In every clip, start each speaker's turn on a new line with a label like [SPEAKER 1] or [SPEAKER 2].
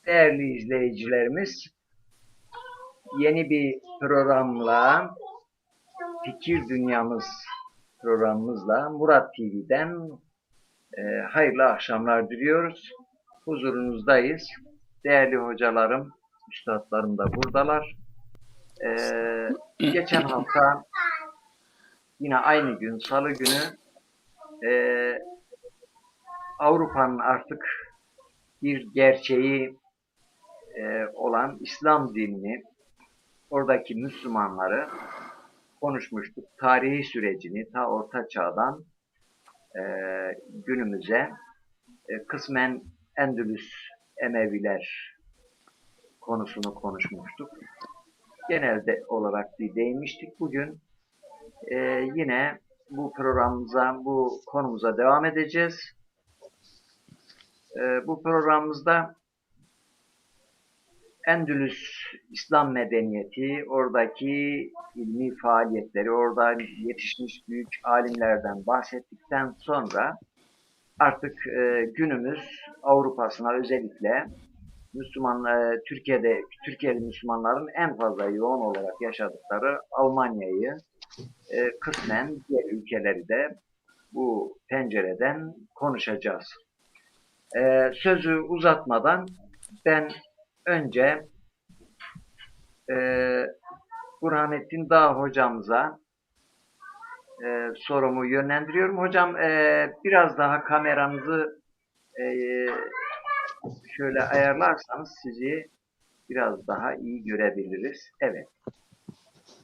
[SPEAKER 1] Değerli izleyicilerimiz, yeni bir programla, Fikir Dünyamız programımızla Murat TV'den hayırlı akşamlar diliyoruz. Huzurunuzdayız. Değerli hocalarım, üstadlarım da buradalar. E, Geçen hafta yine aynı gün, Salı günü e, Avrupa'nın artık bir gerçeği olan İslam dinini, oradaki Müslümanları konuşmuştuk. Tarihi sürecini ta Orta Çağ'dan e, günümüze kısmen Endülüs Emeviler konusunu konuşmuştuk. Genelde olarak bir değinmiştik. Bugün e, yine bu programımıza, bu konumuza devam edeceğiz. Bu programımızda Endülüs İslam medeniyeti, oradaki ilmi faaliyetleri, orada yetişmiş büyük alimlerden bahsettikten sonra artık günümüz Avrupa'sına özellikle Türkiye'li Müslümanların en fazla yoğun olarak yaşadıkları Almanya'yı, kısmen diğer ülkeleri de bu pencereden konuşacağız. Sözü uzatmadan ben önce e, Burhanettin Dağ hocamıza sorumu yönlendiriyorum. Hocam biraz daha kameranızı e, şöyle ayarlarsanız sizi biraz daha iyi görebiliriz. Evet.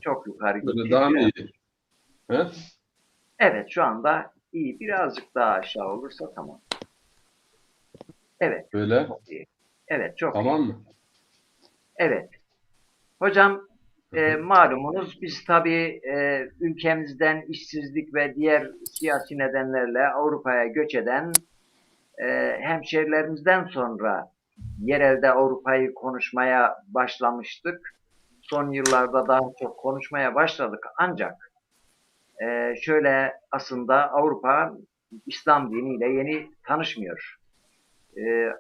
[SPEAKER 1] Çok yukarı
[SPEAKER 2] Böyle
[SPEAKER 1] gitti
[SPEAKER 2] daha mı
[SPEAKER 1] biraz.
[SPEAKER 2] iyi? He?
[SPEAKER 1] Evet, şu anda iyi. Birazcık daha aşağı olursa tamam. Evet.
[SPEAKER 2] Böyle.
[SPEAKER 1] Çok iyi. Evet, çok iyi.
[SPEAKER 2] Tamam mı?
[SPEAKER 1] Evet. Hocam
[SPEAKER 2] Hı hı.
[SPEAKER 1] malumunuz biz tabii ülkemizden işsizlik ve diğer siyasi nedenlerle Avrupa'ya göç eden hemşerilerimizden sonra yerelde Avrupa'yı konuşmaya başlamıştık. Son yıllarda daha çok konuşmaya başladık. Ancak şöyle aslında Avrupa İslam diniyle yeni tanışmıyor. E,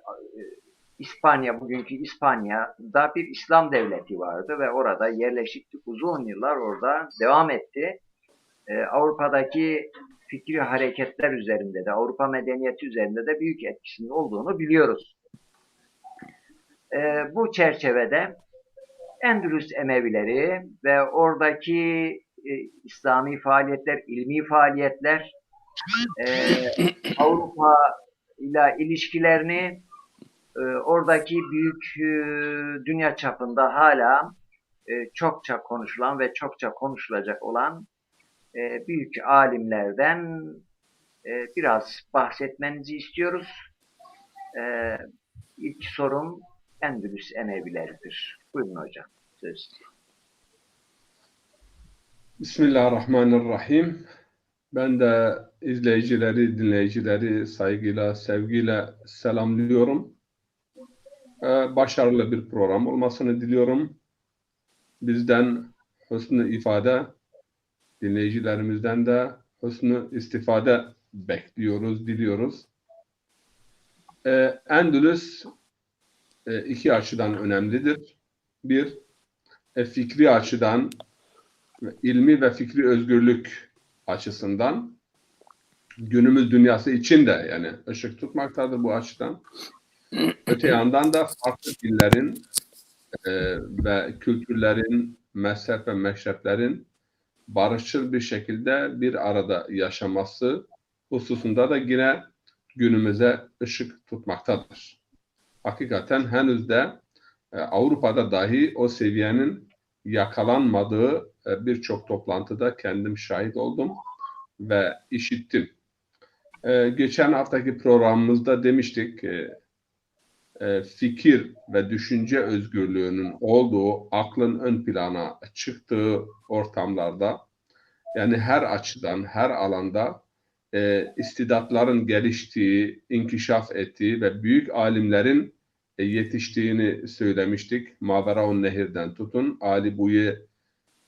[SPEAKER 1] İspanya, bugünkü İspanya'da bir İslam devleti vardı ve orada yerleşiklik uzun yıllar orada devam etti. Avrupa'daki fikri hareketler üzerinde de, Avrupa medeniyeti üzerinde de büyük etkisinin olduğunu biliyoruz. Bu çerçevede Endülüs Emevileri ve oradaki İslami faaliyetler, ilmi faaliyetler, e, Avrupa ile ilişkilerini oradaki büyük dünya çapında hala çokça konuşulan ve çokça konuşulacak olan büyük alimlerden biraz bahsetmenizi istiyoruz. E, ilk sorum Endülüs Emevileridir. Buyurun hocam. Söz size.
[SPEAKER 2] Bismillahirrahmanirrahim. Ben de izleyicileri, dinleyicileri saygıyla, sevgiyle selamlıyorum. Başarılı bir program olmasını diliyorum. Bizden hüsnü ifade, dinleyicilerimizden de hüsnü istifade bekliyoruz, diliyoruz. Endülüs iki açıdan önemlidir. Bir, fikri açıdan, ilmi ve fikri özgürlük açısından günümüz dünyası için de yani ışık tutmaktadır bu açıdan. Öte yandan da farklı dillerin ve kültürlerin, mezhep ve meşreplerin barışçıl bir şekilde bir arada yaşaması hususunda da yine günümüze ışık tutmaktadır. Hakikaten henüz de Avrupa'da dahi o seviyenin yakalanmadığı birçok toplantıda kendim şahit oldum ve işittim. Geçen haftaki programımızda demiştik fikir ve düşünce özgürlüğünün olduğu, aklın ön plana çıktığı ortamlarda yani her açıdan, her alanda istidatların geliştiği, inkişaf ettiği ve büyük alimlerin yetiştiğini söylemiştik. Maveraun Nehir'den tutun, Ali Buyi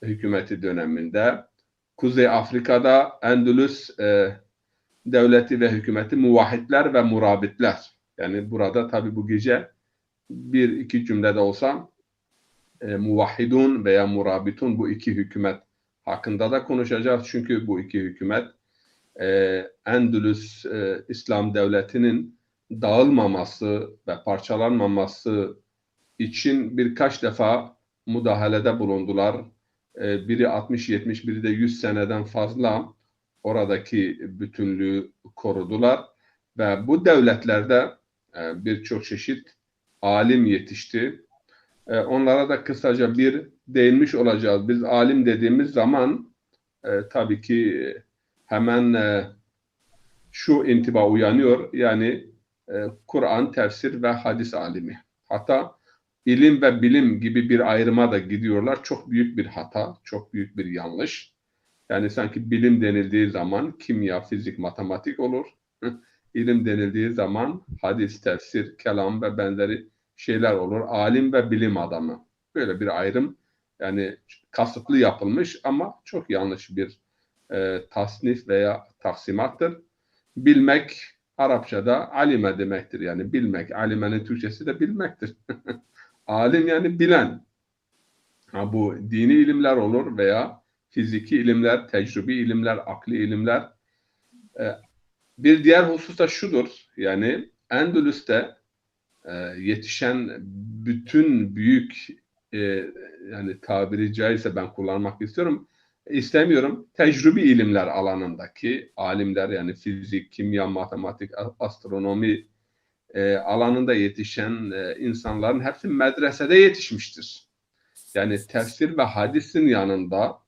[SPEAKER 2] hükümeti döneminde. Kuzey Afrika'da Endülüs devleti ve hükümeti muvahhidler ve murabitler. Yani burada tabi bu gece bir iki cümlede olsa muvahhidun veya murabitun bu iki hükümet hakkında da konuşacağız. Çünkü bu iki hükümet Endülüs İslam Devleti'nin dağılmaması ve parçalanmaması için birkaç defa müdahalede bulundular. Biri 60-70, biri de 100 seneden fazla oradaki bütünlüğü korudular. Ve bu devletlerde birçok çeşit alim yetişti. Onlara da kısaca bir değinmiş olacağız. Biz alim dediğimiz zaman tabii ki hemen şu intiba uyanıyor. Yani Kur'an, tefsir ve hadis alimi. Hatta ilim ve bilim gibi bir ayrıma da gidiyorlar. Çok büyük bir hata, çok büyük bir yanlış. Yani sanki bilim denildiği zaman kimya, fizik, matematik olur. İlim denildiği zaman hadis, tefsir, kelam ve benzeri şeyler olur. Alim ve bilim adamı. Böyle bir ayrım yani kasıtlı yapılmış ama çok yanlış bir tasnif veya taksimattır. Bilmek Arapçada alime demektir. Yani bilmek. Alimenin Türkçesi de bilmektir. Alim yani bilen. Ha, bu dini ilimler olur veya fiziki ilimler, tecrübi ilimler, akli ilimler. Bir diğer husus da şudur. Yani Endülüs'te yetişen bütün büyük yani tabiri caizse ben kullanmak istiyorum. İstemiyorum. Tecrübi ilimler alanındaki alimler yani fizik, kimya, matematik, astronomi alanında yetişen insanların hepsi medresede yetişmiştir. Yani tefsir ve hadisin yanında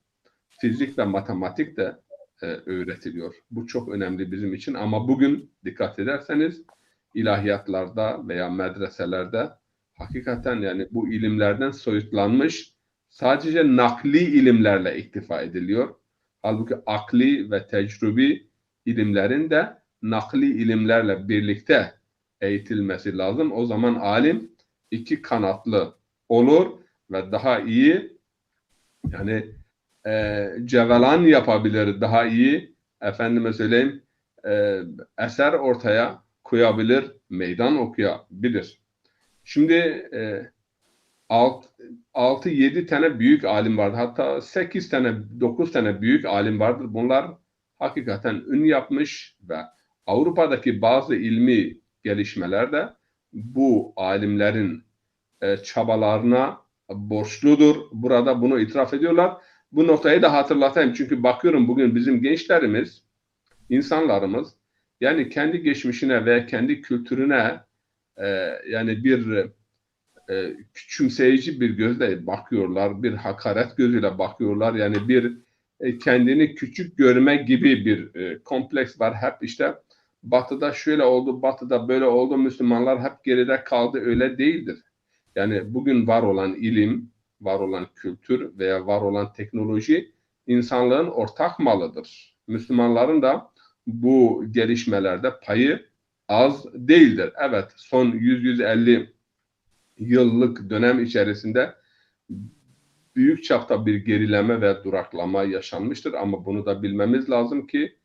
[SPEAKER 2] fizik ve matematik de öğretiliyor. Bu çok önemli bizim için ama bugün dikkat ederseniz ilahiyatlarda veya medreselerde hakikaten yani bu ilimlerden soyutlanmış sadece nakli ilimlerle iktifa ediliyor. Halbuki akli ve tecrübi ilimlerin de nakli ilimlerle birlikte eğitilmesi lazım. O zaman alim iki kanatlı olur ve daha iyi yani cevelan yapabilir, daha iyi efendime söyleyeyim eser ortaya koyabilir, meydan okuyabilir. Şimdi 6-7 tane büyük alim vardı. Hatta 8 tane, 9 tane büyük alim vardır. Bunlar hakikaten ün yapmış ve Avrupa'daki bazı ilmi gelişmelerde bu alimlerin çabalarına borçludur. Burada bunu itiraf ediyorlar. Bu noktayı da hatırlatayım. Çünkü bakıyorum bugün bizim gençlerimiz, insanlarımız yani kendi geçmişine ve kendi kültürüne yani bir küçümseyici bir gözle bakıyorlar. Bir hakaret gözüyle bakıyorlar. Yani bir kendini küçük görme gibi bir kompleks var. Hep işte Batı'da şöyle oldu, Batı'da böyle oldu. Müslümanlar hep geride kaldı. Öyle değildir. Yani bugün var olan ilim, var olan kültür veya var olan teknoloji insanlığın ortak malıdır. Müslümanların da bu gelişmelerde payı az değildir. Evet, son 100-150 yıllık dönem içerisinde büyük çapta bir gerileme ve duraklama yaşanmıştır ama bunu da bilmemiz lazım ki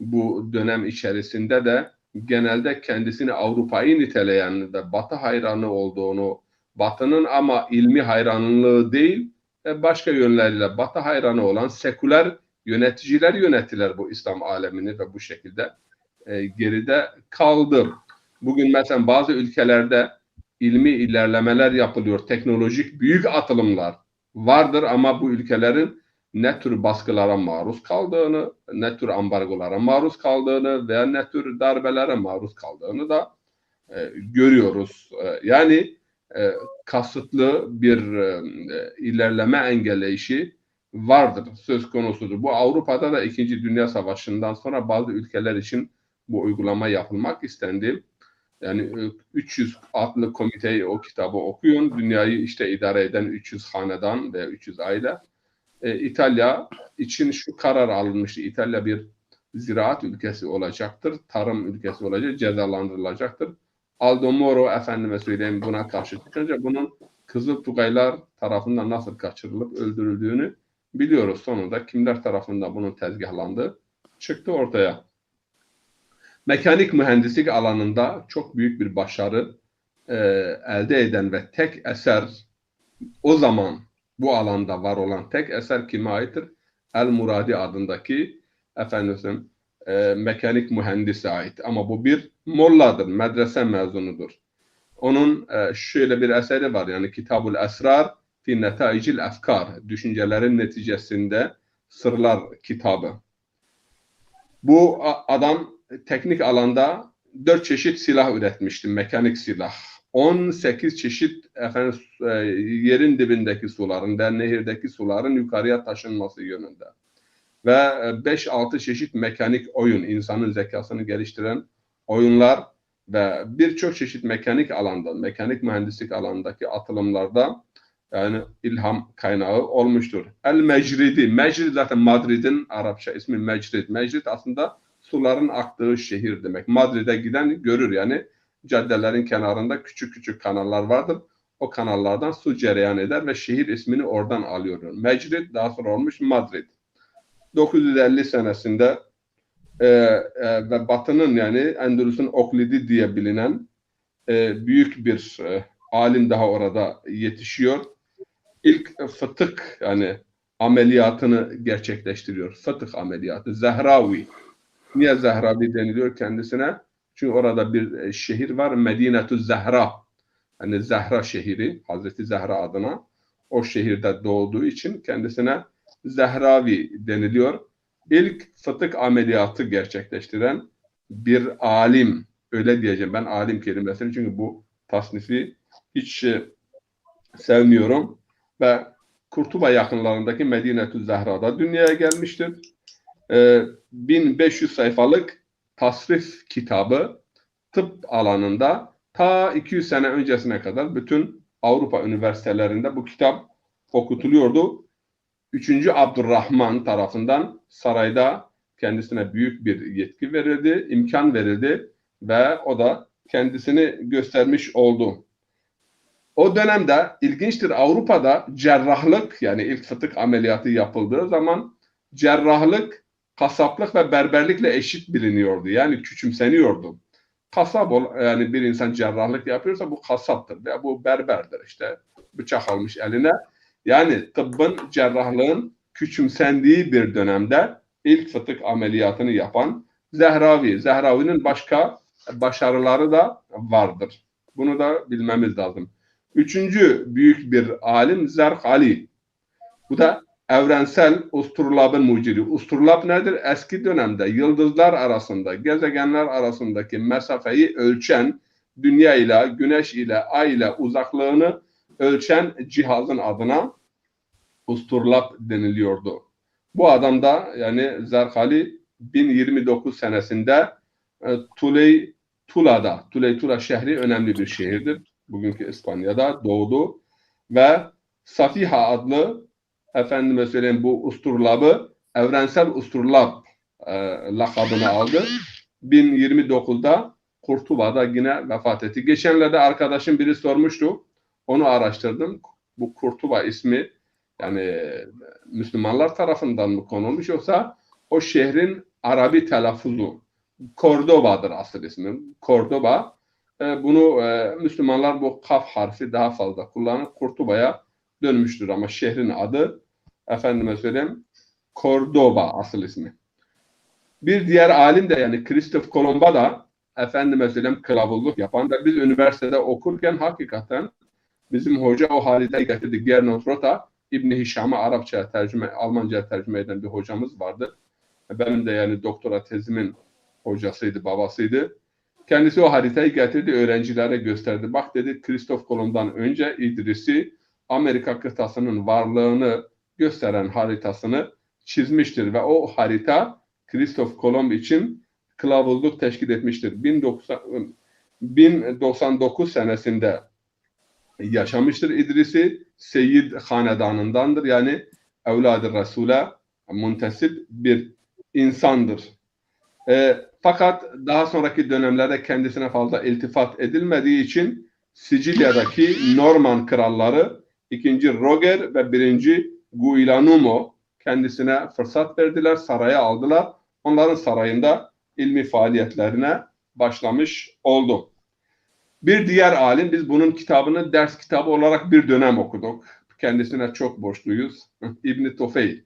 [SPEAKER 2] bu dönem içerisinde de genelde kendisini Avrupa'yı niteleyen ve Batı hayranı olduğunu, Batı'nın ama ilmi hayranlığı değil, başka yönleriyle Batı hayranı olan seküler yöneticiler yönettiler bu İslam alemini ve bu şekilde geride kaldı. Bugün mesela bazı ülkelerde ilmi ilerlemeler yapılıyor, teknolojik büyük atılımlar vardır ama bu ülkelerin ne tür baskılara maruz kaldığını, ne tür ambargolara maruz kaldığını veya ne tür darbelere maruz kaldığını da görüyoruz. Yani kasıtlı bir ilerleme engelleyişi vardır, söz konusudur. Bu Avrupa'da da 2. Dünya Savaşı'ndan sonra bazı ülkeler için bu uygulama yapılmak istendi. Yani 300 adlı komiteyi o kitabı okuyun. Dünyayı işte idare eden 300 hanedan ve 300 aile. İtalya için şu karar alınmıştı. İtalya bir ziraat ülkesi olacaktır. Tarım ülkesi olacak. Cezalandırılacaktır. Aldo Moro efendime söyleyeyim buna karşı çıkınca bunun Kızıl Tugaylar tarafından nasıl kaçırılıp öldürüldüğünü biliyoruz. Sonunda kimler tarafından bunun tezgahlandığı çıktı ortaya. Mekanik mühendislik alanında çok büyük bir başarı elde eden ve tek eser, o zaman bu alanda var olan tek eser kime aittir? El-Muradi adındaki efendim mekanik mühendise ait. Ama bu bir molladır, medrese mezunudur. Onun şöyle bir eseri var, yani Kitabul Esrar fi Netaicil Efkar, düşüncelerin neticesinde sırlar kitabı. Bu adam teknik alanda 4 çeşit silah üretmişti, mekanik silah. 18 çeşit yerin dibindeki suların, nehirdeki suların yukarıya taşınması yönünde. Ve 5-6 çeşit mekanik oyun, insanın zekasını geliştiren oyunlar ve birçok çeşit mekanik alanda, mekanik mühendislik alanındaki atılımlarda yani ilham kaynağı olmuştur. El-Mecridi, Mecrid zaten Madrid'in Arapça ismi Mecrid. Mecrid aslında suların aktığı şehir demek. Madrid'e giden görür, yani caddelerin kenarında küçük küçük kanallar vardır. O kanallardan su cereyan eder ve şehir ismini oradan alıyor. Mecrid daha sonra olmuş Madrid. 950 senesinde ve Batı'nın, yani Endülüs'ün Oklidi diye bilinen büyük bir alim daha orada yetişiyor. İlk fıtık, yani ameliyatını gerçekleştiriyor. Fıtık ameliyatı. Zehravi. Niye Zehravi deniliyor kendisine? Çünkü orada bir şehir var. Medinetü Zehra. Yani Zehra şehri. Hazreti Zehra adına. O şehirde doğduğu için kendisine Zehravi deniliyor. İlk fıtık ameliyatı gerçekleştiren bir alim. Öyle diyeceğim ben alim kelimesini, çünkü bu tasnifi hiç sevmiyorum. Ve Kurtuba yakınlarındaki Medine-tü Zehra'da dünyaya gelmiştir. 1500 sayfalık tasrif kitabı, tıp alanında ta 200 sene öncesine kadar bütün Avrupa üniversitelerinde bu kitap okutuluyordu. 3. Abdurrahman tarafından sarayda kendisine büyük bir yetki verildi, imkan verildi ve o da kendisini göstermiş oldu. O dönemde ilginçtir, Avrupa'da cerrahlık, yani ilk fıtık ameliyatı yapıldığı zaman cerrahlık, kasaplık ve berberlikle eşit biliniyordu. Yani küçümseniyordu. Kasap, yani bir insan cerrahlık yapıyorsa bu kasaptır veya bu berberdir, işte bıçak almış eline. Yani tıbbın, cerrahlığın küçümsendiği bir dönemde ilk fıtık ameliyatını yapan Zehravi. Zehravi'nin başka başarıları da vardır. Bunu da bilmemiz lazım. Üçüncü büyük bir alim Zerkali. Bu da evrensel usturlabın mucidi. Usturlab nedir? Eski dönemde yıldızlar arasında, gezegenler arasındaki mesafeyi ölçen, dünya ile, güneş ile, ay ile uzaklığını ölçen cihazın adına usturlab deniliyordu. Bu adam da, yani Zerkali 1029 senesinde Tuleytula şehri önemli bir şehirdir. Bugünkü İspanya'da doğdu ve Safiha adlı, efendime söyleyeyim, bu usturlabı evrensel usturlab lakabını aldı. 1029'da Kurtuba'da yine vefat etti. Geçenlerde arkadaşım biri sormuştu. Onu araştırdım. Bu Kurtuba ismi, yani Müslümanlar tarafından mı konulmuş, yoksa o şehrin Arabi telaffuzu Cordoba'dır asıl ismi. Cordoba. Bunu Müslümanlar bu kaf harfi daha fazla kullanıp Kurtuba'ya dönmüştür, ama şehrin adı, efendime söyleyeyim, Cordoba asıl ismi. Bir diğer alim de, yani Christoph Kolomba da efendime söyleyeyim kılavuzluk yapan da, biz üniversitede okurken hakikaten bizim hoca o haritayı getirdi. Gernot Rota İbn Hişam'ı Arapçaya tercüme, Almanca'ya tercüme eden bir hocamız vardı. Benim de yani doktora tezimin hocasıydı, babasıydı. Kendisi o haritayı getirdi, öğrencilere gösterdi. Bak dedi, Christoph Kolomb'dan önce İdris'i Amerika kıtasının varlığını gösteren haritasını çizmiştir ve o harita Christoph Kolomb için kılavuzluk teşkil etmiştir. 1099 senesinde yaşamıştır İdris'i. Seyyid hanedanındandır, yani evladı Resul'e muntesip bir insandır. Fakat daha sonraki dönemlerde kendisine fazla iltifat edilmediği için Sicilya'daki Norman kralları 2. Roger ve 1. Guillanum kendisine fırsat verdiler, saraya aldılar. Onların sarayında ilmi faaliyetlerine başlamış oldu. Bir diğer alim, biz bunun kitabını ders kitabı olarak bir dönem okuduk. Kendisine çok borçluyuz. İbn Tufeyl.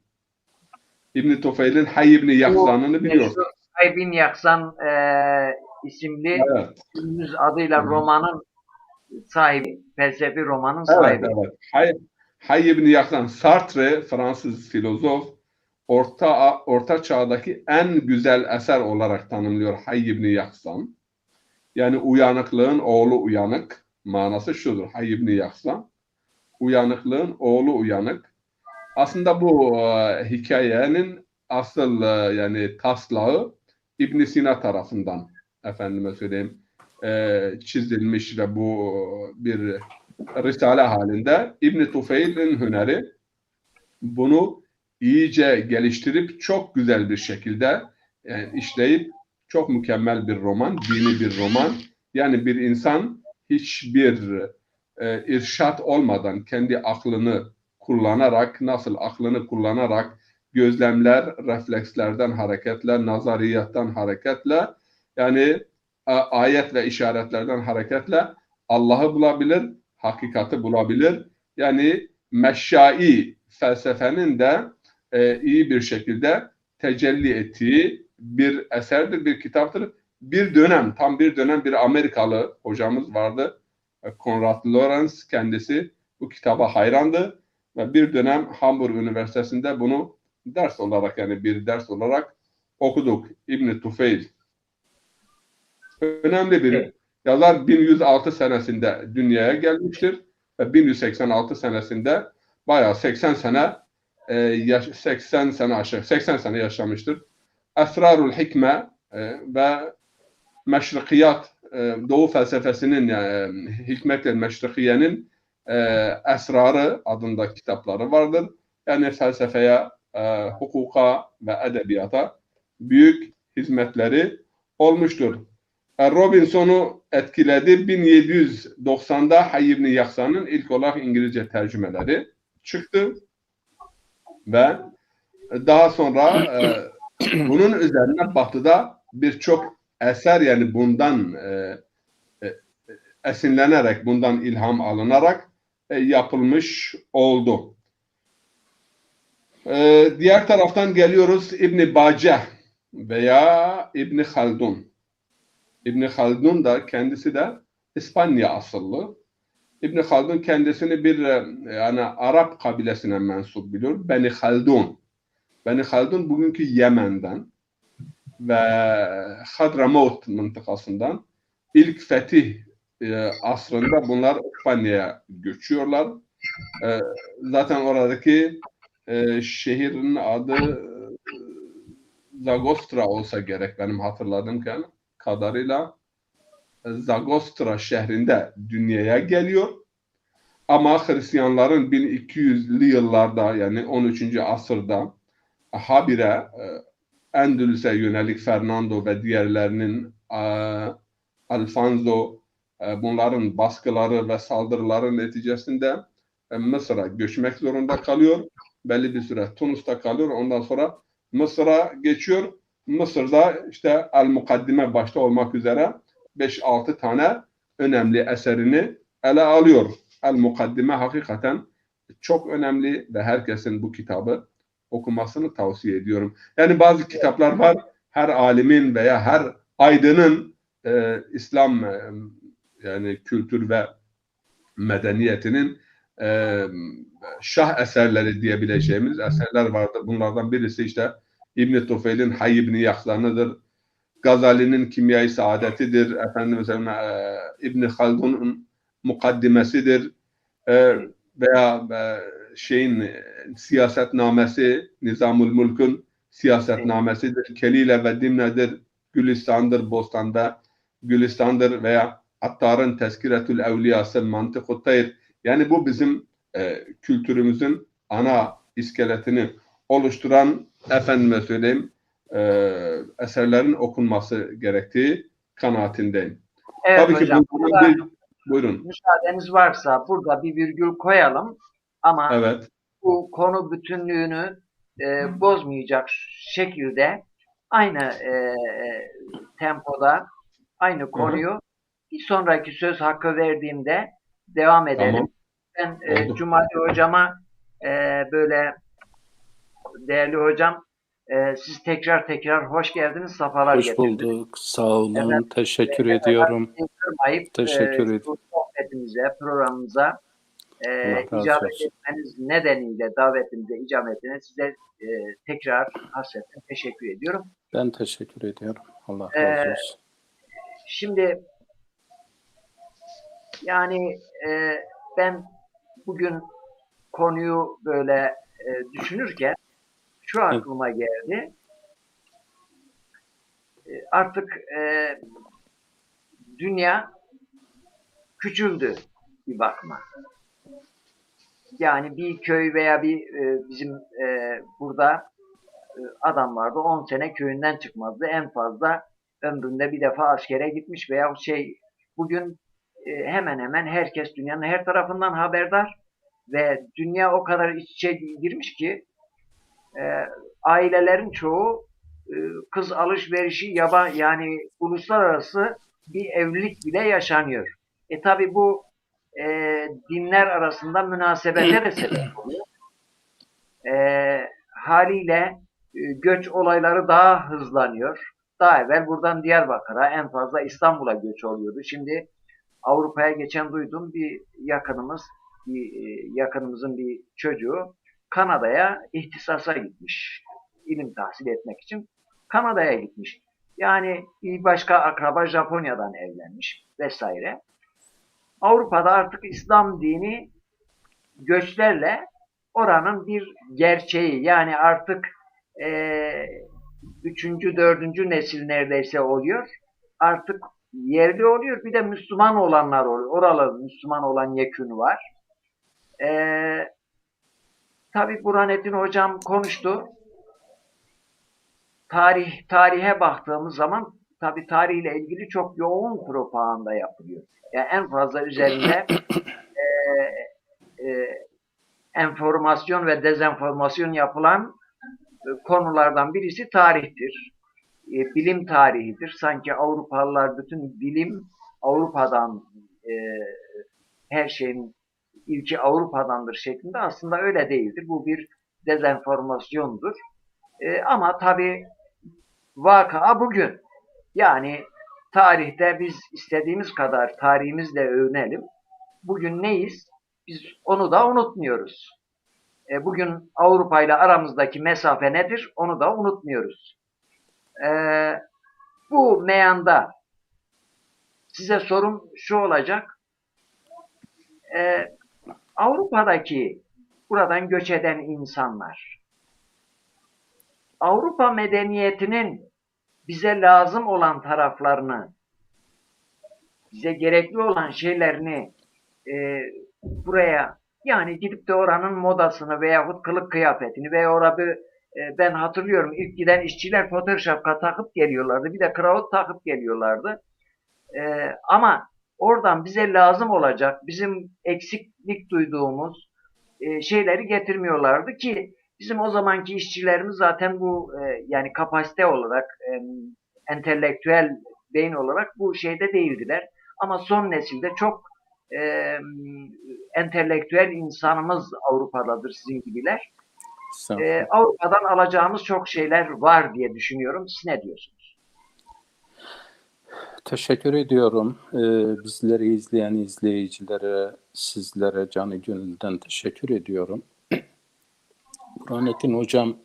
[SPEAKER 2] İbn Tufeyl'in Hayy ibn
[SPEAKER 1] Bu
[SPEAKER 2] Yakzan'ını
[SPEAKER 1] meşhur
[SPEAKER 2] biliyorsun.
[SPEAKER 1] Aybin Yaksan isimli
[SPEAKER 2] Evet.
[SPEAKER 1] günümüz adıyla romanın sahibi, felsefi romanın
[SPEAKER 2] Evet,
[SPEAKER 1] sahibi.
[SPEAKER 2] evet. Hayy ibn Yakzan, Sartre, Fransız filozof, orta çağdaki en güzel eser olarak tanımlıyor Hayy ibn Yakzan. Yani uyanıklığın oğlu uyanık manası şudur. Hayy ibn Yakzan, uyanıklığın oğlu uyanık. Aslında bu hikayenin asıl yani taslağı İbn Sina tarafından efendime söyleyeyim çizilmiş ve bu bir risale halinde. İbn Tufeil'in hüneri bunu iyice geliştirip çok güzel bir şekilde işleyip çok mükemmel bir roman, dini bir roman. Yani bir insan hiçbir irşat olmadan kendi aklını kullanarak, nasıl aklını kullanarak gözlemler, reflekslerden hareketle, nazariyattan hareketle, yani ayet ve işaretlerden hareketle Allah'ı bulabilir, hakikati bulabilir. Yani meşşai felsefenin de iyi bir şekilde tecelli ettiği bir eserdir, bir kitaptır. Bir dönem, tam bir dönem bir Amerikalı hocamız vardı. Konrad Lorenz, kendisi bu kitaba hayrandı ve bir dönem Hamburg Üniversitesi'nde bunu ders olarak, yani bir ders olarak okuduk. İbn Tufeyl. Önemli bir
[SPEAKER 1] Evet.
[SPEAKER 2] yazar, 1106 senesinde dünyaya gelmiştir ve 1186 senesinde bayağı 80 sene 80 sene aşağı 80 sene yaşamıştır. Esrarul Hikme ve Meşrikiyat, Doğu felsefesinin, yani Hikmet-i Meşrikiye'nin Esrarı adında kitapları vardır. Yani felsefeye, hukuka ve edebiyata büyük hizmetleri olmuştur. Robinson'u etkiledi. 1790'da Hayy ibn Yaksan'ın ilk olarak İngilizce tercümeleri çıktı ve daha sonra bunun üzerine Batı'da birçok eser, yani bundan esinlenerek, bundan ilham alınarak yapılmış oldu. Diğer taraftan geliyoruz İbn Baceh veya İbn Haldun. İbn Haldun da kendisi de İspanya asıllı. İbn Haldun kendisini bir yani Arap kabilesine mensup biliyor. Beni Haldun. Beni Haldun bugünkü Yemen'den ve Hadramaut mıntıkasından ilk fetih asrında bunlar İspanya'ya göçüyorlar. Zaten oradaki şehrin adı Zagostra olsa gerek benim hatırladığım kadarıyla. Zagostra şehrinde dünyaya geliyor. Ama Hristiyanların 1200'lü yıllarda, yani 13. asırda habire Endülüs'e yönelik Fernando ve diğerlerinin Alfonso bunların baskıları ve saldırıları neticesinde Mısır'a göçmek zorunda kalıyor. Belli bir süre Tunus'ta kalıyor. Ondan sonra Mısır'a geçiyor. Mısır'da işte El Mukaddime başta olmak üzere 5-6 tane önemli eserini ele alıyor. El Mukaddime hakikaten çok önemli ve herkesin bu kitabı okumasını tavsiye ediyorum. Yani bazı kitaplar var, her alimin veya her aydının İslam yani kültür ve medeniyetinin şah eserleri diyebileceğimiz eserler vardır. Bunlardan birisi işte İbn Tufeil'in Hayy ibn Yaksan'ıdır. Gazali'nin Kimya-i Saadetidir. Efendim mesela İbn Haldun'un Mukaddimesidir. Veya şeyin siyasetnamesi, Nizamul Mulk'un siyasetnamesidir. Kelile ve Dimne'dir. Gülistan'dır, Bostan'da Gülistan'dır veya Attar'ın Tezkiretül Evliyası, Mantık-ı Tayr. Yani bu bizim kültürümüzün ana iskeletini oluşturan, efendime söyleyeyim, eserlerin okunması gerektiği kanaatindeyim.
[SPEAKER 1] Evet
[SPEAKER 2] Tabii ki
[SPEAKER 1] hocam.
[SPEAKER 2] bunların
[SPEAKER 1] Burada
[SPEAKER 2] bir, buyurun.
[SPEAKER 1] müsaadeniz varsa burada bir virgül koyalım ama
[SPEAKER 2] Evet.
[SPEAKER 1] bu konu bütünlüğünü bozmayacak şekilde aynı tempoda aynı
[SPEAKER 2] Hı hı.
[SPEAKER 1] konuyu bir sonraki söz hakkı verdiğimde devam edelim.
[SPEAKER 2] Tamam.
[SPEAKER 1] Ben
[SPEAKER 2] Oldu.
[SPEAKER 1] Cumali hocama böyle değerli hocam siz tekrar hoş geldiniz, sefalar
[SPEAKER 3] Hoş
[SPEAKER 1] getirdiniz.
[SPEAKER 3] bulduk. Sağ olun.
[SPEAKER 1] Efendim,
[SPEAKER 3] Teşekkür ediyorum.
[SPEAKER 1] kırmayıp
[SPEAKER 3] Teşekkür ederim.
[SPEAKER 1] şu sohbetimize, programımıza
[SPEAKER 3] Allah razı
[SPEAKER 1] icabet
[SPEAKER 3] olsun.
[SPEAKER 1] etmeniz nedeniyle davetimize icabetine size tekrar hasreten teşekkür ediyorum.
[SPEAKER 3] Ben teşekkür ediyorum. Allah
[SPEAKER 1] E,
[SPEAKER 3] razı olsun.
[SPEAKER 1] Şimdi yani ben bugün konuyu böyle düşünürken şu aklıma geldi. Artık dünya küçüldü bir bakıma. Yani bir köy veya bizim burada adam vardı 10 sene köyünden çıkmazdı. En fazla ömründe bir defa askere gitmiş veya bugün hemen hemen herkes dünyanın her tarafından haberdar ve dünya o kadar iç içe girmiş ki ailelerin çoğu kız alışverişi yani uluslararası bir evlilik bile yaşanıyor. Tabi bu dinler arasında münasebete de sebep oluyor. Haliyle göç olayları daha hızlanıyor. Daha evvel buradan Diyarbakır'a en fazla İstanbul'a göç oluyordu. Şimdi Avrupa'ya geçen duydum bir yakınımızın bir çocuğu Kanada'ya ihtisasa gitmiş. İlim tahsil etmek için Kanada'ya gitmiş. Yani bir başka akraba Japonya'dan evlenmiş vesaire. Avrupa'da artık İslam dini göçlerle oranın bir gerçeği. Yani artık üçüncü, dördüncü nesil neredeyse oluyor. Artık yerli oluyor. Bir de Müslüman olanlar oluyor. Oralı Müslüman olan yekün var. Tabii Burhanettin hocam konuştu. Tarihe baktığımız zaman tabii tarihle ilgili çok yoğun propaganda yapılıyor. Yani en fazla üzerinde enformasyon ve dezenformasyon yapılan konulardan birisi tarihtir. Bilim tarihidir. Sanki Avrupalılar bütün bilim Avrupa'dan her şeyin ilki Avrupa'dandır şeklinde aslında öyle değildir. Bu bir dezenformasyondur. Ama tabii vaka bugün. Yani tarihte biz istediğimiz kadar tarihimizle övünelim. Bugün neyiz? Biz onu da unutmuyoruz. Bugün Avrupa ile aramızdaki mesafe nedir? Onu da unutmuyoruz. Bu meyanda size sorum şu olacak. Avrupa'daki buradan göç eden insanlar Avrupa medeniyetinin bize lazım olan taraflarını, bize gerekli olan şeylerini buraya yani gidip de oranın modasını veyahut kılık kıyafetini veya ben hatırlıyorum ilk giden işçiler fotoğraf şapka takıp geliyorlardı. Bir de kravat takıp geliyorlardı. Ama oradan bize lazım olacak, bizim eksiklik duyduğumuz şeyleri getirmiyorlardı ki bizim o zamanki işçilerimiz zaten bu yani kapasite olarak, entelektüel beyin olarak bu şeyde değildiler. Ama son nesilde çok entelektüel insanımız Avrupa'dadır sizin gibiler. Avrupa'dan alacağımız çok şeyler var diye düşünüyorum. Siz ne diyorsunuz?
[SPEAKER 3] Teşekkür ediyorum. Bizleri izleyen izleyicilere, sizlere canı gönülden teşekkür ediyorum. Burhanettin hocam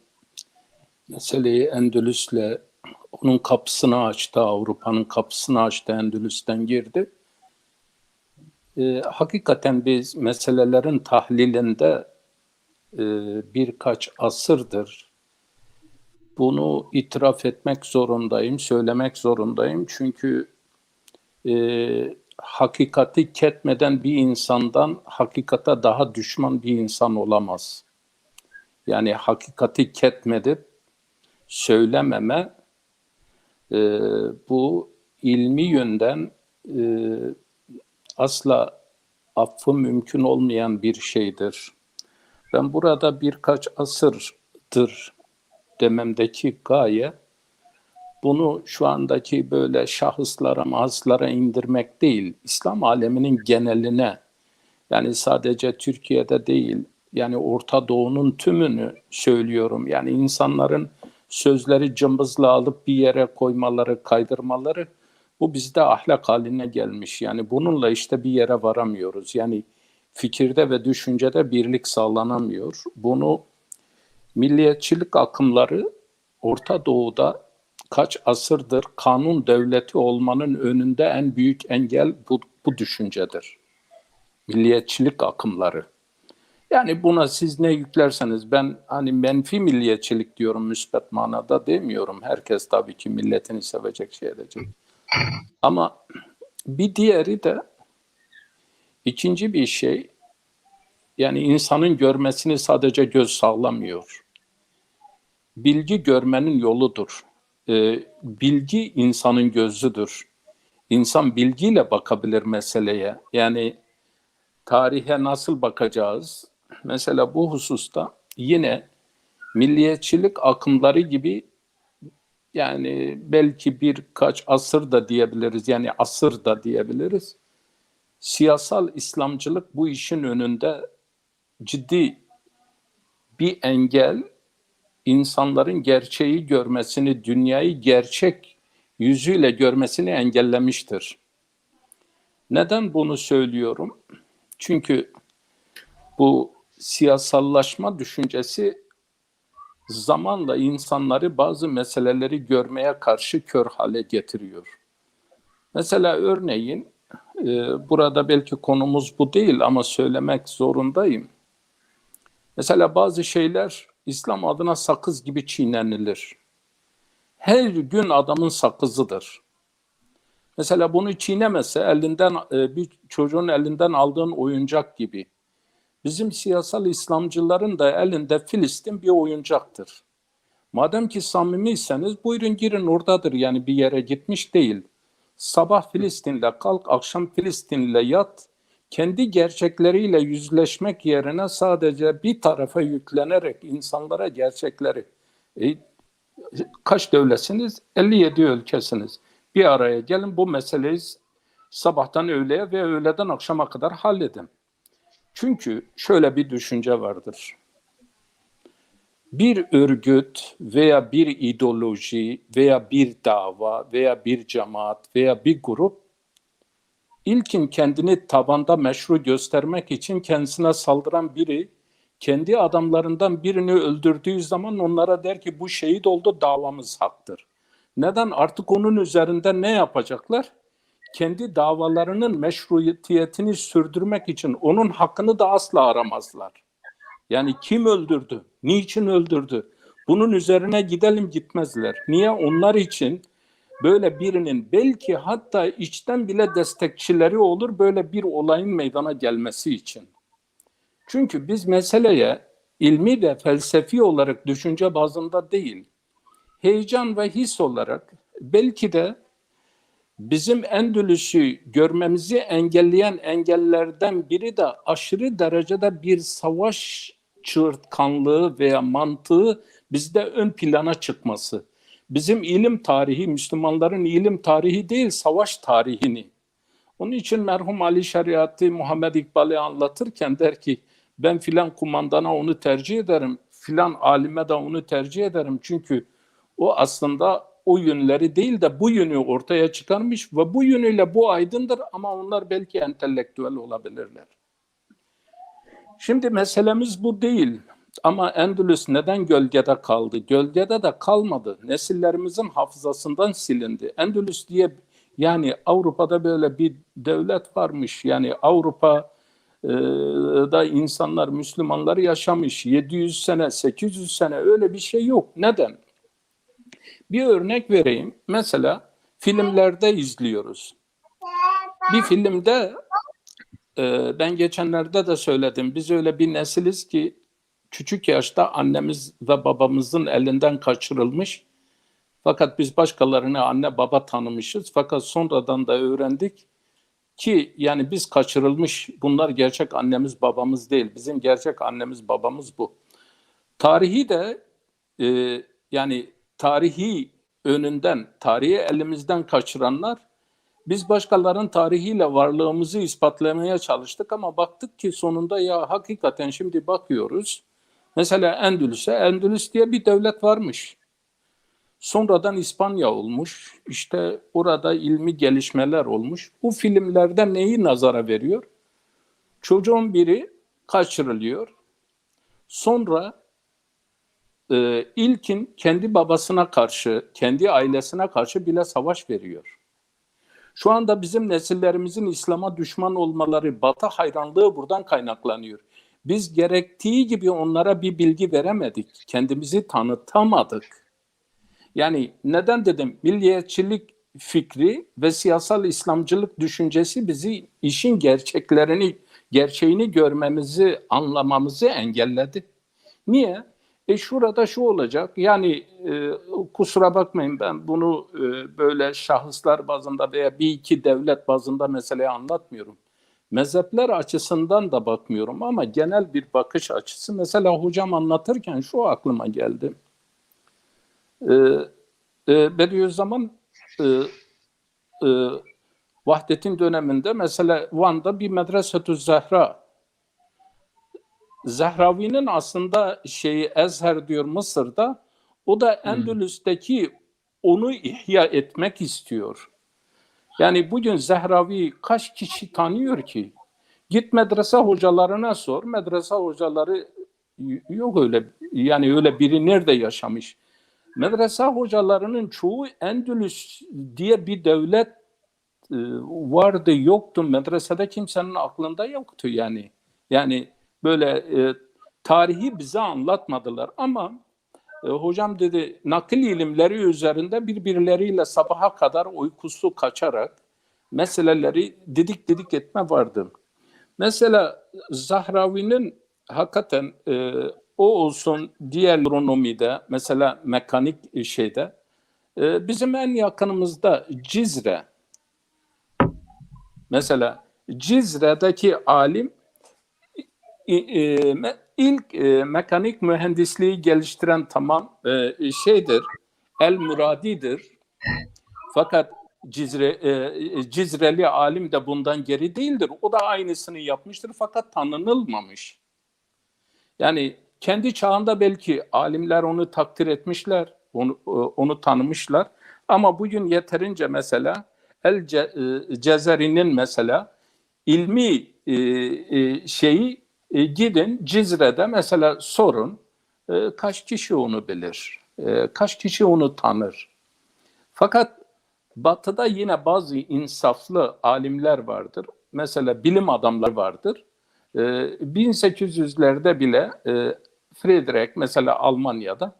[SPEAKER 3] meseleyi Endülüs'le onun kapısını açtı, Avrupa'nın kapısını açtı, Endülüs'ten girdi. Hakikaten biz meselelerin tahlilinde birkaç asırdır bunu itiraf etmek zorundayım, söylemek zorundayım. Çünkü hakikati ketmeden bir insandan hakikata daha düşman bir insan olamaz. Yani hakikati ketmedip söylememe bu ilmi yönden asla affı mümkün olmayan bir şeydir. Ben burada birkaç asırdır dememdeki gaye bunu şu andaki böyle şahıslara, mahıslara indirmek değil, İslam aleminin geneline, yani sadece Türkiye'de değil, yani Orta Doğu'nun tümünü söylüyorum. Yani insanların sözleri cımbızla alıp bir yere koymaları, kaydırmaları, bu bizde ahlak haline gelmiş. Yani bununla işte bir yere varamıyoruz. Yani fikirde ve düşüncede birlik sağlanamıyor. Bunu milliyetçilik akımları Orta Doğu'da kaç asırdır kanun devleti olmanın önünde en büyük engel bu düşüncedir. Milliyetçilik akımları. Yani buna siz ne yüklerseniz, ben hani menfi milliyetçilik diyorum, müsbet manada demiyorum. Herkes tabii ki milletini sevecek, şey edecek. Ama bir diğeri de, ikinci bir şey, yani insanın görmesini sadece göz sağlamıyor. Bilgi görmenin yoludur. Bilgi insanın gözüdür. İnsan bilgiyle bakabilir meseleye. Yani tarihe nasıl bakacağız? Mesela bu hususta yine milliyetçilik akımları gibi, yani belki birkaç asır da diyebiliriz, yani asır da diyebiliriz. Siyasal İslamcılık bu işin önünde ciddi bir engel, insanların gerçeği görmesini, dünyayı gerçek yüzüyle görmesini engellemiştir. Neden bunu söylüyorum? Çünkü bu siyasallaşma düşüncesi zamanla insanları bazı meseleleri görmeye karşı kör hale getiriyor. Mesela örneğin, burada belki konumuz bu değil ama söylemek zorundayım. Mesela bazı şeyler İslam adına sakız gibi çiğnenilir. Her gün adamın sakızıdır. Mesela bunu çiğnemese elinden, bir çocuğun elinden aldığın oyuncak gibi. Bizim siyasal İslamcıların da elinde Filistin bir oyuncaktır. Madem ki samimiyseniz buyurun girin, oradadır, yani bir yere gitmiş değil. Sabah Filistin'le kalk, akşam Filistin'le yat. Kendi gerçekleriyle yüzleşmek yerine sadece bir tarafa yüklenerek insanlara gerçekleri. Kaç devletsiniz? 57 ülkesiniz. Bir araya gelin, bu meseleyi sabahtan öğleye ve öğleden akşama kadar halledin. Çünkü şöyle bir düşünce vardır. Bir örgüt veya bir ideoloji veya bir dava veya bir cemaat veya bir grup ilkin kendini tabanda meşru göstermek için kendisine saldıran biri, kendi adamlarından birini öldürdüğü zaman onlara der ki bu şehit oldu, davamız haktır. Neden? Artık onun üzerinde ne yapacaklar? Kendi davalarının meşruiyetini sürdürmek için onun hakkını da asla aramazlar. Yani kim öldürdü? Niçin öldürdü? Bunun üzerine gidelim gitmezler. Niye? Onlar için böyle birinin belki hatta içten bile destekçileri olur böyle bir olayın meydana gelmesi için. Çünkü biz meseleye ilmi ve felsefi olarak düşünce bazında değil, heyecan ve his olarak, belki de bizim Endülüs'ü görmemizi engelleyen engellerden biri de aşırı derecede bir savaş çığırtkanlığı veya mantığı bizde ön plana çıkması. Bizim ilim tarihi, Müslümanların ilim tarihi değil, savaş tarihini. Onun için merhum Ali Şeriatı Muhammed İkbal'i anlatırken der ki, ben filan kumandana onu tercih ederim, filan alime de onu tercih ederim. Çünkü o aslında o yönleri değil de bu yönü ortaya çıkarmış ve bu yönüyle bu aydındır ama onlar belki entelektüel olabilirler. Şimdi meselemiz bu değil. Ama Endülüs neden gölgede kaldı? Gölgede de kalmadı. Nesillerimizin hafızasından silindi. Endülüs diye, yani Avrupa'da böyle bir devlet varmış. Yani Avrupa'da insanlar, Müslümanlar yaşamış. 700 sene, 800 sene öyle bir şey yok. Neden? Bir örnek vereyim. Mesela filmlerde izliyoruz. Bir filmde, ben geçenlerde de söyledim. Biz öyle bir nesiliz ki küçük yaşta annemiz ve babamızın elinden kaçırılmış. Fakat biz başkalarını anne baba tanımışız. Fakat sonradan da öğrendik ki yani biz kaçırılmış, bunlar gerçek annemiz babamız değil. Bizim gerçek annemiz babamız bu. Tarihi de yani tarihi önünden, tarihi elimizden kaçıranlar, biz başkalarının tarihiyle varlığımızı ispatlamaya çalıştık ama baktık ki sonunda ya hakikaten şimdi bakıyoruz. Mesela Endülüs'e, Endülüs diye bir devlet varmış. Sonradan İspanya olmuş. İşte orada ilmi gelişmeler olmuş. Bu filmlerde neyi nazara veriyor? Çocuğun biri kaçırılıyor. Sonra ilkin kendi babasına karşı, kendi ailesine karşı bile savaş veriyor. Şu anda bizim nesillerimizin İslam'a düşman olmaları, Batı hayranlığı buradan kaynaklanıyor. Biz gerektiği gibi onlara bir bilgi veremedik. Kendimizi tanıtamadık. Yani neden dedim? Milliyetçilik fikri ve siyasal İslamcılık düşüncesi bizi işin gerçeğini görmemizi, anlamamızı engelledi. Niye? Şurada şu olacak, yani kusura bakmayın ben bunu böyle şahıslar bazında veya bir iki devlet bazında meseleyi anlatmıyorum. Mezhepler açısından da bakmıyorum ama genel bir bakış açısı. Mesela hocam anlatırken şu aklıma geldi. Bediüzzaman Vahdettin döneminde mesela Van'da bir Medresetü Zehra, Zehravi'nin aslında Ezher diyor Mısır'da, o da Endülüs'teki onu ihya etmek istiyor. Yani bugün Zehravi kaç kişi tanıyor ki? Git medrese hocalarına sor. Medrese hocaları yok öyle, yani öyle biri nerede yaşamış? Medrese hocalarının çoğu Endülüs diye bir devlet vardı yoktu. Medresede kimsenin aklında yoktu yani. Yani böyle tarihi bize anlatmadılar ama hocam dedi nakil ilimleri üzerinde birbirleriyle sabaha kadar uykusu kaçarak meseleleri didik didik etme vardı. Mesela Zahravi'nin hakikaten o olsun diğer astronomide mesela mekanik şeyde bizim en yakınımızda Cizre. Mesela Cizre'deki alim ilk mekanik mühendisliği geliştiren şeydir, El-Muradi'dir. Fakat Cizreli alim de bundan geri değildir. O da aynısını yapmıştır fakat tanınılmamış. Yani kendi çağında belki alimler onu takdir etmişler, onu tanımışlar. Ama bugün yeterince mesela El-Cezeri'nin mesela ilmi gidin Cizre'de mesela sorun kaç kişi onu bilir, kaç kişi onu tanır. Fakat Batı'da yine bazı insaflı alimler vardır. Mesela bilim adamları vardır. 1800'lerde bile Friedrich mesela Almanya'da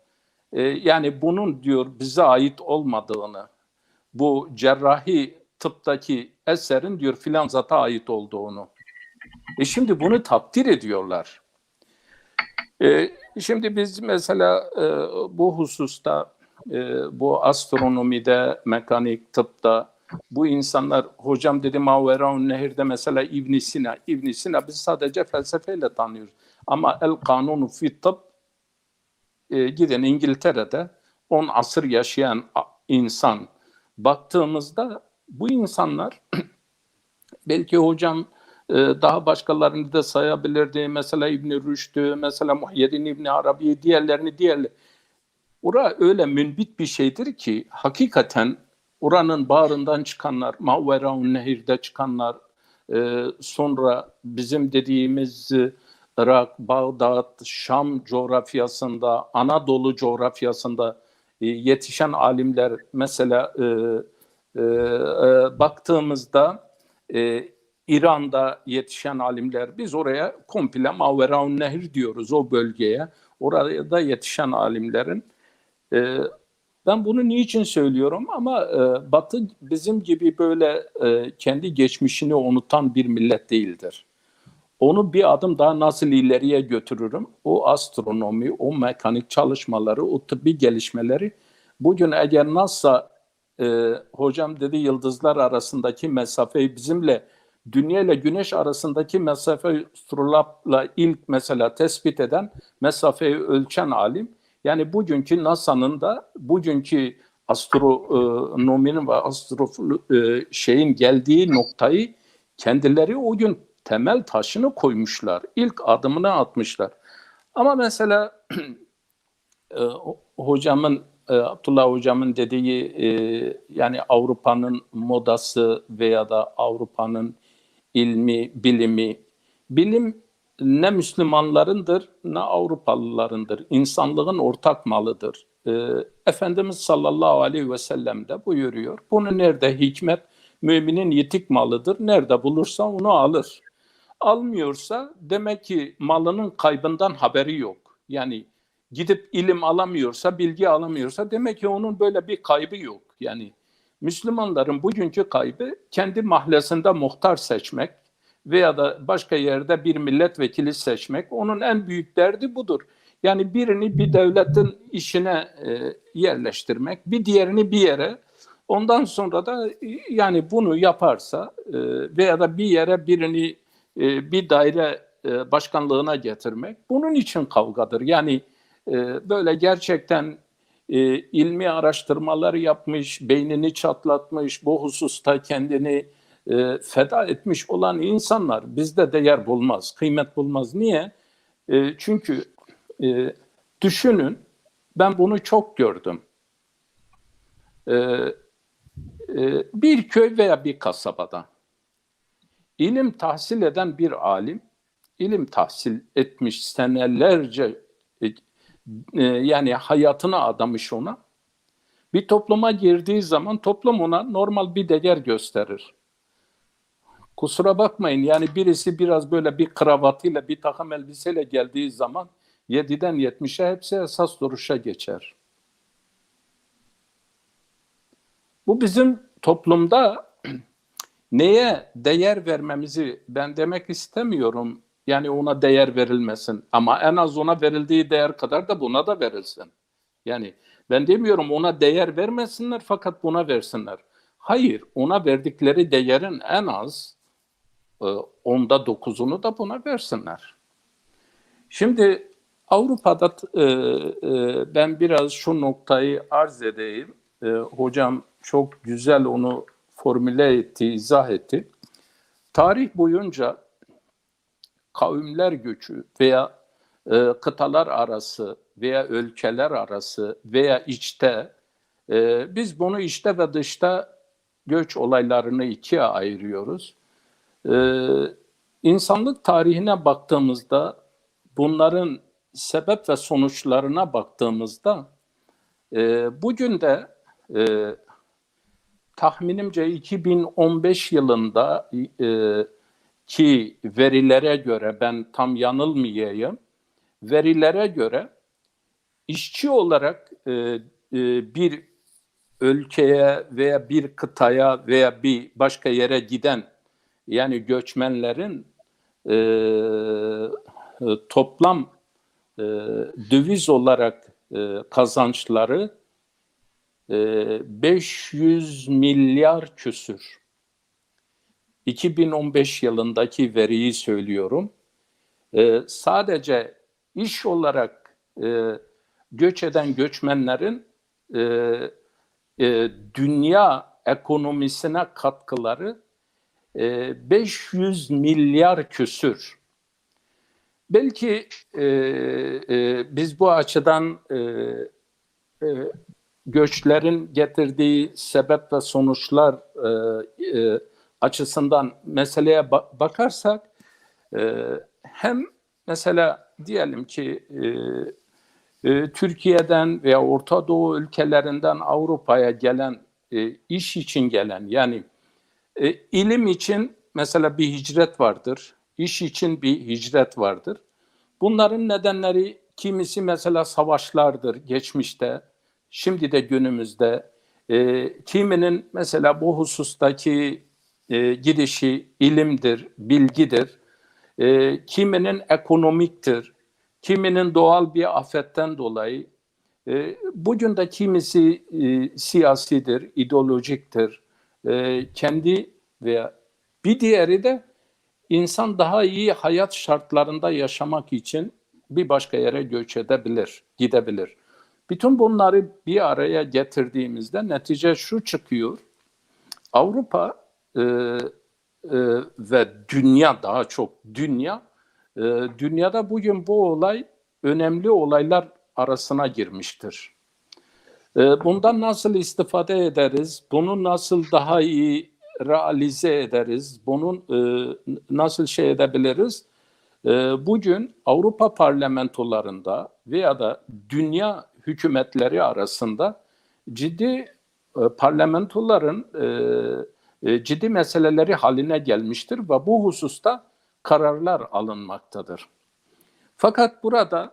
[SPEAKER 3] yani bunun diyor bize ait olmadığını, bu cerrahi tıptaki eserin diyor filan zata ait olduğunu. Şimdi bunu takdir ediyorlar. Şimdi biz mesela bu hususta bu astronomide, mekanik, tıpta bu insanlar hocam dedi Maveraun Nehir'de mesela İbn Sina. İbn Sina biz sadece felsefeyle tanıyoruz. Ama El Kanunu fi Tıp gidin İngiltere'de 10 asır yaşayan insan baktığımızda bu insanlar belki hocam daha başkalarını da sayabilirdi. Mesela İbn-i Rüşd'ü, mesela Muhyiddin İbn Arabi, diğerleri. Ora öyle münbit bir şeydir ki hakikaten oranın bağrından çıkanlar, Maveraun Nehir'de çıkanlar, sonra bizim dediğimiz Irak, Bağdat, Şam coğrafyasında, Anadolu coğrafyasında yetişen alimler mesela baktığımızda İran'da yetişen alimler, biz oraya komple Maveraun Nehir diyoruz o bölgeye. Orada da yetişen alimlerin ben bunu niçin söylüyorum ama Batı bizim gibi böyle kendi geçmişini unutan bir millet değildir. Onu bir adım daha nasıl ileriye götürürüm? O astronomi, o mekanik çalışmaları, o tıbbi gelişmeleri bugün eğer NASA hocam dedi yıldızlar arasındaki mesafeyi bizimle Dünya ile Güneş arasındaki mesafe astrolabla ilk mesela tespit eden, mesafeyi ölçen alim. Yani bugünkü NASA'nın da bugünkü astronominin ve şeyin geldiği noktayı kendileri o gün temel taşını koymuşlar. İlk adımını atmışlar. Ama mesela Abdullah hocamın dediği yani Avrupa'nın modası veya da Avrupa'nın ilmi, bilim ne Müslümanlarındır ne Avrupalılarındır. İnsanlığın ortak malıdır. Efendimiz sallallahu aleyhi ve sellem de buyuruyor. Bunu nerede hikmet, müminin yitik malıdır. Nerede bulursa onu alır. Almıyorsa demek ki malının kaybından haberi yok. Yani gidip ilim alamıyorsa, bilgi alamıyorsa demek ki onun böyle bir kaybı yok. Yani Müslümanların bugünkü kaybı kendi mahallesinde muhtar seçmek veya da başka yerde bir milletvekili seçmek. Onun en büyük derdi budur. Yani birini bir devletin işine yerleştirmek, bir diğerini bir yere. Ondan sonra da yani bunu yaparsa veya da bir yere birini bir daire başkanlığına getirmek bunun için kavgadır. Yani böyle gerçekten ilmi araştırmalar yapmış, beynini çatlatmış, bu hususta kendini feda etmiş olan insanlar bizde değer bulmaz, kıymet bulmaz. Niye? Çünkü düşünün, ben bunu çok gördüm. Bir köy veya bir kasabada ilim tahsil eden bir alim, ilim tahsil etmiş senelerce yani hayatını adamış ona. Bir topluma girdiği zaman toplum ona normal bir değer gösterir. Kusura bakmayın yani birisi biraz böyle bir kravatıyla bir takım elbiseyle geldiği zaman 7'den 70'e hepsi esas duruşa geçer. Bu bizim toplumda neye değer vermemizi ben demek istemiyorum. Yani ona değer verilmesin ama en az ona verildiği değer kadar da buna da verilsin. Yani ben demiyorum ona değer vermesinler fakat buna versinler. Hayır, ona verdikleri değerin en az 9'unu da buna versinler. Şimdi Avrupa'da ben biraz şu noktayı arz edeyim. Hocam çok güzel onu formüle etti, izah etti. Tarih boyunca kavimler göçü veya kıtalar arası veya ülkeler arası veya içte biz bunu içte ve dışta göç olaylarını ikiye ayırıyoruz. İnsanlık tarihine baktığımızda bunların sebep ve sonuçlarına baktığımızda bugün de tahminimce 2015 yılında ki verilere göre ben tam yanılmayayım, verilere göre işçi olarak bir ülkeye veya bir kıtaya veya bir başka yere giden yani göçmenlerin toplam döviz olarak kazançları 500 milyar küsür. 2015 yılındaki veriyi söylüyorum. Sadece iş olarak göç eden göçmenlerin dünya ekonomisine katkıları 500 milyar küsür. Belki biz bu açıdan göçlerin getirdiği sebep ve sonuçlar açısından meseleye bakarsak hem mesela diyelim ki Türkiye'den veya Orta Doğu ülkelerinden Avrupa'ya gelen iş için gelen yani ilim için mesela bir hicret vardır, iş için bir hicret vardır. Bunların nedenleri kimisi mesela savaşlardır geçmişte, şimdi de günümüzde. Kiminin mesela bu husustaki gidişi ilimdir, bilgidir. Kiminin ekonomiktir, kiminin doğal bir afetten dolayı. Bugün de kimisi siyasidir, ideolojiktir. Kendi veya bir diğeri de insan daha iyi hayat şartlarında yaşamak için bir başka yere göç edebilir, gidebilir. Bütün bunları bir araya getirdiğimizde netice şu çıkıyor. Avrupa ve dünya, daha çok dünya, dünyada bugün bu olay önemli olaylar arasına girmiştir. Bundan nasıl istifade ederiz? Bunu nasıl daha iyi realize ederiz? Bunun nasıl şey edebiliriz? Bugün Avrupa parlamentolarında veya da dünya hükümetleri arasında ciddi parlamentoların ciddi meseleleri haline gelmiştir ve bu hususta kararlar alınmaktadır. Fakat burada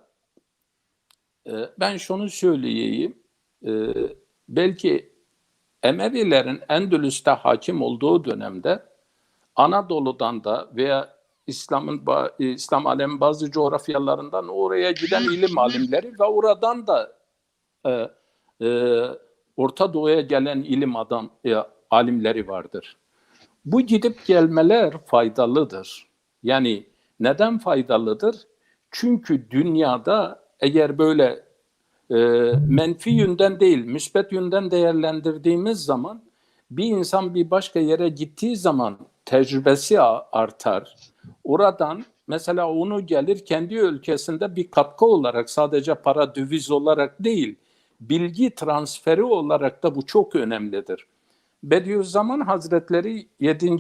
[SPEAKER 3] ben şunu söyleyeyim, belki Emevilerin Endülüs'te hakim olduğu dönemde Anadolu'dan da veya İslam alemin bazı coğrafyalarından oraya giden ilim alimleri ve oradan da Orta Doğu'ya gelen alimleri vardır. Bu gidip gelmeler faydalıdır. Yani neden faydalıdır? Çünkü dünyada eğer böyle menfi yönden değil, müsbet yönden değerlendirdiğimiz zaman bir insan bir başka yere gittiği zaman tecrübesi artar. Oradan mesela onu gelir kendi ülkesinde bir katkı olarak, sadece para, döviz olarak değil, bilgi transferi olarak da bu çok önemlidir. Bediüzzaman Hazretleri 7.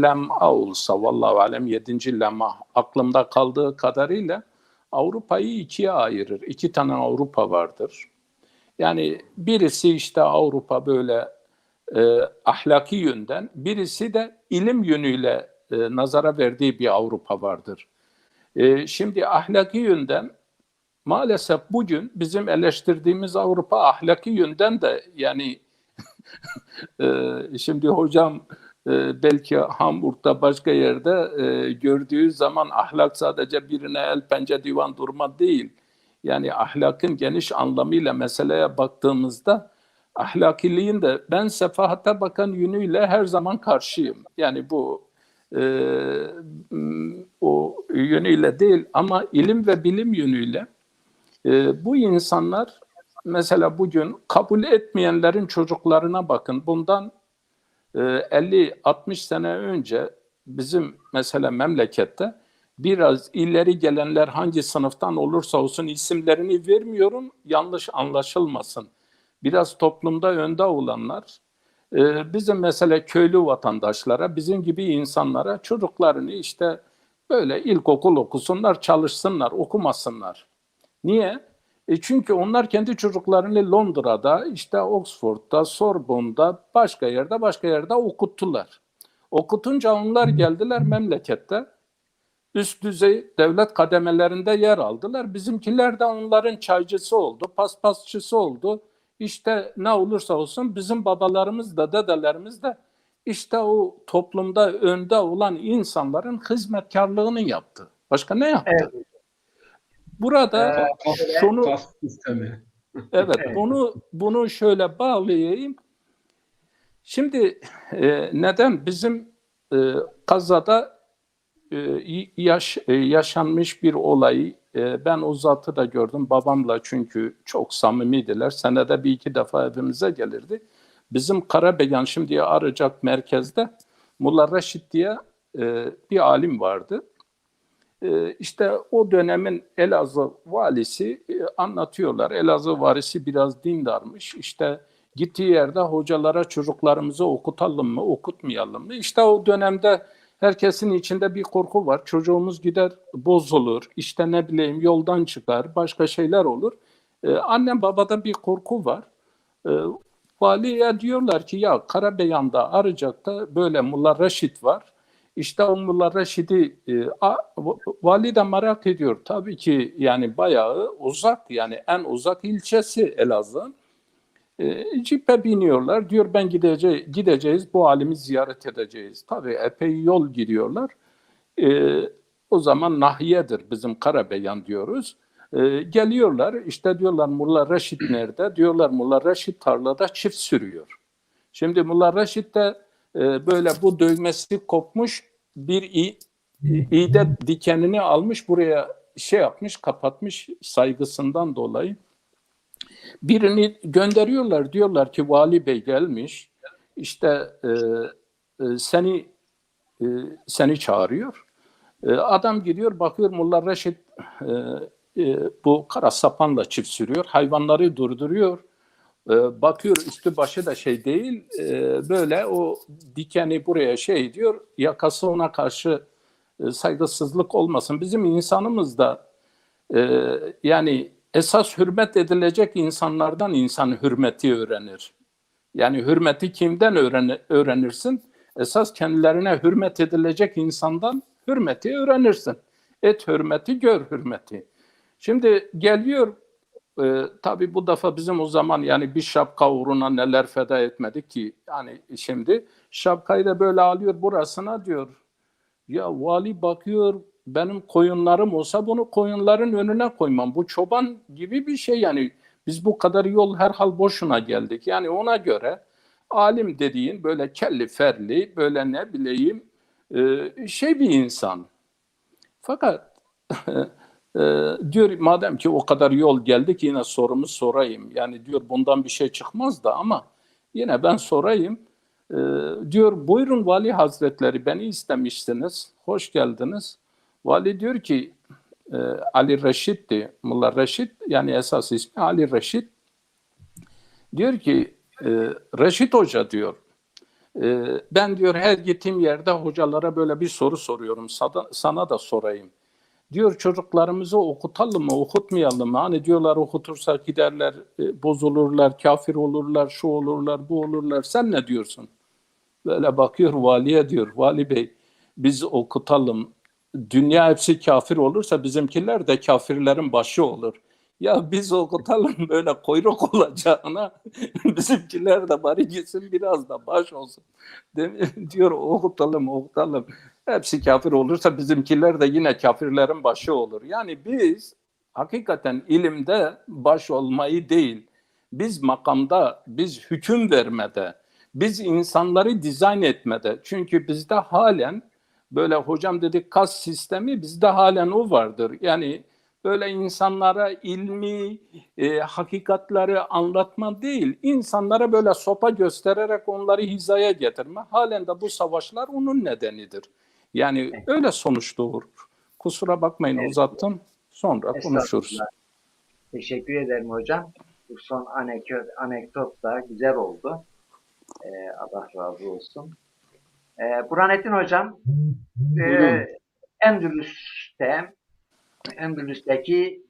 [SPEAKER 3] lem'a olsa, vallahu alem 7. lem'a aklımda kaldığı kadarıyla Avrupa'yı ikiye ayırır. 2 tane Avrupa vardır. Yani birisi işte Avrupa böyle ahlaki yönden, birisi de ilim yönüyle nazara verdiği bir Avrupa vardır. Şimdi ahlaki yönden maalesef bugün bizim eleştirdiğimiz Avrupa ahlaki yönden de yani şimdi hocam belki Hamburg'da başka yerde gördüğü zaman ahlak sadece birine el pençe divan durma değil. Yani ahlakın geniş anlamıyla meseleye baktığımızda ahlakiliğin de ben sefahate bakan yönüyle her zaman karşıyım. Yani bu o yönüyle değil ama ilim ve bilim yönüyle bu insanlar mesela bugün kabul etmeyenlerin çocuklarına bakın. Bundan 50-60 sene önce bizim mesela memlekette biraz ileri gelenler hangi sınıftan olursa olsun isimlerini vermiyorum, yanlış anlaşılmasın. Biraz toplumda önde olanlar bizim mesela köylü vatandaşlara, bizim gibi insanlara çocuklarını işte böyle ilkokul okusunlar, çalışsınlar, okumasınlar. Niye? Çünkü onlar kendi çocuklarını Londra'da, işte Oxford'da, Sorbonne'da, başka yerde okuttular. Okutunca onlar geldiler memlekette. Üst düzey devlet kademelerinde yer aldılar. Bizimkiler de onların çaycısı oldu, paspasçısı oldu. İşte ne olursa olsun bizim babalarımız da dedelerimiz de işte o toplumda önde olan insanların hizmetkarlığını yaptı. Başka ne yaptı?
[SPEAKER 1] Evet.
[SPEAKER 3] Burada şunu
[SPEAKER 2] Kas sistemi.
[SPEAKER 3] evet bunu şöyle bağlayayım. Şimdi neden bizim Gazze'de yaşanmış bir olayı ben o zatı da gördüm babamla çünkü çok samimiydiler. Senede 1-2 defa evimize gelirdi. Bizim Karabeyan şimdi Arıcak merkezde Mullah Reşit diye bir alim vardı. İşte o dönemin Elazığ valisi anlatıyorlar. Elazığ valisi biraz dindarmış. İşte gittiği yerde hocalara çocuklarımızı okutalım mı, okutmayalım mı? İşte o dönemde herkesin içinde bir korku var. Çocuğumuz gider bozulur, işte ne bileyim yoldan çıkar, başka şeyler olur. Annem babada bir korku var. Valiye diyorlar ki ya Karabeyan'da, Arıcak'ta böyle Mullah Reşit var. İşte o Mullah Reşit'i vali de merak ediyor. Tabii ki yani bayağı uzak yani en uzak ilçesi Elazığ'ın. Cipe biniyorlar. Diyor ben gideceğiz bu alimi ziyaret edeceğiz. Tabii epey yol gidiyorlar. O zaman nahiyedir bizim Karabeyan diyoruz. Geliyorlar işte diyorlar Mullah Reşit nerede? Diyorlar Mullah Reşit tarlada çift sürüyor. Şimdi Mullah Reşit de böyle bu dövmesi kopmuş bir iğde dikenini almış buraya şey yapmış kapatmış saygısından dolayı. Birini gönderiyorlar, diyorlar ki vali bey gelmiş, işte seni çağırıyor. Adam gidiyor, bakıyor Molla Reşit bu kara sapanla çift sürüyor, hayvanları durduruyor. Bakıyor üstü başı da şey değil, böyle o dikeni buraya şey diyor, yakası ona karşı saygısızlık olmasın. Bizim insanımız da yani esas hürmet edilecek insanlardan insan hürmeti öğrenir. Yani hürmeti kimden öğrenirsin? Esas kendilerine hürmet edilecek insandan hürmeti öğrenirsin. Et hürmeti, gör hürmeti. Şimdi geliyor, tabii bu defa bizim o zaman yani bir şapka uğruna neler feda etmedik ki. Yani şimdi şapkayı da böyle alıyor burasına diyor. Ya vali bakıyor, benim koyunlarım olsa bunu koyunların önüne koymam. Bu çoban gibi bir şey yani. Biz bu kadar yol herhal boşuna geldik. Yani ona göre alim dediğin böyle kelli ferli, böyle ne bileyim şey bir insan. Fakat diyor madem ki o kadar yol geldik yine sorumu sorayım. Yani diyor bundan bir şey çıkmaz da ama yine ben sorayım. Diyor buyurun Vali Hazretleri beni istemişsiniz. Hoş geldiniz. Vali diyor ki Ali Reşit'ti. Molla Reşit yani esas ismi Ali Reşit. Diyor ki Reşit Hoca diyor. Ben diyor her gittiğim yerde hocalara böyle bir soru soruyorum. Sana da sorayım. Diyor çocuklarımızı okutalım mı, okutmayalım mı? Hani diyorlar okutursak giderler, bozulurlar, kafir olurlar, şu olurlar, bu olurlar. Sen ne diyorsun? Böyle bakıyor valiye diyor, vali bey biz okutalım. Dünya hepsi kafir olursa bizimkiler de kafirlerin başı olur. Ya biz okutalım böyle kuyruk olacağına bizimkiler de bari gitsin biraz da baş olsun. Diyor okutalım. Hepsi kafir olursa bizimkiler de yine kafirlerin başı olur. Yani biz hakikaten ilimde baş olmayı değil, biz makamda, biz hüküm vermede, biz insanları dizayn etmede. Çünkü bizde halen böyle hocam dedik kas sistemi bizde halen o vardır. Yani böyle insanlara ilmi hakikatleri anlatma değil, insanlara böyle sopa göstererek onları hizaya getirme. Halen de bu savaşlar onun nedenidir. Yani öyle sonuç doğurur. Kusura bakmayın
[SPEAKER 1] Evet.
[SPEAKER 3] Uzattım. Sonra konuşuruz.
[SPEAKER 1] Teşekkür ederim hocam. Bu son anekdot da güzel oldu. Allah razı olsun. Burhanettin hocam, Endülüs'teki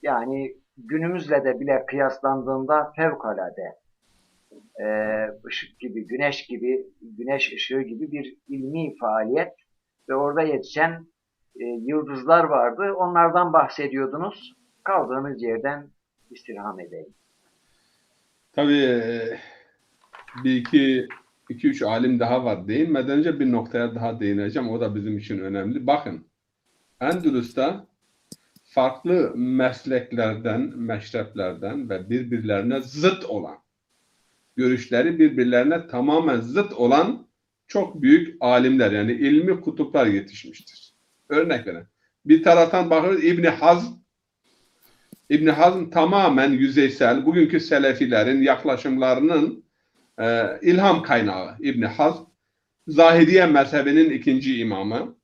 [SPEAKER 1] yani günümüzle de bile kıyaslandığında fevkalade ışık gibi, güneş ışığı gibi bir ilmi faaliyet ve orada yetişen yıldızlar vardı. Onlardan bahsediyordunuz. Kaldığımız yerden istirham edeyim.
[SPEAKER 2] Tabii iki üç alim daha var. Değinmeden önce bir noktaya daha değineceğim. O da bizim için önemli. Bakın, Endülüs'te farklı mesleklerden, meşreplerden ve birbirlerine zıt olan, görüşleri birbirlerine tamamen zıt olan çok büyük alimler, yani ilmi kutuplar yetişmiştir. Örnek verin. Bir taraftan bakıyoruz İbn Hazm tamamen yüzeysel, bugünkü Selefilerin yaklaşımlarının ilham kaynağı İbn Hazm. Zahiriye mezhebinin ikinci imamı.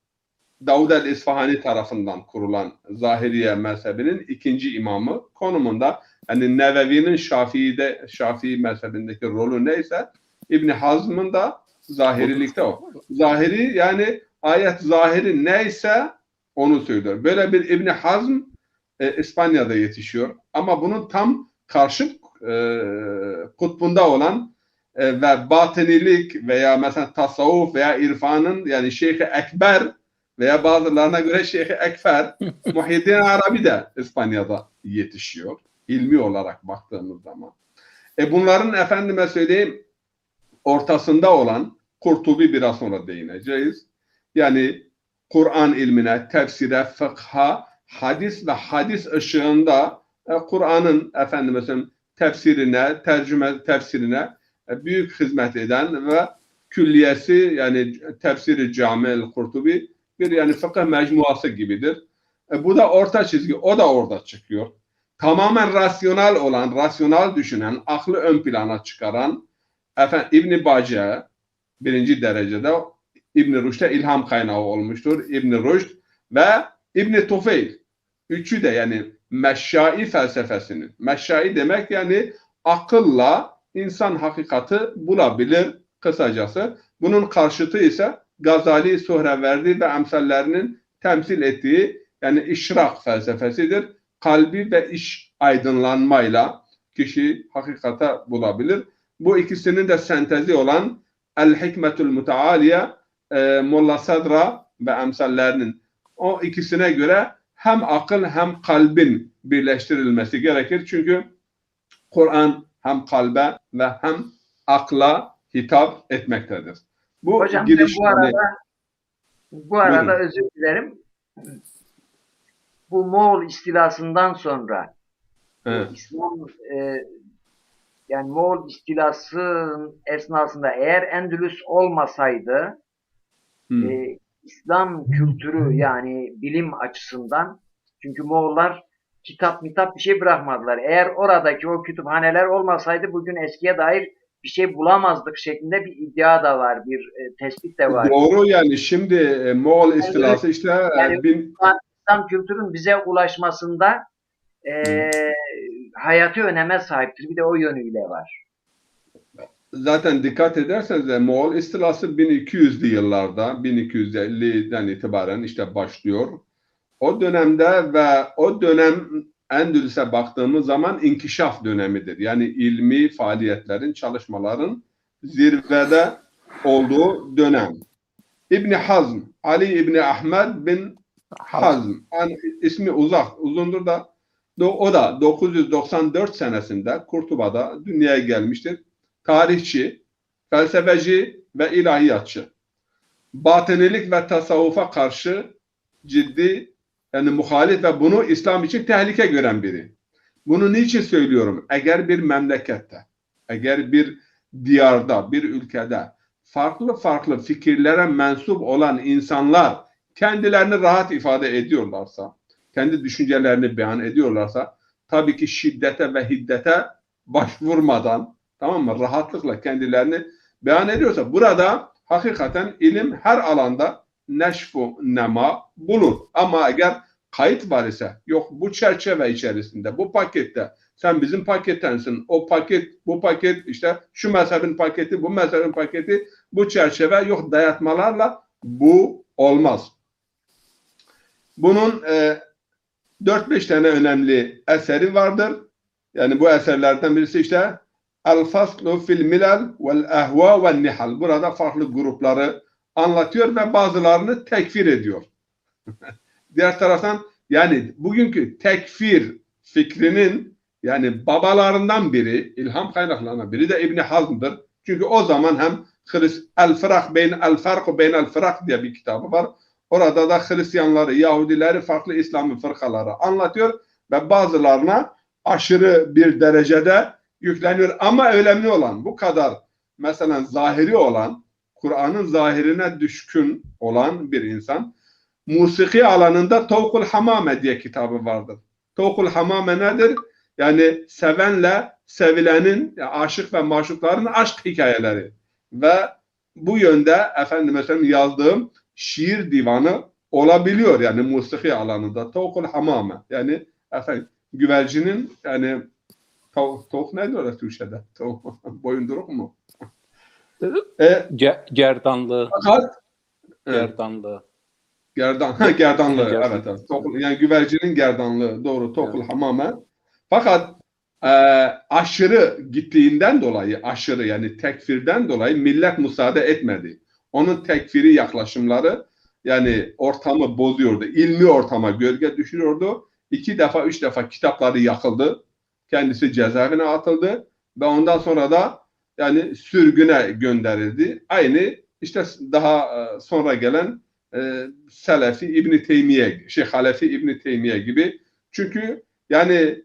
[SPEAKER 2] Davud el-İsfahani tarafından kurulan Zahiriye mezhebinin ikinci imamı konumunda, yani Nevevi'nin Şafii mezhebindeki rolü neyse İbn Hazm'ın da zahirilikte o. Zahiri yani ayet zahiri neyse onu söylüyor. Böyle bir İbn Hazm İspanya'da yetişiyor. Ama bunun tam karşı kutbunda olan ve batınilik veya mesela tasavvuf veya irfanın yani Şeyh-i Ekber veya bazılarına göre Şeyh-i Ekfer Muhyiddin Arabi de İspanya'da yetişiyor. İlmi olarak baktığımız zaman. Bunların efendime söyleyeyim ortasında olan Kurtubi biraz sonra değineceğiz. Yani Kur'an ilmine, tefsire, fıkha, hadis ve hadis ışığında Kur'an'ın efendime söyleyeyim tefsirine, tefsirine büyük hizmet eden ve külliyesi yani tefsiri Cami-el Kurtubi bir yani fıkıh mecmuası gibidir. Bu da orta çizgi. O da orada çıkıyor. tamamen rasyonel olan, rasyonel düşünen, aklı ön plana çıkaran İbn Bace birinci derecede İbn Rüşd'e ilham kaynağı olmuştur. İbn Rüşd ve İbn Tufeyl. Üçü de yani Meşşai felsefesinin. Meşşai demek yani akılla insan hakikati bulabilir kısacası. Bunun karşıtı ise Gazali, Suhreverdi ve emsallerinin temsil ettiği yani işrak felsefesidir. Kalbi ve iç aydınlanmayla kişi hakikate bulabilir. Bu ikisinin de sentezi olan El-Hikmetül Mütealiye, Molla Sadra ve emsallerinin o ikisine göre hem akıl hem kalbin birleştirilmesi gerekir. Çünkü Kur'an hem kalbe ve hem akla hitap etmektedir. Bu
[SPEAKER 1] Hocam
[SPEAKER 2] giriş
[SPEAKER 1] bu arada
[SPEAKER 2] buyurun.
[SPEAKER 1] özür dilerim. Bu Moğol istilasından sonra
[SPEAKER 2] Evet.
[SPEAKER 1] İslam yani Moğol istilası esnasında eğer Endülüs olmasaydı İslam kültürü yani bilim açısından, çünkü Moğollar kitap bir şey bırakmadılar. Eğer oradaki o kütüphaneler olmasaydı bugün eskiye dair bir şey bulamazdık şeklinde bir iddia da var, bir tespit de var.
[SPEAKER 2] Doğru yani şimdi Moğol istilası işte
[SPEAKER 1] Yani İslam kültürün bize ulaşmasında hayati öneme sahiptir. Bir de o yönüyle var.
[SPEAKER 2] zaten dikkat ederseniz de Moğol istilası 1200'lü yıllarda 1250'den itibaren işte başlıyor. O dönemde ve o dönem Endülüs'e baktığımız zaman inkişaf dönemidir. Yani ilmi faaliyetlerin, çalışmaların zirvede olduğu dönem. İbni Hazm, Ali İbni Ahmed bin Hazm. Yani ismi uzundur da o da 994 senesinde Kurtuba'da dünyaya gelmiştir. Tarihçi, felsefeci ve ilahiyatçı. Batınilik ve tasavvufa karşı ciddi yani muhalif ve bunu İslam için tehlike gören biri. Bunu niçin söylüyorum? Eğer bir memlekette, eğer bir diyarda, bir ülkede farklı fikirlere mensup olan insanlar kendilerini rahat ifade ediyorlarsa, kendi düşüncelerini beyan ediyorlarsa, tabii ki şiddete ve hiddete başvurmadan, tamam mı? Rahatlıkla kendilerini beyan ediyorsa, burada hakikaten ilim her alanda neşfu nema bulur. Ama eğer kayıt var ise, yok bu çerçeve içerisinde, bu pakette, sen bizim pakettensin, o paket, bu paket, işte şu mezhebin paketi, bu mezhebin paketi, bu çerçeve, yok dayatmalarla bu olmaz. Bunun 4-5 tane önemli eseri vardır. Yani bu eserlerden birisi işte El-Faslu fil Milal vel Ehva vel Nihal. Burada farklı grupları anlatıyor ve bazılarını tekfir ediyor. Diğer taraftan yani bugünkü tekfir fikrinin yani babalarından biri, ilham kaynaklarından biri de İbni Hazm'dır. Çünkü o zaman hem El-Fark beynel Firak diye bir kitabı var. Orada da Hristiyanları, Yahudileri, farklı İslami fırkaları anlatıyor ve bazılarına aşırı bir derecede yükleniyor. Ama önemli olan bu kadar mesela zahiri olan, Kur'an'ın zahirine düşkün olan bir insan, musiki alanında Tavkul Hamame diye kitabı vardır. Tavkul Hamame nedir? Yani sevenle sevilenin, aşık ve maşukların aşk hikayeleri. Ve bu yönde mesela yazdığım şiir divanı olabiliyor yani musiki alanında. Tavkul Hamame yani güvercinin yani tavuk ne diyorlar Türkçe'de? Boyunduruk mu?
[SPEAKER 3] Gerdanlığı.
[SPEAKER 2] Fakat
[SPEAKER 3] Gerdanlığı.
[SPEAKER 2] Gerdanlığı. Evet. Yani güvercinin gerdanlığı. Doğru. Tokul Hamame. Fakat aşırı gittiğinden dolayı, aşırı yani tekfirden dolayı millet müsaade etmedi. Onun tekfiri yaklaşımları yani ortamı bozuyordu. İlmi ortama gölge düşürüyordu. 2 defa 3 defa kitapları yakıldı. Kendisi cezaevine atıldı ve ondan sonra da yani sürgüne gönderildi. Aynı işte daha sonra gelen Selefi İbn Teymiye, Halefi İbn Teymiye gibi. Çünkü yani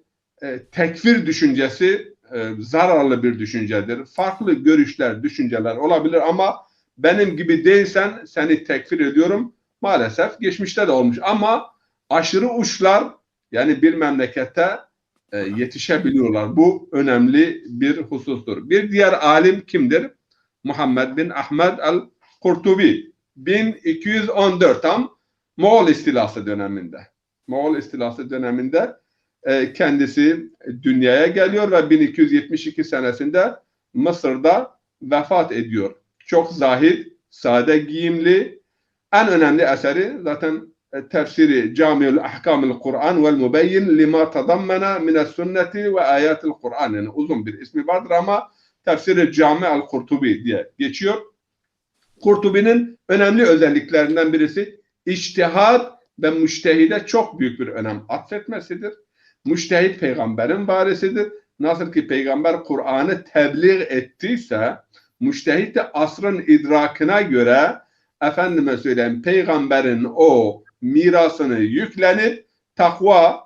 [SPEAKER 2] tekfir düşüncesi zararlı bir düşüncedir. Farklı görüşler, düşünceler olabilir ama benim gibi değilsen seni tekfir ediyorum. Maalesef geçmişte de olmuş ama aşırı uçlar yani bir memlekette yetişebiliyorlar. Bu önemli bir husustur. Bir diğer alim kimdir? Muhammed bin Ahmed el-Kurtubi. 1214 tam Moğol istilası döneminde. Moğol istilası döneminde kendisi dünyaya geliyor ve 1272 senesinde Mısır'da vefat ediyor. Çok zahid, sade giyimli. En önemli eseri zaten tefsiri Cami'ül Ahkamül Kur'an vel Mübeyyin lima tadammena mines sünneti ve ayatil Kur'an. Yani uzun bir ismi vardır ama tefsiri Cami'ül Kurtubi diye geçiyor. Kurtubi'nin önemli özelliklerinden birisi içtihat ve müştehide çok büyük bir önem atfetmesidir. Müştehit peygamberin varisidir. Nasıl ki peygamber Kur'an'ı tebliğ ettiyse, müştehit de asrın idrakına göre efendime söyleyeyim peygamberin o mirasını yüklenip takva,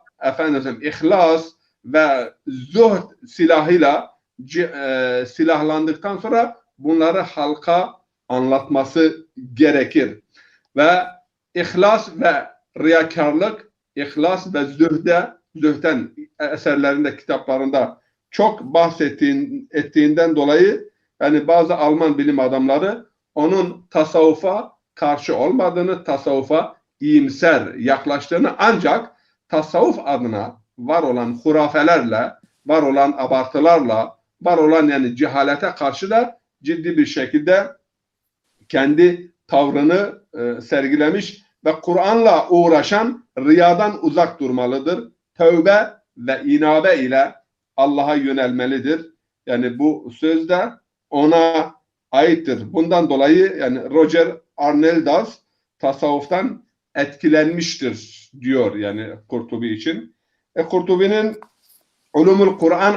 [SPEAKER 2] ihlas ve zuhd silahıyla silahlandıktan sonra bunları halka anlatması gerekir. Ve ihlas ve riyakarlık, ihlas ve zühden eserlerinde, kitaplarında çok bahsettiğinden dolayı yani bazı Alman bilim adamları onun tasavvufa karşı olmadığını, tasavvufa iyimser yaklaştığını ancak tasavvuf adına var olan hurafelerle, var olan abartılarla, var olan yani cehalete karşı da ciddi bir şekilde kendi tavrını sergilemiş ve Kur'an'la uğraşan riyadan uzak durmalıdır. Tövbe ve inabe ile Allah'a yönelmelidir. Yani bu söz de ona aittir. Bundan dolayı yani Roger Arnoldas tasavvuftan etkilenmiştir diyor yani Kurtubi için. Kurtubi'nin Ulumul Kur'an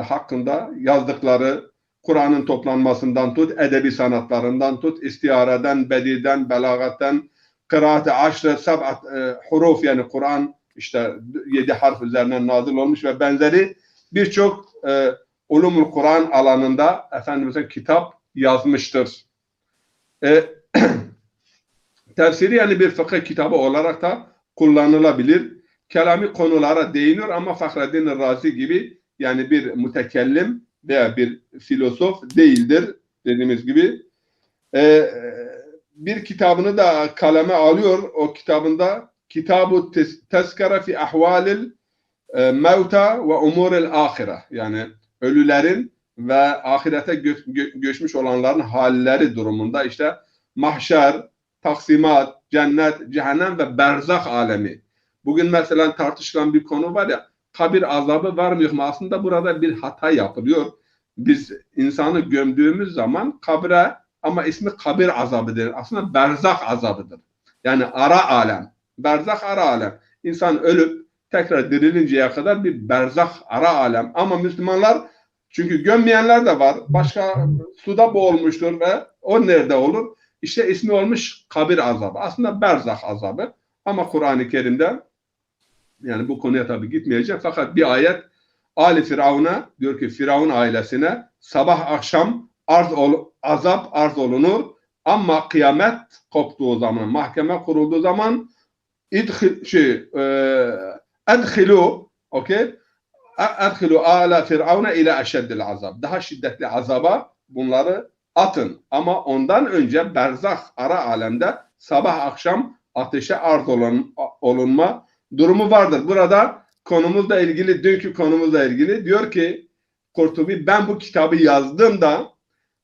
[SPEAKER 2] hakkında yazdıkları Kur'an'ın toplanmasından tut, edebi sanatlarından tut, istiareden, bediden, belagatten, kıraat-ı aşr, sab'at huruf yani Kur'an işte 7 harf üzerinden nazil olmuş ve benzeri birçok Ulumul Kur'an alanında Efendimiz'e kitap yazmıştır. Tefsiri yani bir fıkıh kitabı olarak da kullanılabilir. Kelami konulara değiniyor ama Fahreddin Razi gibi yani bir mütekellim veya bir filozof değildir dediğimiz gibi. Bir kitabını da kaleme alıyor. O kitabında Kitab-ı Tezkere fi Ahvalil Mevta ve Umuril Ahire yani ölülerin ve ahirete göçmüş olanların halleri durumunda işte mahşer, taksimat, cennet, cehennem ve berzak alemi. Bugün mesela tartışılan bir konu var ya, kabir azabı var mı yok mu? Aslında burada bir hata yapılıyor. Biz insanı gömdüğümüz zaman kabre ama ismi kabir azabıdır. Aslında berzak azabıdır. Yani ara alem. Berzak ara alem. İnsan ölüp tekrar dirilinceye kadar bir berzak ara alem. Ama Müslümanlar çünkü gömmeyenler de var. Başka suda boğulmuştur ve o nerede olur? İşte ismi olmuş kabir azabı. Aslında berzak azabı. Ama Kur'an-ı Kerim'de yani bu konuya tabii gitmeyeceğim. Fakat bir ayet Ali Firavun'a diyor ki Firavun ailesine sabah akşam azap arz olunur. Ama kıyamet koptuğu zaman, mahkeme kurulduğu zaman edhilu ala Firavun'a ile eşeddil azab. Daha şiddetli azaba bunları atın. Ama ondan önce berzak ara alemde sabah akşam ateşe arz olunma durumu vardır. Burada konumuzla ilgili, dünkü konumuzla ilgili diyor ki Kurtubi ben bu kitabı yazdığımda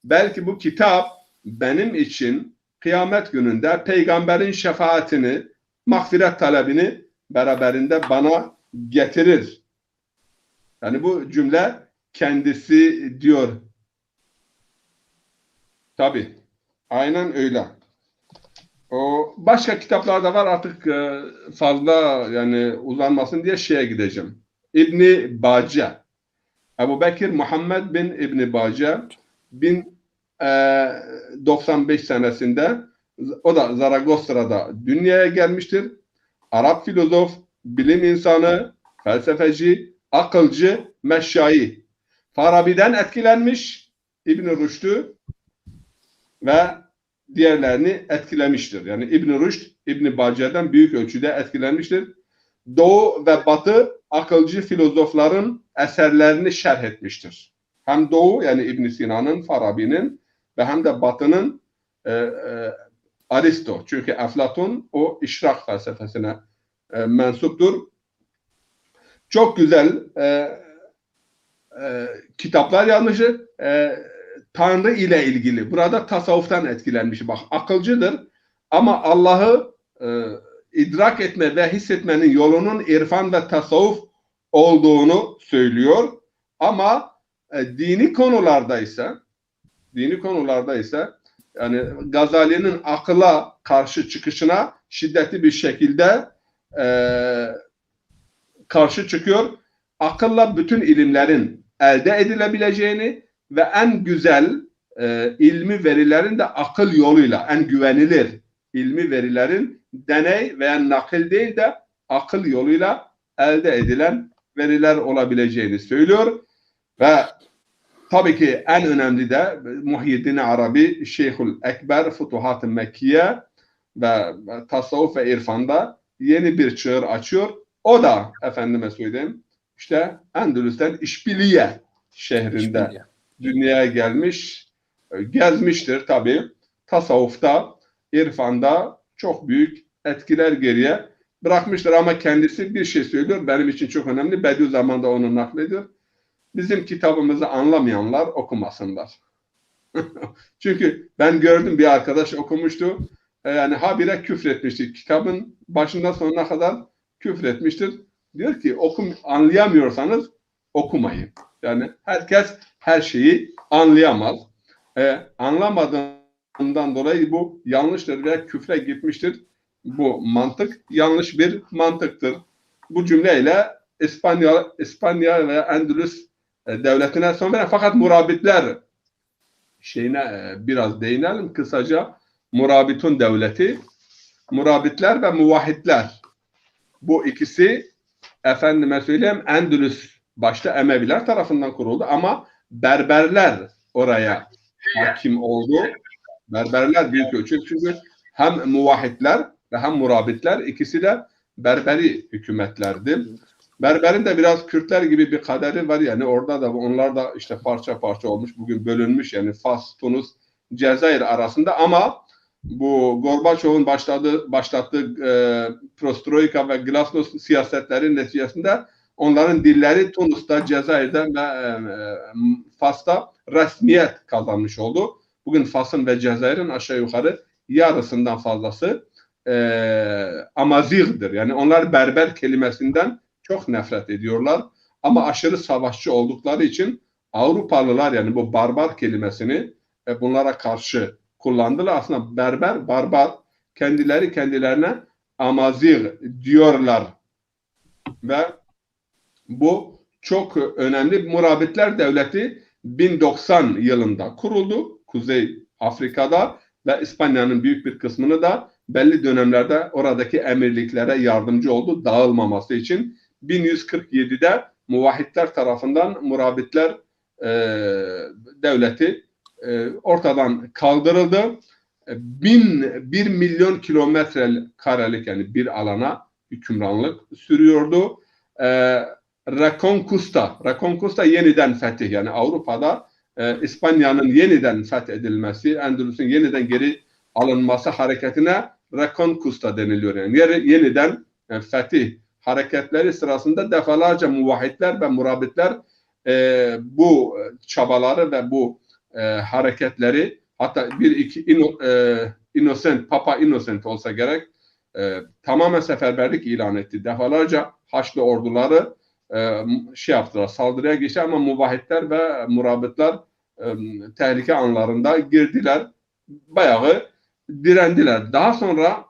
[SPEAKER 2] belki bu kitap benim için kıyamet gününde peygamberin şefaatini, mağfiret talebini beraberinde bana getirir. Yani bu cümle kendisi diyor. Tabii. Aynen öyle. O başka kitaplar da var artık fazla yani uzanmasın diye şeye gideceğim. İbni Bace. Ebu Bekir Muhammed bin İbni Bace 1095 senesinde o da Zaragosra'da dünyaya gelmiştir. Arap filozof, bilim insanı, felsefeci, akılcı, meşşai. Farabi'den etkilenmiş İbn-i Rüşd'ü ve diğerlerini etkilemiştir. Yani İbn-i Rüşd, İbn-i Bace'den büyük ölçüde etkilenmiştir. Doğu ve Batı akılcı filozofların eserlerini şerh etmiştir. Hem Doğu yani İbn Sina'nın, Farabi'nin ve hem de Batı'nın Aristo. Çünkü Eflatun o işrak felsefesine mensuptur. Çok güzel kitaplar yazmıştır. Tanrı ile ilgili. Burada tasavvuftan etkilenmiş. Bak akılcıdır ama Allah'ı idrak etme ve hissetmenin yolunun irfan ve tasavvuf olduğunu söylüyor. Ama dini konularda ise yani Gazali'nin akıla karşı çıkışına şiddetli bir şekilde karşı çıkıyor. Akılla bütün ilimlerin elde edilebileceğini ve en güzel ilmi verilerin de akıl yoluyla, en güvenilir ilmi verilerin deney veya nakil değil de akıl yoluyla elde edilen veriler olabileceğini söylüyor. Ve tabii ki en önemli de Muhyiddin Arabi, Şeyhül Ekber, Futuhat-ı Mekkiye ve tasavvuf ve irfanda yeni bir çığır açıyor. O da efendime söyleyeyim işte Endülüs'ten İşbiliye şehrinde dünyaya gelmiş, gezmiştir tabii. Tasavvufta, irfanda çok büyük etkiler geriye bırakmıştır ama kendisi bir şey söylüyor. Benim için çok önemli. Bediüzzaman da onu naklediyor. Bizim kitabımızı anlamayanlar okumasınlar. Çünkü ben gördüm bir arkadaş okumuştu. Yani habire küfretmişti. Kitabın başından sonuna kadar küfretmiştir. Diyor ki anlayamıyorsanız okumayın. Yani herkes her şeyi anlayamaz. Anlamadığından dolayı bu yanlıştır veya küfre gitmiştir. Bu mantık yanlış bir mantıktır. Bu cümleyle İspanya ve Endülüs devletine son veren fakat murabitler şeyine biraz değinelim kısaca. Murabitun devleti, murabitler ve muvahhidler. Bu ikisi efendime söyleyeyim Endülüs başta Emeviler tarafından kuruldu ama Berberler oraya hakim oldu. Berberler büyük ölçüde çünkü hem muvahhidler ve hem murabitler ikisi de Berberi hükümetlerdi. Berber'in de biraz Kürtler gibi bir kaderi var yani orada da onlar da işte parça parça olmuş bugün bölünmüş yani Fas, Tunus, Cezayir arasında ama bu Gorbaçov'un başlattığı Prostroika ve Glasnost siyasetleri neticesinde onların dilleri Tunus'ta, Cezayir'de ve Fas'ta resmiyet kazanmış oldu. Bugün Fas'ın ve Cezayir'in aşağı yukarı yarısından fazlası Amazig'dir. Yani onlar Berber kelimesinden çok nefret ediyorlar. Ama aşırı savaşçı oldukları için Avrupalılar yani bu barbar kelimesini bunlara karşı kullandılar. Aslında Berber, barbar kendileri kendilerine Amazigh diyorlar. Ve bu çok önemli. Murabitler Devleti 1090 yılında kuruldu. Kuzey Afrika'da ve İspanya'nın büyük bir kısmını da belli dönemlerde oradaki emirliklere yardımcı oldu dağılmaması için. 1147'de muvahhidler tarafından Murabitler Devleti ortadan kaldırıldı. 1 milyon kilometre karelik yani bir alana hükümranlık sürüyordu. Reconquista yeniden fetih yani Avrupa'da İspanya'nın yeniden fethedilmesi, Endülüs'ün yeniden geri alınması hareketine Reconquista deniliyor. Yani yeniden fetih hareketleri sırasında defalarca muvahhidler ve murabitler bu çabaları ve bu hareketleri hatta Papa Innocent olsa gerek tamamen seferberlik ilan etti. Defalarca Haçlı orduları yaptılar, saldırıya geçti ama muvahhidler ve murabitler tehlike anlarında girdiler. Bayağı direndiler. Daha sonra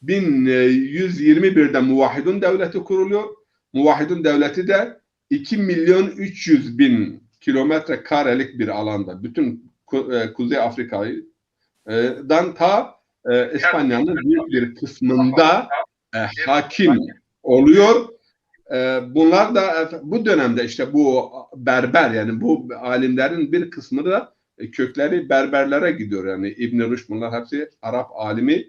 [SPEAKER 2] 1121'de Muvahhidun Devleti kuruluyor. Muvahhidun Devleti de 2.300.000 kilometre karelik bir alanda. Bütün Kuzey Afrika'dan ta İspanya'nın büyük bir kısmında hakim oluyor. Bunlar da bu dönemde işte bu Berber yani bu alimlerin bir kısmı da kökleri Berberlere gidiyor. Yani İbn-i Rushd bunlar hepsi Arap alimi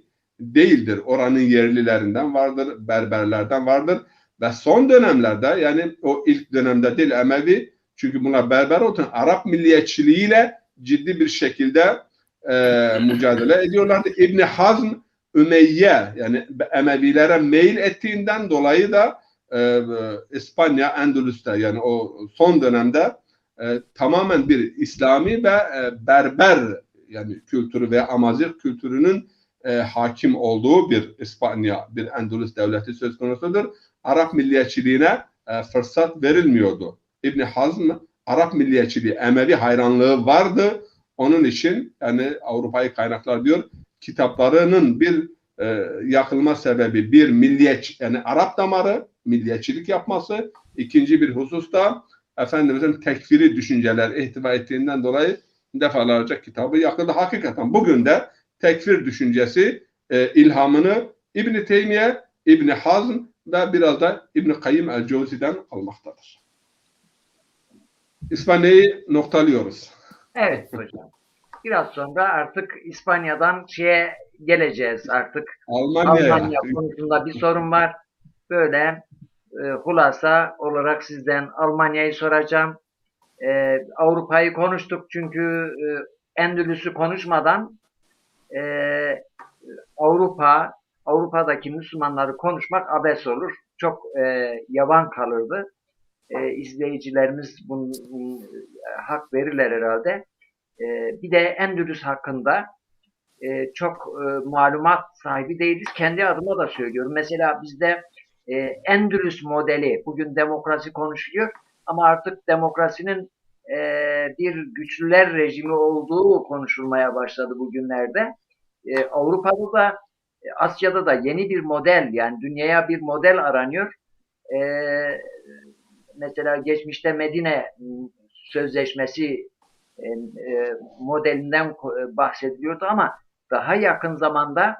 [SPEAKER 2] değildir. Oranın yerlilerinden vardır, Berberlerden vardır ve son dönemlerde, yani o ilk dönemde değil Emevi, çünkü bunlar Berber olsun, Arap milliyetçiliğiyle ciddi bir şekilde mücadele ediyorlardı. İbn Hazm Ümeyye, yani Emevilere meyil ettiğinden dolayı da İspanya, Endülüs'te, yani o son dönemde tamamen bir İslami ve Berber, yani kültürü ve Amazigh kültürünün hakim olduğu bir İspanya, bir Endülüs devleti söz konusudur. Arap milliyetçiliğine fırsat verilmiyordu. İbn Hazm Arap milliyetçiliği, Emevi hayranlığı vardı. Onun için yani Avrupa'yı kaynaklar diyor, kitaplarının bir yakılma sebebi bir milliyet, yani Arap damarı, milliyetçilik yapması. İkinci bir husus da Efendimiz'in tekfiri düşünceler ihtiva ettiğinden dolayı defalarca kitabı yakıldı. Hakikaten bugün de tekfir düşüncesi ilhamını İbn Teymiye, İbn Hazm ve biraz da İbn Kayyim el-Cevzi'den almaktadır. İspanya'yı noktalıyoruz.
[SPEAKER 1] Evet hocam. Biraz sonra artık İspanya'dan şeye geleceğiz artık.
[SPEAKER 2] Almanya'ya.
[SPEAKER 1] Almanya konusunda bir sorun var. Böyle hulasa olarak sizden Almanya'yı soracağım. Avrupa'yı konuştuk çünkü Endülüs'ü konuşmadan Avrupa'daki Müslümanları konuşmak abes olur. Çok yavan kalırdı. İzleyicilerimiz bunu hak verirler herhalde. Bir de Endülüs hakkında çok malumat sahibi değiliz. Kendi adıma da söylüyorum. Mesela bizde Endülüs modeli, bugün demokrasi konuşuluyor ama artık demokrasinin bir güçlüler rejimi olduğu konuşulmaya başladı bugünlerde. Avrupa'da da Asya'da da yeni bir model, yani dünyaya bir model aranıyor. Mesela geçmişte Medine Sözleşmesi modelinden bahsediliyordu ama daha yakın zamanda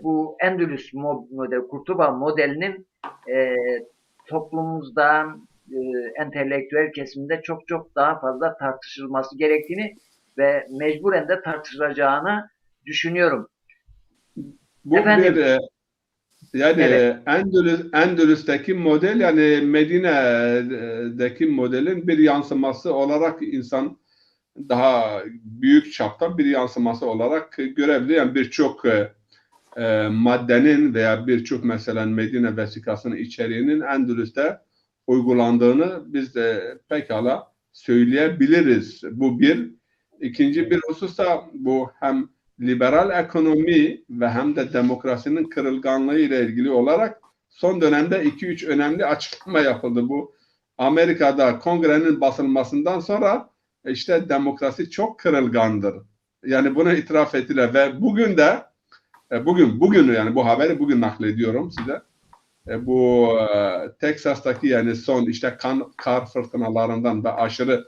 [SPEAKER 1] bu Endülüs modeli, Kurtuba modelinin toplumumuzda, entelektüel kesimde çok çok daha fazla tartışılması gerektiğini ve mecburen de tartışılacağını düşünüyorum.
[SPEAKER 2] Bu
[SPEAKER 1] Efendim,
[SPEAKER 2] bir yani
[SPEAKER 1] evet.
[SPEAKER 2] Endülüs'teki model, yani Medine'deki modelin bir yansıması olarak insan daha büyük çapta bir yansıması olarak görevli. Yani birçok maddenin veya birçok mesela Medine vesikasının içeriğinin Endülüs'te uygulandığını biz de pekala söyleyebiliriz. Bu bir. İkinci bir husus da bu hem liberal ekonomi ve hem de demokrasinin kırılganlığı ile ilgili olarak son dönemde 2-3 önemli açıklama yapıldı. Bu Amerika'da kongrenin basılmasından sonra işte demokrasi çok kırılgandır. Yani bunu itiraf ettiler ve bugün de bugün yani bu haberi bugün naklediyorum size. Bu Teksas'taki yani son işte kar fırtınalarından ve aşırı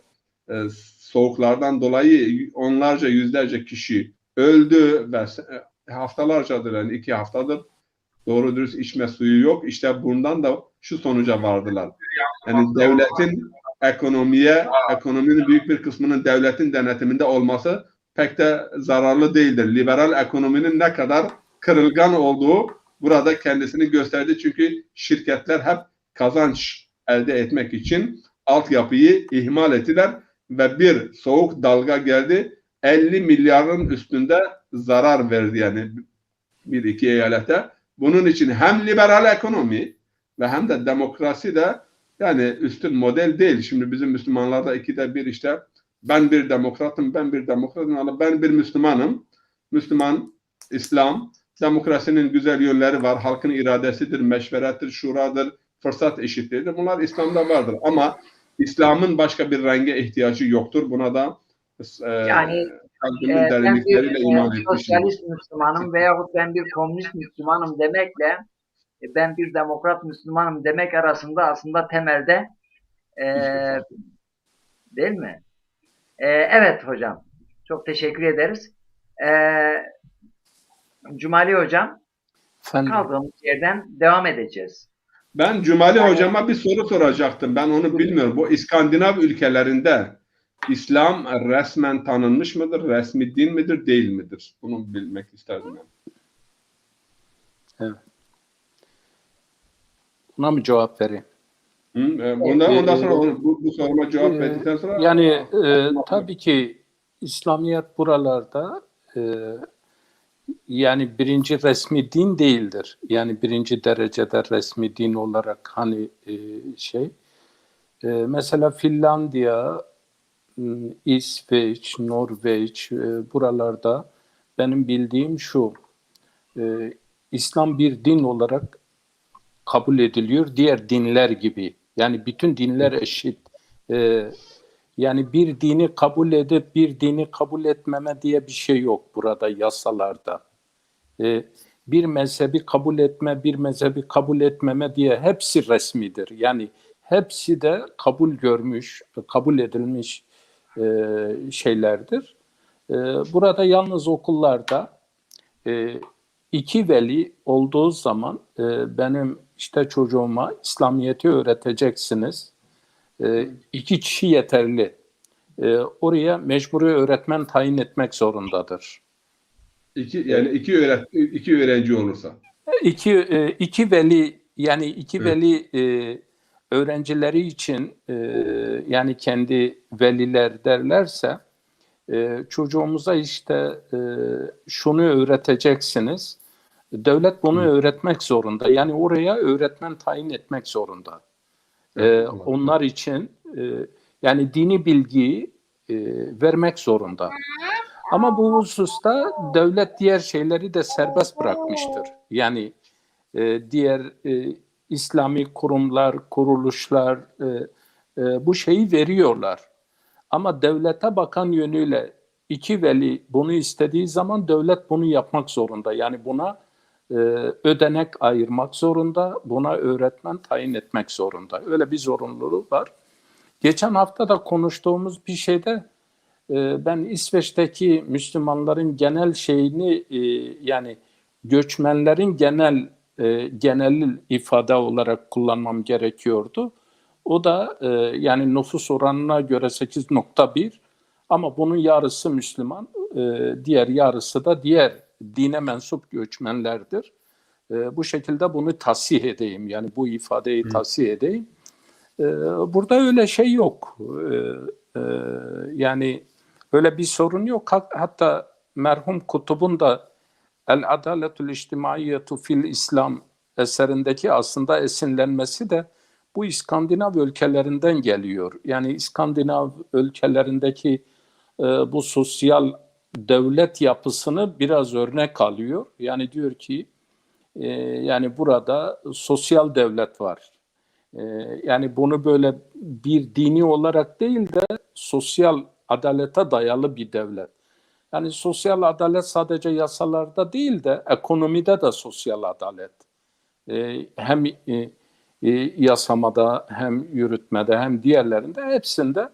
[SPEAKER 2] soğuklardan dolayı onlarca yüzlerce kişi öldü ve haftalarcadır, yani 2 haftadır doğru dürüst içme suyu yok. İşte bundan da şu sonuca vardılar. Yani devletin ekonominin büyük bir kısmının devletin denetiminde olması pek de zararlı değildir. Liberal ekonominin ne kadar kırılgan olduğu burada kendisini gösterdi. Çünkü şirketler hep kazanç elde etmek için altyapıyı ihmal ettiler ve bir soğuk dalga geldi. 50 milyarın üstünde zarar verdi yani bir iki eyalete. Bunun için hem liberal ekonomi ve hem de demokrasi de yani üstün model değil. Şimdi bizim Müslümanlarda 2'de 1 işte ben bir demokratım ama ben bir Müslümanım. Müslüman, İslam, demokrasinin güzel yönleri var. Halkın iradesidir, meşverettir, şuradır, fırsat eşitliğidir. Bunlar İslam'da vardır ama İslam'ın başka bir renge ihtiyacı yoktur. Buna da
[SPEAKER 1] Yani
[SPEAKER 2] kalbimin
[SPEAKER 1] ben
[SPEAKER 2] derinlikleriyle iman
[SPEAKER 1] bir
[SPEAKER 2] etmişim.
[SPEAKER 1] sosyalist Müslümanım veyahut ben bir komünist Müslümanım demekle ben bir demokrat Müslümanım demek arasında aslında temelde değil mi? Evet hocam. Çok teşekkür ederiz. Cumali hocam, kaldığımız yerden devam edeceğiz.
[SPEAKER 2] Ben Cumali hocama bir soru soracaktım. Ben onu bilmiyorum. Bu İskandinav ülkelerinde İslam resmen tanınmış mıdır? Resmi din midir? Değil midir? Bunu bilmek isterdim.
[SPEAKER 3] Evet. Buna mı cevap vereyim?
[SPEAKER 2] Ondan sonra bu soruma cevap verdikten sonra
[SPEAKER 3] Yani tabii ki İslamiyet buralarda yani birinci resmi din değildir. Yani birinci derecede resmi din olarak hani mesela Finlandiya, İsveç, Norveç buralarda benim bildiğim şu, İslam bir din olarak kabul ediliyor diğer dinler gibi. Yani bütün dinler eşit. Yani bir dini kabul edip bir dini kabul etmeme diye bir şey yok burada yasalarda. Bir mezhebi kabul etme, bir mezhebi kabul etmeme diye hepsi resmidir. Yani hepsi de kabul görmüş, kabul edilmiş şeylerdir. Burada yalnız okullarda iki veli olduğu zaman benim işte çocuğuma İslamiyet'i öğreteceksiniz. İki kişi yeterli. Oraya mecburi öğretmen tayin etmek zorundadır.
[SPEAKER 2] iki öğrenci olursa.
[SPEAKER 3] İki veli yani iki veli öğrencileri için yani kendi veliler derlerse çocuğumuza işte şunu öğreteceksiniz. Devlet bunu öğretmek zorunda. Yani oraya öğretmen tayin etmek zorunda. Onlar için yani dini bilgiyi vermek zorunda. Ama bu hususta devlet diğer şeyleri de serbest bırakmıştır. Yani diğer İslami kurumlar, kuruluşlar bu şeyi veriyorlar. Ama devlete bakan yönüyle iki veli bunu istediği zaman devlet bunu yapmak zorunda. Yani buna ödenek ayırmak zorunda, buna öğretmen tayin etmek zorunda. Öyle bir zorunluluğu var. Geçen hafta da konuştuğumuz bir şeyde ben İsveç'teki Müslümanların genel şeyini yani göçmenlerin genel ifade olarak kullanmam gerekiyordu. O da yani nüfus oranına göre 8,1 ama bunun yarısı Müslüman, diğer yarısı da diğer dine mensup göçmenlerdir. Bu şekilde bunu tasih edeyim yani bu ifadeyi tasih edeyim. Burada öyle şey yok. Yani öyle bir sorun yok. Hatta merhum Kutub'un da El Adaletül İçtimaiyetu fil İslam eserindeki aslında esinlenmesi de bu İskandinav ülkelerinden geliyor. Yani İskandinav ülkelerindeki bu sosyal devlet yapısını biraz örnek alıyor. Yani diyor ki yani burada sosyal devlet var. Yani bunu böyle bir dini olarak değil de sosyal adalete dayalı bir devlet. Yani sosyal adalet sadece yasalarda değil de ekonomide de sosyal adalet. Hem yasamada hem yürütmede hem diğerlerinde hepsinde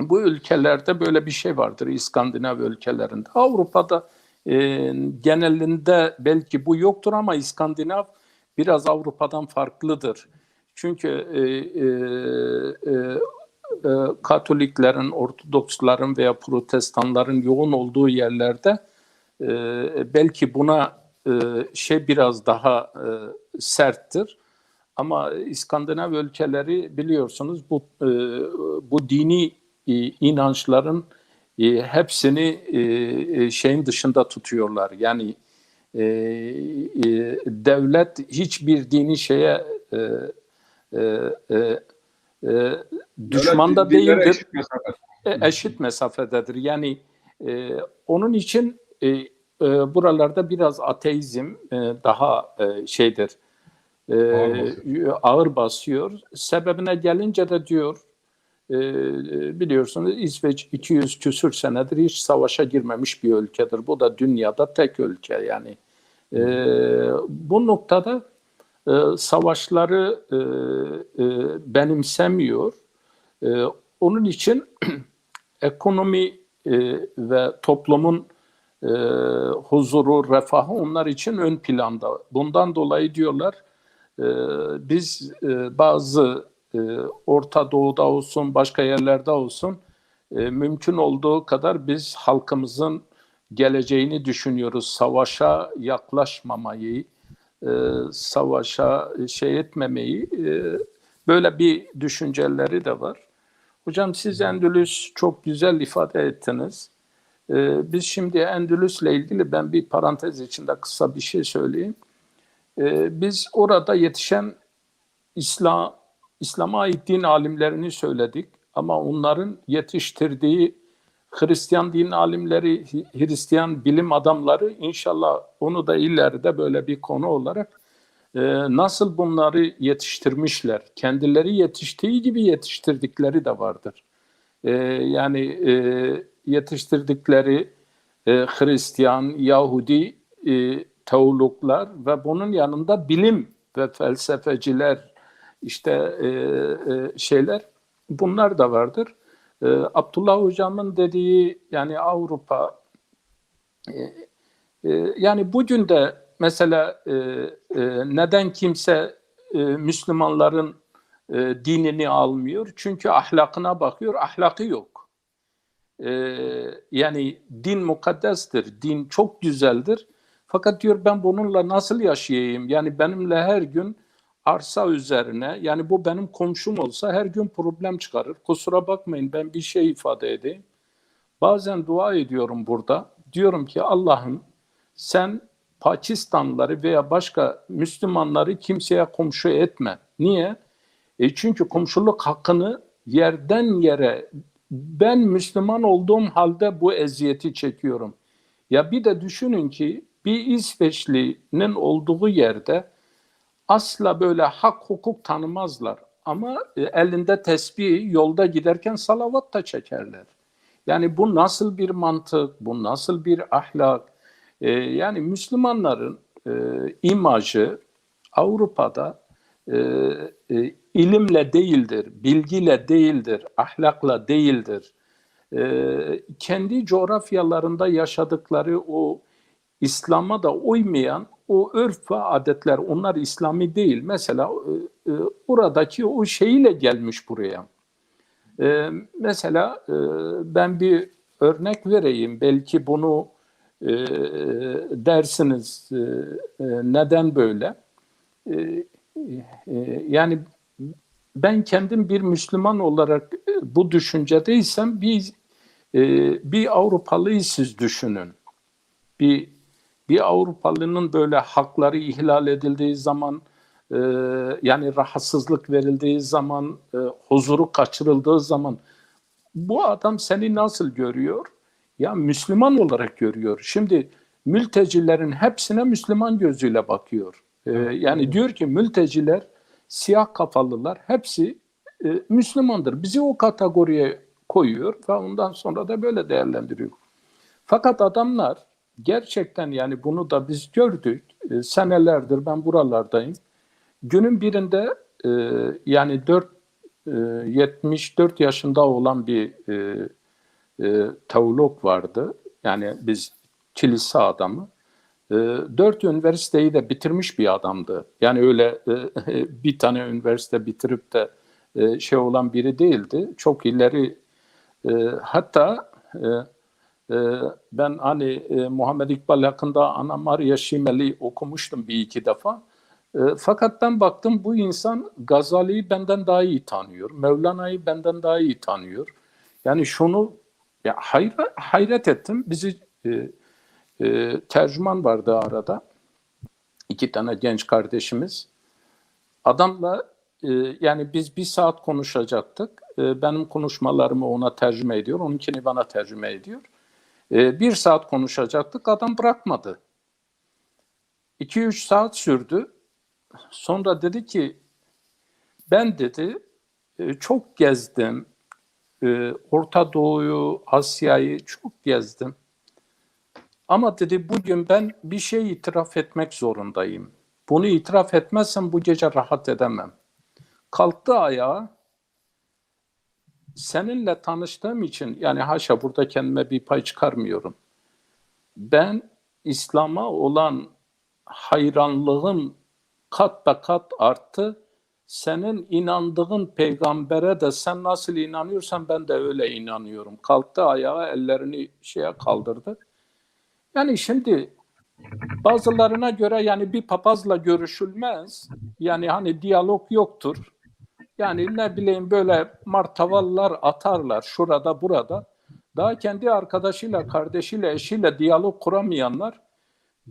[SPEAKER 3] bu ülkelerde böyle bir şey vardır İskandinav ülkelerinde. Avrupa'da genelinde belki bu yoktur ama İskandinav biraz Avrupa'dan farklıdır. Çünkü Katoliklerin, Ortodoksların veya Protestanların yoğun olduğu yerlerde belki buna biraz daha serttir. Ama İskandinav ülkeleri biliyorsunuz bu dini inançların hepsini şeyin dışında tutuyorlar. Yani devlet hiçbir dini şeye düşman da değildir. Eşit mesafededir. Yani onun için buralarda biraz ateizm daha şeydir. Ağır basıyor. Sebebine gelince de diyor biliyorsunuz İsveç 200 küsür senedir hiç savaşa girmemiş bir ülkedir. Bu da dünyada tek ülke yani. Bu noktada savaşları benimsemiyor. Onun için ekonomi ve toplumun huzuru, refahı onlar için ön planda. Bundan dolayı diyorlar biz bazı Orta Doğu'da olsun, başka yerlerde olsun mümkün olduğu kadar biz halkımızın geleceğini düşünüyoruz. Savaşa yaklaşmamayı, savaşa şey etmemeyi, böyle bir düşünceleri de var. Hocam siz Endülüs çok güzel ifade ettiniz. Biz şimdi Endülüs'le ilgili ben bir parantez içinde kısa bir şey söyleyeyim. Biz orada yetişen İslam'a ait din alimlerini söyledik ama onların yetiştirdiği Hristiyan din alimleri, Hristiyan bilim adamları inşallah onu da ileride böyle bir konu olarak nasıl bunları yetiştirmişler, kendileri yetiştiği gibi yetiştirdikleri de vardır. Yani yetiştirdikleri Hristiyan, Yahudi teologlar ve bunun yanında bilim ve felsefeciler, işte şeyler, bunlar da vardır. Abdullah Hocam'ın dediği, yani Avrupa, yani bugün de mesela neden kimse Müslümanların dinini almıyor? Çünkü ahlakına bakıyor, ahlakı yok. Yani din mukaddestir, din çok güzeldir. Fakat diyor ben bununla nasıl yaşayayım? Yani benimle her gün arsa üzerine, yani bu benim komşum olsa her gün problem çıkarır. Kusura bakmayın, ben bir şey ifade edeyim. Bazen dua ediyorum burada. Diyorum ki Allah'ım sen Pakistanlıları veya başka Müslümanları kimseye komşu etme. Niye? Çünkü komşuluk hakkını yerden yere, ben Müslüman olduğum halde bu eziyeti çekiyorum. Ya bir de düşünün ki bir İsveçli'nin olduğu yerde asla böyle hak hukuk tanımazlar. Ama elinde tesbih, yolda giderken salavat da çekerler. Yani bu nasıl bir mantık, bu nasıl bir ahlak? Yani Müslümanların imajı Avrupa'da ilimle değildir, bilgiyle değildir, ahlakla değildir. Kendi coğrafyalarında yaşadıkları o İslam'a da uymayan o örf ve adetler, onlar İslami değil. Mesela oradaki o şeyiyle gelmiş buraya. Mesela ben bir örnek vereyim. Belki bunu dersiniz neden böyle? Yani ben kendim bir Müslüman olarak bu düşüncedeysem bir Avrupalıyı siz düşünün. Bir Avrupalı'nın böyle hakları ihlal edildiği zaman, yani rahatsızlık verildiği zaman, huzuru kaçırıldığı zaman bu adam seni nasıl görüyor? Ya Müslüman olarak görüyor. Şimdi mültecilerin hepsine Müslüman gözüyle bakıyor. Yani diyor ki mülteciler, siyah kafalılar hepsi Müslümandır. Bizi o kategoriye koyuyor ve ondan sonra da böyle değerlendiriyor. Fakat adamlar gerçekten, yani bunu da biz gördük. Senelerdir ben buralardayım. Günün birinde yani 74 yaşında olan bir teolog vardı. Yani biz kilise adamı. 4 üniversiteyi de bitirmiş bir adamdı. Yani öyle bir tane üniversite bitirip de şey olan biri değildi. Çok ileri, hatta ben hani Muhammed İkbal hakkında Ana Maria Şimel'i okumuştum bir iki defa. Fakat ben baktım bu insan Gazali'yi benden daha iyi tanıyor. Mevlana'yı benden daha iyi tanıyor. Yani şunu ya hayret ettim. Bizi tercüman vardı arada. 2 tane genç kardeşimiz. Adamla yani biz 1 saat konuşacaktık. Benim konuşmalarımı ona tercüme ediyor. Onunkini bana tercüme ediyor. 1 saat konuşacaktık. Adam bırakmadı. 2-3 saat sürdü. Sonra dedi ki ben dedi çok gezdim. Orta Doğu'yu, Asya'yı çok gezdim. Ama dedi bugün ben bir şey itiraf etmek zorundayım. Bunu itiraf etmezsem bu gece rahat edemem. Kalktı ayağa. Seninle tanıştığım için, yani haşa burada kendime bir pay çıkarmıyorum. Ben İslam'a olan hayranlığım kat be kat arttı. Senin inandığın peygambere de sen nasıl inanıyorsan ben de öyle inanıyorum. Kalktı ayağa, ellerini şeye kaldırdı. Yani şimdi Bazılarına göre yani bir papazla görüşülmez. Yani hani diyalog yoktur. Yani ne bileyim böyle martavallar atarlar şurada burada. Daha kendi arkadaşıyla, kardeşiyle, eşiyle diyalog kuramayanlar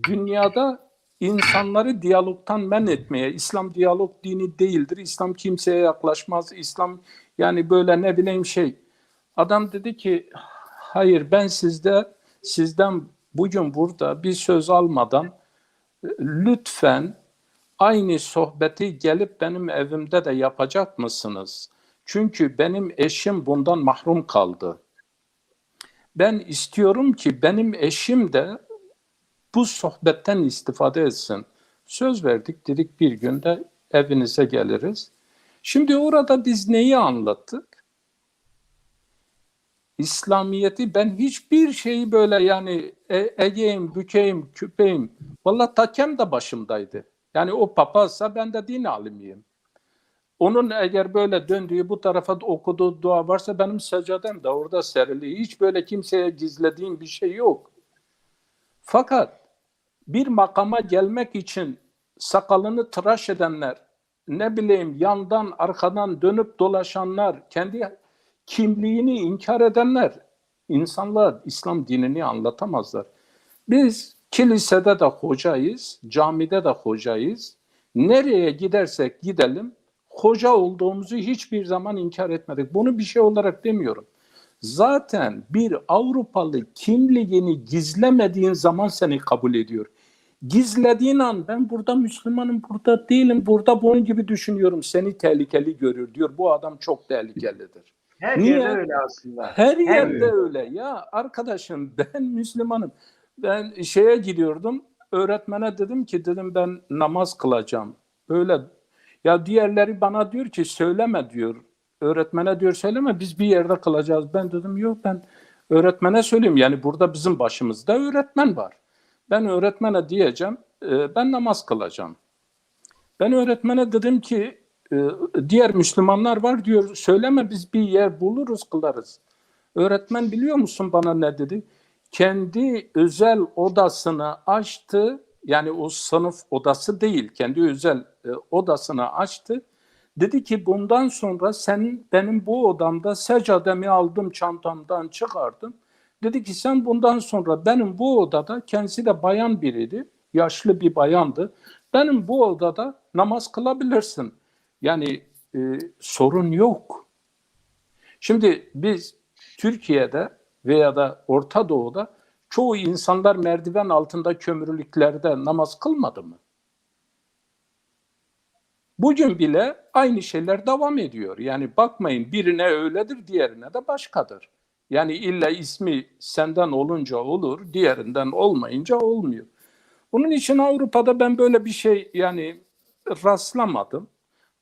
[SPEAKER 3] dünyada insanları diyalogtan men etmeye, İslam diyalog dini değildir. İslam kimseye yaklaşmaz. İslam yani böyle ne bileyim şey. Adam dedi ki hayır ben sizden bugün burada bir söz almadan lütfen aynı sohbeti gelip benim evimde de yapacak mısınız? Çünkü benim eşim bundan mahrum kaldı. Ben istiyorum ki benim eşim de bu sohbetten istifade etsin. Söz verdik, dedik bir günde evinize geliriz. Şimdi orada biz neyi anlattık? İslamiyet'i ben hiçbir şeyi böyle yani eğeyim, bükeyim, küpeyim. Vallahi takem de başımdaydı. Yani o papazsa ben de din alimiyim. Onun eğer böyle döndüğü bu tarafa okuduğu dua varsa benim secadem de orada serili. Hiç böyle kimseye gizlediğim bir şey yok. Fakat bir makama gelmek için sakalını tıraş edenler, ne bileyim yandan arkadan dönüp dolaşanlar, kendi kimliğini inkar edenler insanlar İslam dinini anlatamazlar. Biz kilisede de hocayız, camide de hocayız. Nereye gidersek gidelim hoca olduğumuzu hiçbir zaman inkar etmedik. Bunu bir şey olarak demiyorum. Zaten bir Avrupalı kimliğini gizlemediğin zaman seni kabul ediyor. Gizlediğin an ben burada Müslümanım, burada değilim, burada bunun gibi düşünüyorum. Seni tehlikeli görür diyor. Bu adam çok tehlikelidir.
[SPEAKER 1] Her
[SPEAKER 3] Niye?
[SPEAKER 1] yerde öyle aslında.
[SPEAKER 3] Her yerde
[SPEAKER 1] yerde.
[SPEAKER 3] öyle. Ya arkadaşım ben Müslümanım. Ben şeye gidiyordum. Öğretmene dedim ki dedim ben namaz kılacağım. Öyle. Ya diğerleri bana diyor ki söyleme diyor. Öğretmene diyor söyleme biz bir yerde kılacağız. Ben dedim yok ben öğretmene söyleyeyim. Yani burada bizim başımızda öğretmen var. Ben öğretmene diyeceğim ben namaz kılacağım. Ben öğretmene dedim ki diğer Müslümanlar var diyor söyleme biz bir yer buluruz kılarız. Öğretmen biliyor musun bana ne dedi? Kendi özel odasını açtı. Yani o sınıf odası değil. Kendi özel odasını açtı. Dedi ki bundan sonra sen benim bu odamda secademi aldım çantamdan çıkardım. Dedi ki sen bundan sonra benim bu odada kendisi de bayan biriydi. Yaşlı bir bayandı. Benim bu odada namaz kılabilirsin. Yani sorun yok. Şimdi biz Türkiye'de veya da Orta Doğu'da çoğu insanlar merdiven altında kömürlüklerde namaz kılmadı mı? Bugün bile aynı şeyler devam ediyor. Yani bakmayın birine öyledir, diğerine de başkadır. Yani illa ismi senden olunca olur, diğerinden olmayınca olmuyor. Onun için Avrupa'da ben böyle bir şey yani rastlamadım.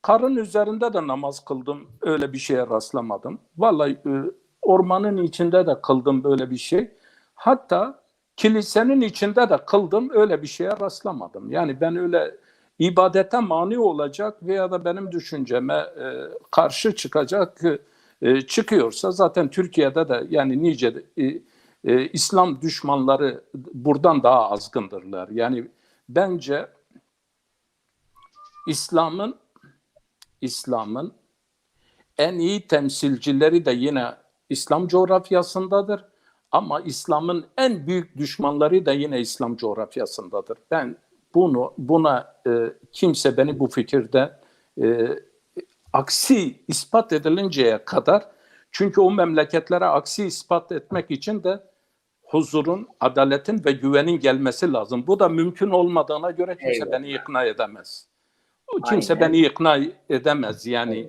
[SPEAKER 3] Karın üzerinde de namaz kıldım, öyle bir şeye rastlamadım. Vallahi ormanın içinde de kıldım böyle bir şey. Hatta kilisenin içinde de kıldım, öyle bir şeye rastlamadım. Yani ben öyle ibadete mani olacak veya da benim düşünceme karşı çıkacak çıkıyorsa zaten Türkiye'de de yani nice İslam düşmanları buradan daha azgındırlar. Yani bence İslam'ın en iyi temsilcileri de yine İslam coğrafyasındadır. Ama İslam'ın en büyük düşmanları da yine İslam coğrafyasındadır. Ben buna kimse beni bu fikirde aksi ispat edilinceye kadar çünkü o memleketlere aksi ispat etmek için de huzurun, adaletin ve güvenin gelmesi lazım. Bu da mümkün olmadığına göre kimse beni ikna edemez. Kimse beni ikna edemez. Yani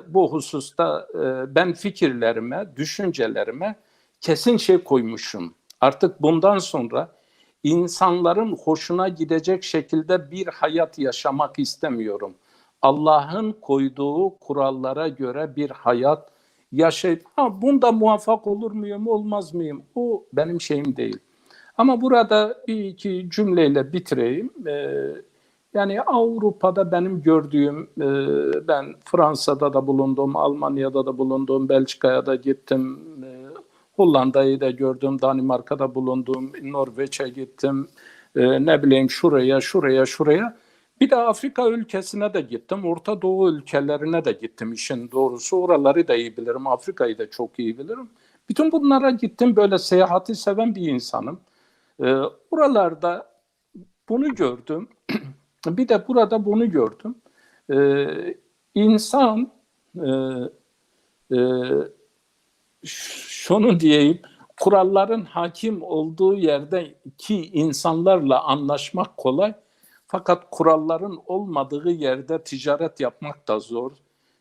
[SPEAKER 3] bu hususta ben fikirlerime, düşüncelerime kesin şey koymuşum. Artık bundan sonra insanların hoşuna gidecek şekilde bir hayat yaşamak istemiyorum. Allah'ın koyduğu kurallara göre bir hayat yaşayıp bunda muvaffak olur muyum, olmaz mıyım? O benim şeyim değil. Ama burada bir iki cümleyle bitireyim. Yani Avrupa'da benim gördüğüm, ben Fransa'da da bulundum, Almanya'da da bulundum, Belçika'ya da gittim, Hollanda'yı da gördüm, Danimarka'da bulundum, Norveç'e gittim, ne bileyim şuraya. Bir de Afrika ülkesine de gittim. Orta Doğu ülkelerine de gittim işin doğrusu. Oraları da iyi bilirim. Afrika'yı da çok iyi bilirim. Bütün bunlara gittim. Böyle seyahati seven bir insanım. Buralarda bunu gördüm. Bir de burada bunu gördüm. İnsan şunu diyeyim, kuralların hakim olduğu yerdeki insanlarla anlaşmak kolay. Fakat kuralların olmadığı yerde ticaret yapmak da zor,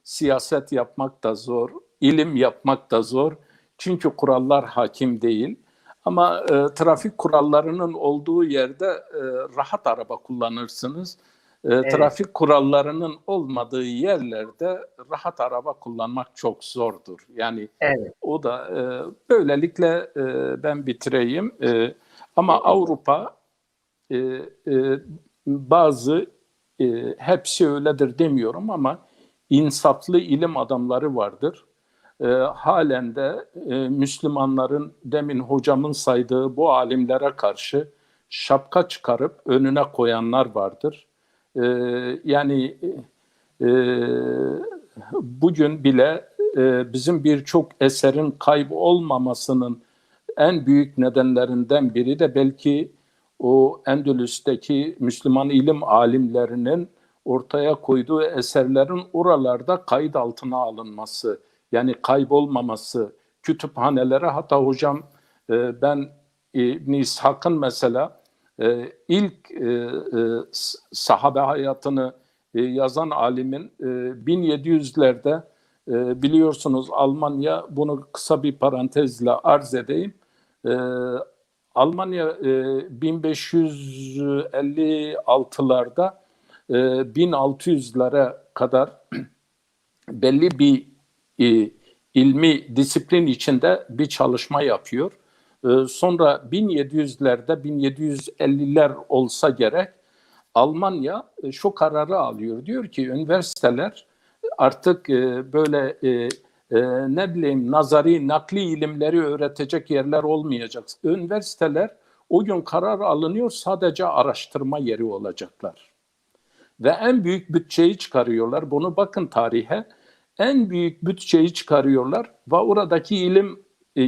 [SPEAKER 3] siyaset yapmak da zor, ilim yapmak da zor. Çünkü kurallar hakim değil. Ama trafik kurallarının olduğu yerde rahat araba kullanırsınız.
[SPEAKER 1] Evet.
[SPEAKER 3] Trafik kurallarının olmadığı yerlerde rahat araba kullanmak çok zordur. Yani
[SPEAKER 1] Evet.
[SPEAKER 3] o da böylelikle ben bitireyim. Ama Avrupa bazı hepsi öyledir demiyorum ama insaflı ilim adamları vardır. Halen de Müslümanların demin hocamın saydığı bu alimlere karşı şapka çıkarıp önüne koyanlar vardır. Yani bugün bile bizim birçok eserin kaybolmamasının en büyük nedenlerinden biri de belki o Endülüs'teki Müslüman ilim alimlerinin ortaya koyduğu eserlerin oralarda kayıt altına alınması, yani kaybolmaması, kütüphanelere. Hatta hocam ben İbn-i İshak'ın mesela ilk sahabe hayatını yazan alimin 1700'lerde biliyorsunuz Almanya, bunu kısa bir parantezle arz edeyim. Almanya 1556'larda 1600'lere kadar belli bir ilmi disiplin içinde bir çalışma yapıyor. Sonra 1700'lerde, 1750'ler olsa gerek Almanya şu kararı alıyor. Diyor ki üniversiteler artık böyle ne bileyim nazari, nakli ilimleri öğretecek yerler olmayacak. Üniversiteler o gün karar alınıyor, sadece araştırma yeri olacaklar. Ve en büyük bütçeyi çıkarıyorlar. Bunu bakın tarihe. En büyük bütçeyi çıkarıyorlar ve oradaki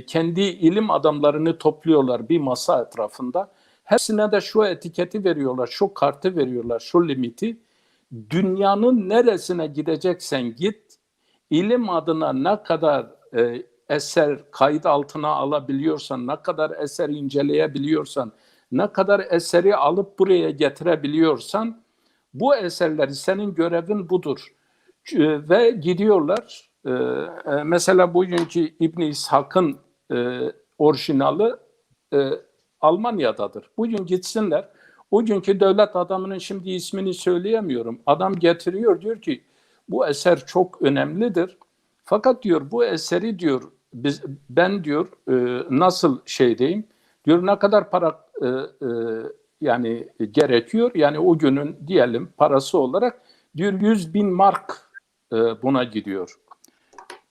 [SPEAKER 3] kendi ilim adamlarını topluyorlar bir masa etrafında. Hepsine de şu etiketi veriyorlar, şu kartı veriyorlar, şu limiti. Dünyanın neresine gideceksen git, ilim adına ne kadar eser kayıt altına alabiliyorsan, ne kadar eser inceleyebiliyorsan, ne kadar eseri alıp buraya getirebiliyorsan, bu eserleri senin görevin budur. Ve gidiyorlar. Mesela bugünkü İbn-i İshak'ın orijinali Almanya'dadır. Bugün gitsinler. O günkü devlet adamının şimdi ismini söyleyemiyorum. Adam getiriyor, diyor ki bu eser çok önemlidir. Fakat diyor bu eseri diyor ben diyor nasıl şeydeyim diyor, ne kadar para yani gerekiyor, yani o günün diyelim parası olarak diyor 100.000 mark buna gidiyor.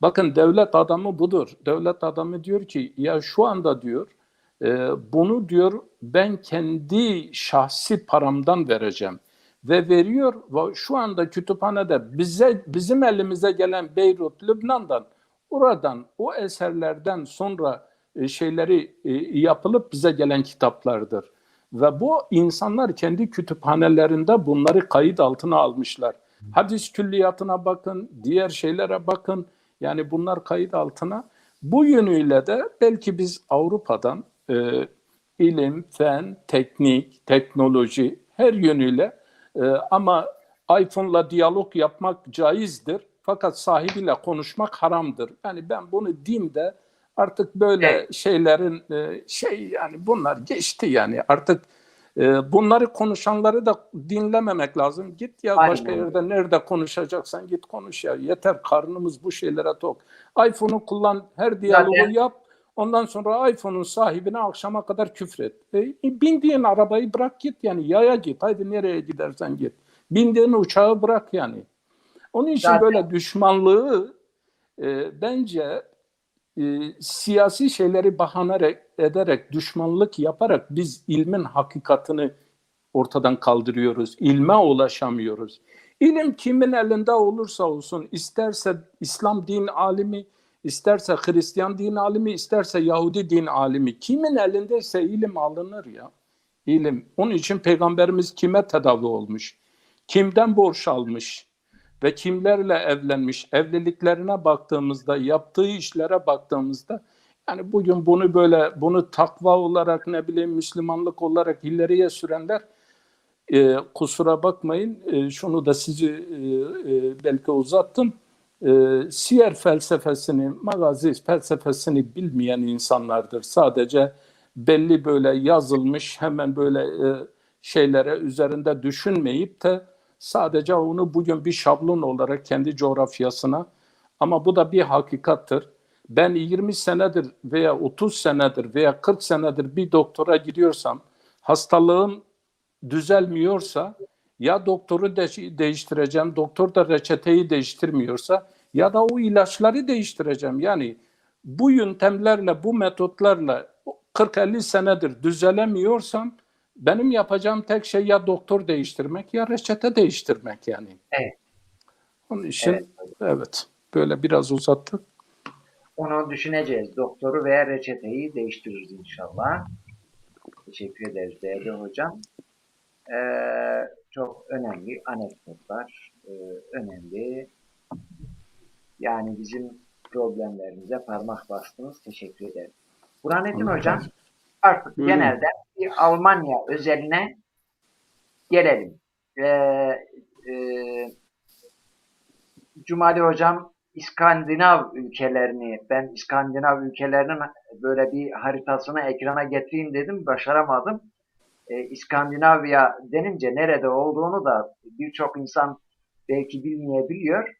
[SPEAKER 3] Bakın devlet adamı budur. Devlet adamı diyor ki ya şu anda diyor bunu diyor ben kendi şahsi paramdan vereceğim ve veriyor ve şu anda kütüphanede bizim elimize gelen Beyrut, Lübnan'dan, oradan o eserlerden sonra şeyleri yapılıp bize gelen kitaplardır. Ve bu insanlar kendi kütüphanelerinde bunları kayıt altına almışlar. Hadis külliyatına bakın, diğer şeylere bakın. Yani bunlar kayıt altına. Bu yönüyle de belki biz Avrupa'dan ilim, fen, teknik, teknoloji her yönüyle ama iPhone'la diyalog yapmak caizdir. Fakat sahibiyle konuşmak haramdır. Yani ben bunu dinde artık böyle şeylerin yani bunlar geçti yani artık bunları konuşanları da dinlememek lazım. Git ya başka yerde nerede konuşacaksan git konuş ya. Yeter, karnımız bu şeylere tok. iPhone'u kullan, her diyalogu yap. Ondan sonra iPhone'un sahibine akşama kadar küfret. Bindiğin arabayı bırak git yani, yaya git. Haydi nereye gidersen git. Bindiğin uçağı bırak yani. Onun için böyle düşmanlığı bence siyasi şeyleri bahane ederek, düşmanlık yaparak biz ilmin hakikatini ortadan kaldırıyoruz. İlme ulaşamıyoruz. İlim kimin elinde olursa olsun, isterse İslam din alimi, isterse Hristiyan din alimi, isterse Yahudi din alimi, kimin elindeyse ilim alınır ya. İlim. Onun için Peygamberimiz kime tedavi olmuş? Kimden borç almış? Ve kimlerle evlenmiş? Evliliklerine baktığımızda, yaptığı işlere baktığımızda, yani bugün bunu takva olarak, ne bileyim, Müslümanlık olarak ileriye sürenler, kusura bakmayın, şunu da sizi belki uzattım. Siyer felsefesini, magazi felsefesini bilmeyen insanlardır. Sadece belli böyle yazılmış hemen böyle şeylere üzerinde düşünmeyip de sadece onu bugün bir şablon olarak kendi coğrafyasına, ama bu da bir hakikattır. Ben 20 senedir veya 30 senedir veya 40 senedir bir doktora gidiyorsam, hastalığım düzelmiyorsa ya doktoru değiştireceğim, doktor da reçeteyi değiştirmiyorsa ya da o ilaçları değiştireceğim. Yani bu yöntemlerle, bu metotlarla 40-50 senedir düzelemiyorsam benim yapacağım tek şey ya doktor değiştirmek ya reçete değiştirmek yani.
[SPEAKER 1] Evet.
[SPEAKER 3] Onun için evet, böyle biraz uzattık.
[SPEAKER 1] Onu düşüneceğiz. Doktoru veya reçeteyi değiştiririz inşallah. Teşekkür ederiz değerli hocam. Çok önemli anekdotlar, önemli. Yani bizim problemlerimize parmak bastınız. Teşekkür ederim. Burhanettin hocam, artık
[SPEAKER 2] Buyurun.
[SPEAKER 1] genelde bir Almanya özeline gelelim. Cumali hocam İskandinav ülkelerini, ben İskandinav ülkelerinin böyle bir haritasını ekrana getireyim dedim, başaramadım. İskandinavya denince nerede olduğunu da birçok insan belki bilmeyebiliyor.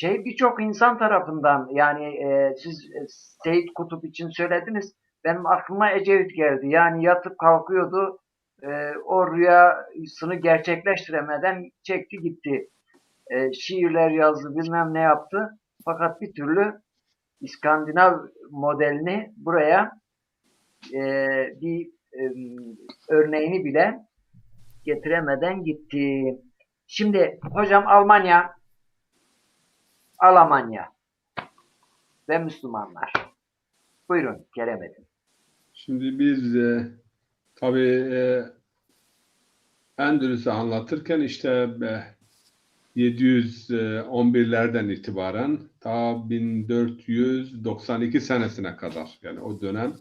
[SPEAKER 1] Birçok insan tarafından, yani siz Seyit Kutup için söylediniz. Benim aklıma Ecevit geldi. Yani yatıp kalkıyordu. O rüyasını gerçekleştiremeden çekti gitti. Şiirler yazdı, bilmem ne yaptı. Fakat bir türlü İskandinav modelini buraya bir örneğini bile getiremeden gitti. Şimdi hocam Almanya ve Müslümanlar. Buyurun Kerem Edin.
[SPEAKER 2] Şimdi biz tabii Endülüs'ü anlatırken işte 711'lerden itibaren ta 1492 senesine kadar, yani o dönem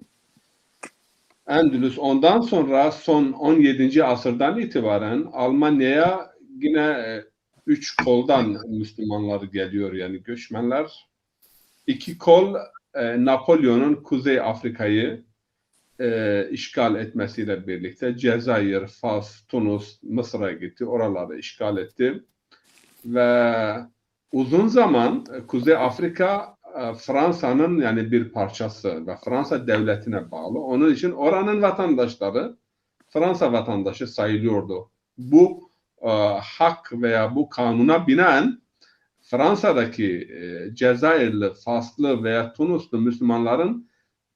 [SPEAKER 2] Endülüs, ondan sonra son 17. asırdan itibaren Almanya'ya yine 3 koldan Müslümanlar geliyor, yani göçmenler. 2 kol Napolyon'un Kuzey Afrika'yı işgal etmesiyle birlikte Cezayir, Fas, Tunus, Mısır'a gitti. Oraları işgal etti. Ve uzun zaman Kuzey Afrika Fransa'nın yani bir parçası ve Fransa devletine bağlı. Onun için oranın vatandaşları Fransa vatandaşı sayılıyordu. Bu hak veya bu kanuna binaen Fransa'daki Cezayirli, Faslı veya Tunuslu Müslümanların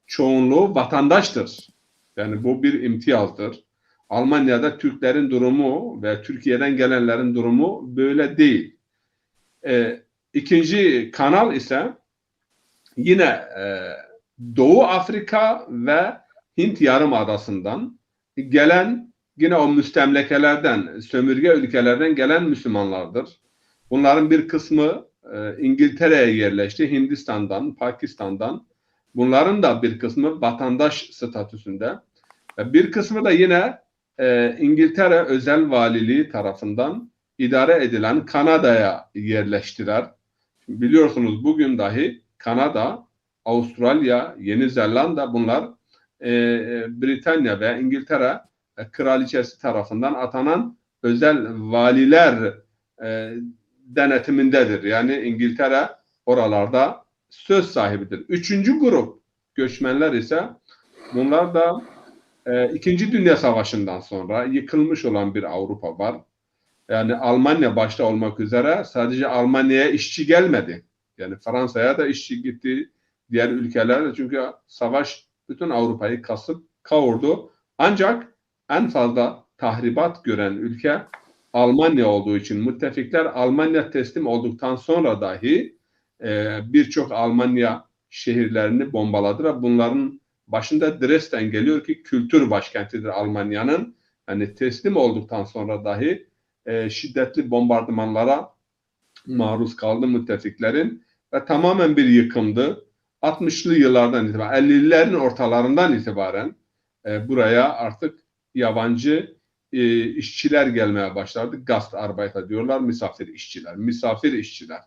[SPEAKER 2] çoğunluğu vatandaştır. Yani bu bir imtiyazdır. Almanya'da Türklerin durumu ve Türkiye'den gelenlerin durumu böyle değil. İkinci kanal ise yine Doğu Afrika ve Hint Yarımadası'ndan gelen, yine o müstemlekelerden, sömürge ülkelerden gelen Müslümanlardır. Bunların bir kısmı İngiltere'ye yerleşti, Hindistan'dan, Pakistan'dan. Bunların da bir kısmı vatandaş statüsünde. Bir kısmı da yine İngiltere Özel Valiliği tarafından idare edilen Kanada'ya yerleştiler. Biliyorsunuz bugün dahi Kanada, Avustralya, Yeni Zelanda, bunlar Britanya ve İngiltere kraliçesi tarafından atanan özel valiler denetimindedir. Yani İngiltere oralarda söz sahibidir. Üçüncü grup göçmenler ise bunlar da İkinci Dünya Savaşı'ndan sonra yıkılmış olan bir Avrupa var. Yani Almanya başta olmak üzere sadece Almanya'ya işçi gelmedi. Yani Fransa'ya da işçi gitti, diğer ülkelerle, çünkü savaş bütün Avrupa'yı kasıp kavurdu. Ancak en fazla tahribat gören ülke Almanya olduğu için müttefikler Almanya teslim olduktan sonra dahi birçok Almanya şehirlerini bombaladılar. Bunların başında Dresden geliyor ki kültür başkentidir Almanya'nın. Yani teslim olduktan sonra dahi şiddetli bombardımanlara maruz kaldı müttefiklerin ve tamamen bir yıkımdı. 60'lı yıllardan itibaren, 50'lerin ortalarından itibaren buraya artık yabancı işçiler gelmeye başladı. Gastarbeiter diyorlar, misafir işçiler. Misafir işçiler.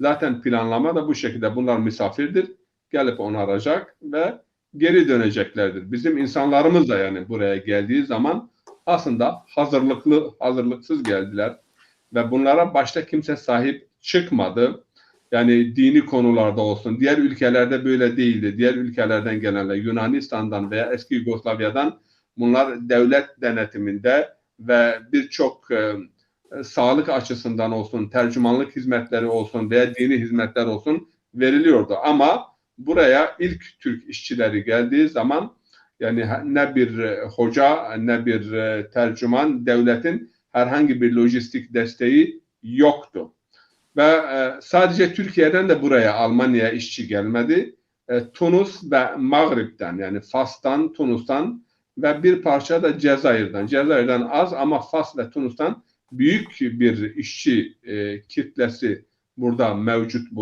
[SPEAKER 2] Zaten planlama da bu şekilde. Bunlar misafirdir. Gelip onaracak ve geri döneceklerdir. Bizim insanlarımız da yani buraya geldiği zaman aslında hazırlıksız geldiler. Ve bunlara başta kimse sahip çıkmadı. Yani dini konularda olsun. Diğer ülkelerde böyle değildi. Diğer ülkelerden gelenler, Yunanistan'dan veya eski Yugoslavya'dan, bunlar devlet denetiminde ve birçok sağlık açısından olsun, tercümanlık hizmetleri olsun veya dini hizmetler olsun veriliyordu. Ama buraya ilk Türk işçileri geldiği zaman yani ne bir hoca ne bir tercüman, devletin herhangi bir lojistik desteği yoktu. Ve sadece Türkiye'den de buraya Almanya'ya işçi gelmedi. Tunus ve Mağrib'den yani Fas'tan, Tunus'tan ve bir parça da Cezayir'den. Cezayir'den az ama Fas ve Tunus'tan büyük bir işçi kitlesi burada mevcut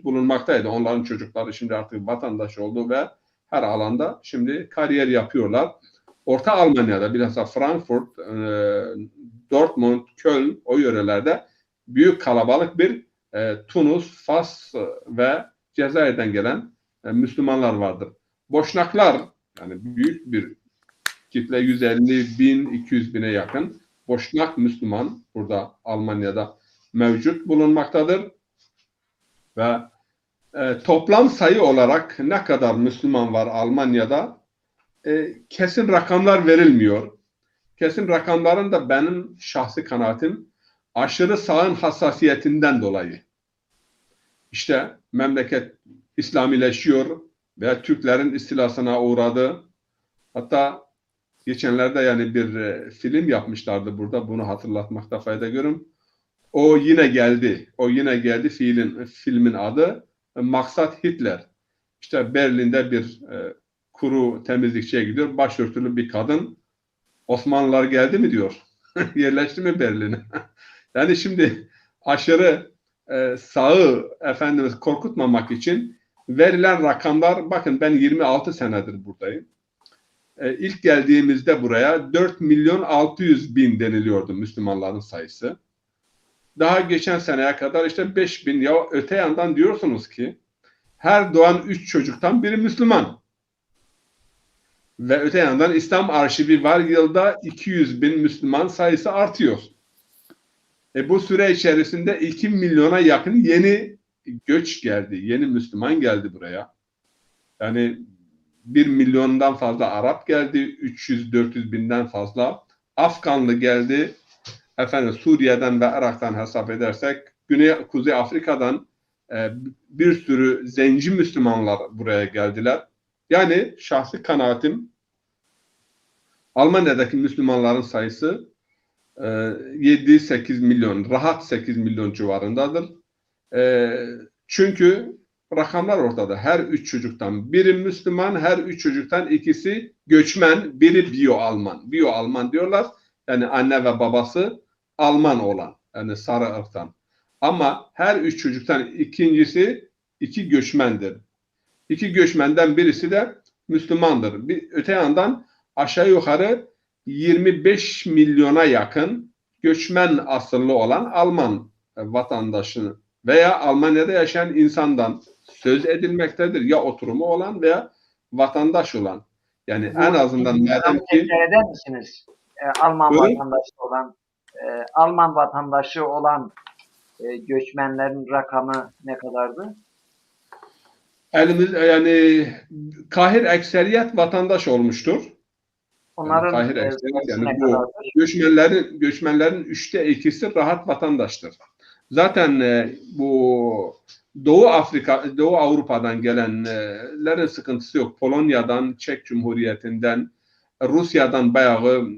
[SPEAKER 2] bulunmaktaydı. Onların çocukları şimdi artık vatandaş oldu ve her alanda şimdi kariyer yapıyorlar. Orta Almanya'da bilhassa Frankfurt, Dortmund, Köln o yörelerde büyük kalabalık bir Tunus, Fas ve Cezayir'den gelen Müslümanlar vardır. Boşnaklar yani büyük bir kitle 150 bin, 200 bine yakın Boşnak Müslüman burada Almanya'da mevcut bulunmaktadır. Ve toplam sayı olarak ne kadar Müslüman var Almanya'da kesin rakamlar verilmiyor. Kesin rakamların da benim şahsi kanaatim aşırı sağın hassasiyetinden dolayı. İşte memleket İslamileşiyor ve Türklerin istilasına uğradı. Hatta geçenlerde yani bir film yapmışlardı burada. Bunu hatırlatmakta fayda görüyorum. O yine geldi. O yine geldi. Filmin adı Maksat Hitler. İşte Berlin'de bir kuru temizlikçiye gidiyor. Başörtülü bir kadın. Osmanlılar geldi mi diyor. Yerleşti mi Berlin'e? Yani şimdi aşırı sağı korkutmamak için verilen rakamlar, bakın ben 26 senedir buradayım. İlk geldiğimizde buraya 4 milyon 600 bin deniliyordu Müslümanların sayısı. Daha geçen seneye kadar işte 5 bin. Ya öte yandan diyorsunuz ki her doğan 3 çocuktan biri Müslüman. Ve öte yandan İslam arşivi var, yılda 200 bin Müslüman sayısı artıyor. Bu süre içerisinde 2 milyona yakın yeni göç geldi. Yeni Müslüman geldi buraya. Yani 1 milyondan fazla Arap geldi. 300-400 binden fazla Afganlı geldi. Suriye'den ve Irak'tan hesap edersek Kuzey Afrika'dan bir sürü zenci Müslümanlar buraya geldiler. Yani şahsi kanaatim Almanya'daki Müslümanların sayısı 7-8 milyon, rahat 8 milyon civarındadır. Çünkü rakamlar ortada. Her 3 çocuktan biri Müslüman, her 3 çocuktan ikisi göçmen, biri Biyo-Alman. Biyo-Alman diyorlar. Yani anne ve babası Alman olan, yani sarı ırktan. Ama her 3 çocuktan ikincisi 2 göçmendir. 2 göçmenden birisi de Müslümandır. Öte yandan aşağı yukarı 25 milyona yakın göçmen asıllı olan Alman vatandaşı veya Almanya'da yaşayan insandan söz edilmektedir. Ya oturumu olan veya vatandaş olan. Yani en azından madem ki
[SPEAKER 1] eder misiniz? Alman vatandaşı olan göçmenlerin rakamı ne kadardı?
[SPEAKER 2] Yani kahir ekseriyet vatandaş olmuştur.
[SPEAKER 1] Onların
[SPEAKER 2] yani bu göçmenlerin 3'te 2'si rahat vatandaştır. Zaten bu Doğu Avrupa'dan gelenlerin sıkıntısı yok. Polonya'dan, Çek Cumhuriyeti'nden, Rusya'dan bayağı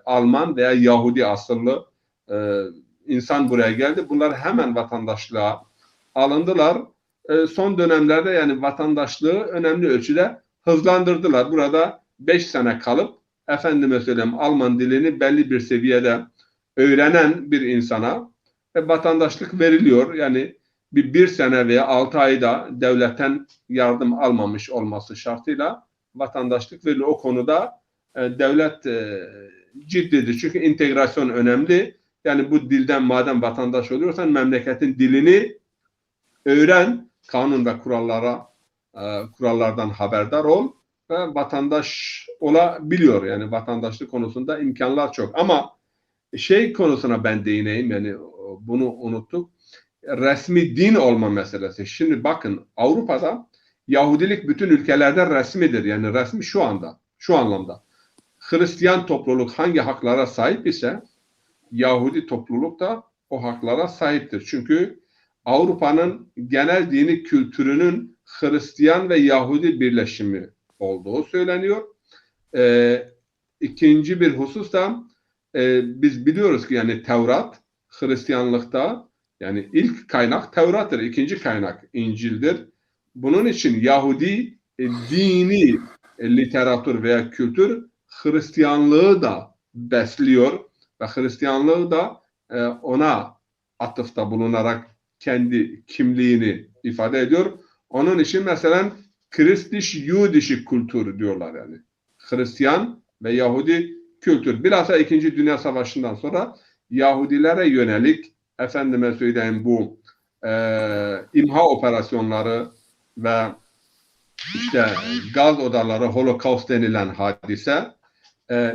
[SPEAKER 2] Alman veya Yahudi asıllı insan buraya geldi. Bunlar hemen vatandaşlığa alındılar. Son dönemlerde yani vatandaşlığı önemli ölçüde hızlandırdılar. Burada 5 sene kalıp efendime söyleyeyim Alman dilini belli bir seviyede öğrenen bir insana vatandaşlık veriliyor. Yani bir sene veya 6 ayda devletten yardım almamış olması şartıyla vatandaşlık veriliyor. O konuda devlet ciddidir. Çünkü integrasyon önemli. Yani bu dilden madem vatandaş oluyorsan memleketin dilini öğren, kanun ve kurallardan haberdar ol ve vatandaş olabiliyor. Yani vatandaşlık konusunda imkanlar çok. Ama şey konusuna ben değineyim, yani bunu unuttuk. Resmi din olma meselesi. Şimdi bakın, Avrupa'da Yahudilik bütün ülkelerde resmidir. Yani resmi şu anda, şu anlamda. Hristiyan topluluk hangi haklara sahip ise Yahudi topluluk da o haklara sahiptir. Çünkü Avrupa'nın genel dini kültürünün Hristiyan ve Yahudi birleşimi olduğu söyleniyor. İkinci bir husus da biz biliyoruz ki yani Tevrat Hristiyanlıkta yani ilk kaynak Tevrat'tır, ikinci kaynak İncil'dir. Bunun için Yahudi dini literatür veya kültür Hristiyanlığı da besliyor ve Hristiyanlığı da ona atıfta bulunarak kendi kimliğini ifade ediyor. Onun için mesela Christisch-Jüdische kültür diyorlar yani. Hristiyan ve Yahudi kültür. Bilhassa 2. Dünya Savaşı'ndan sonra Yahudilere yönelik efendime söyleyeyim bu imha operasyonları ve işte gaz odaları, Holocaust denilen hadise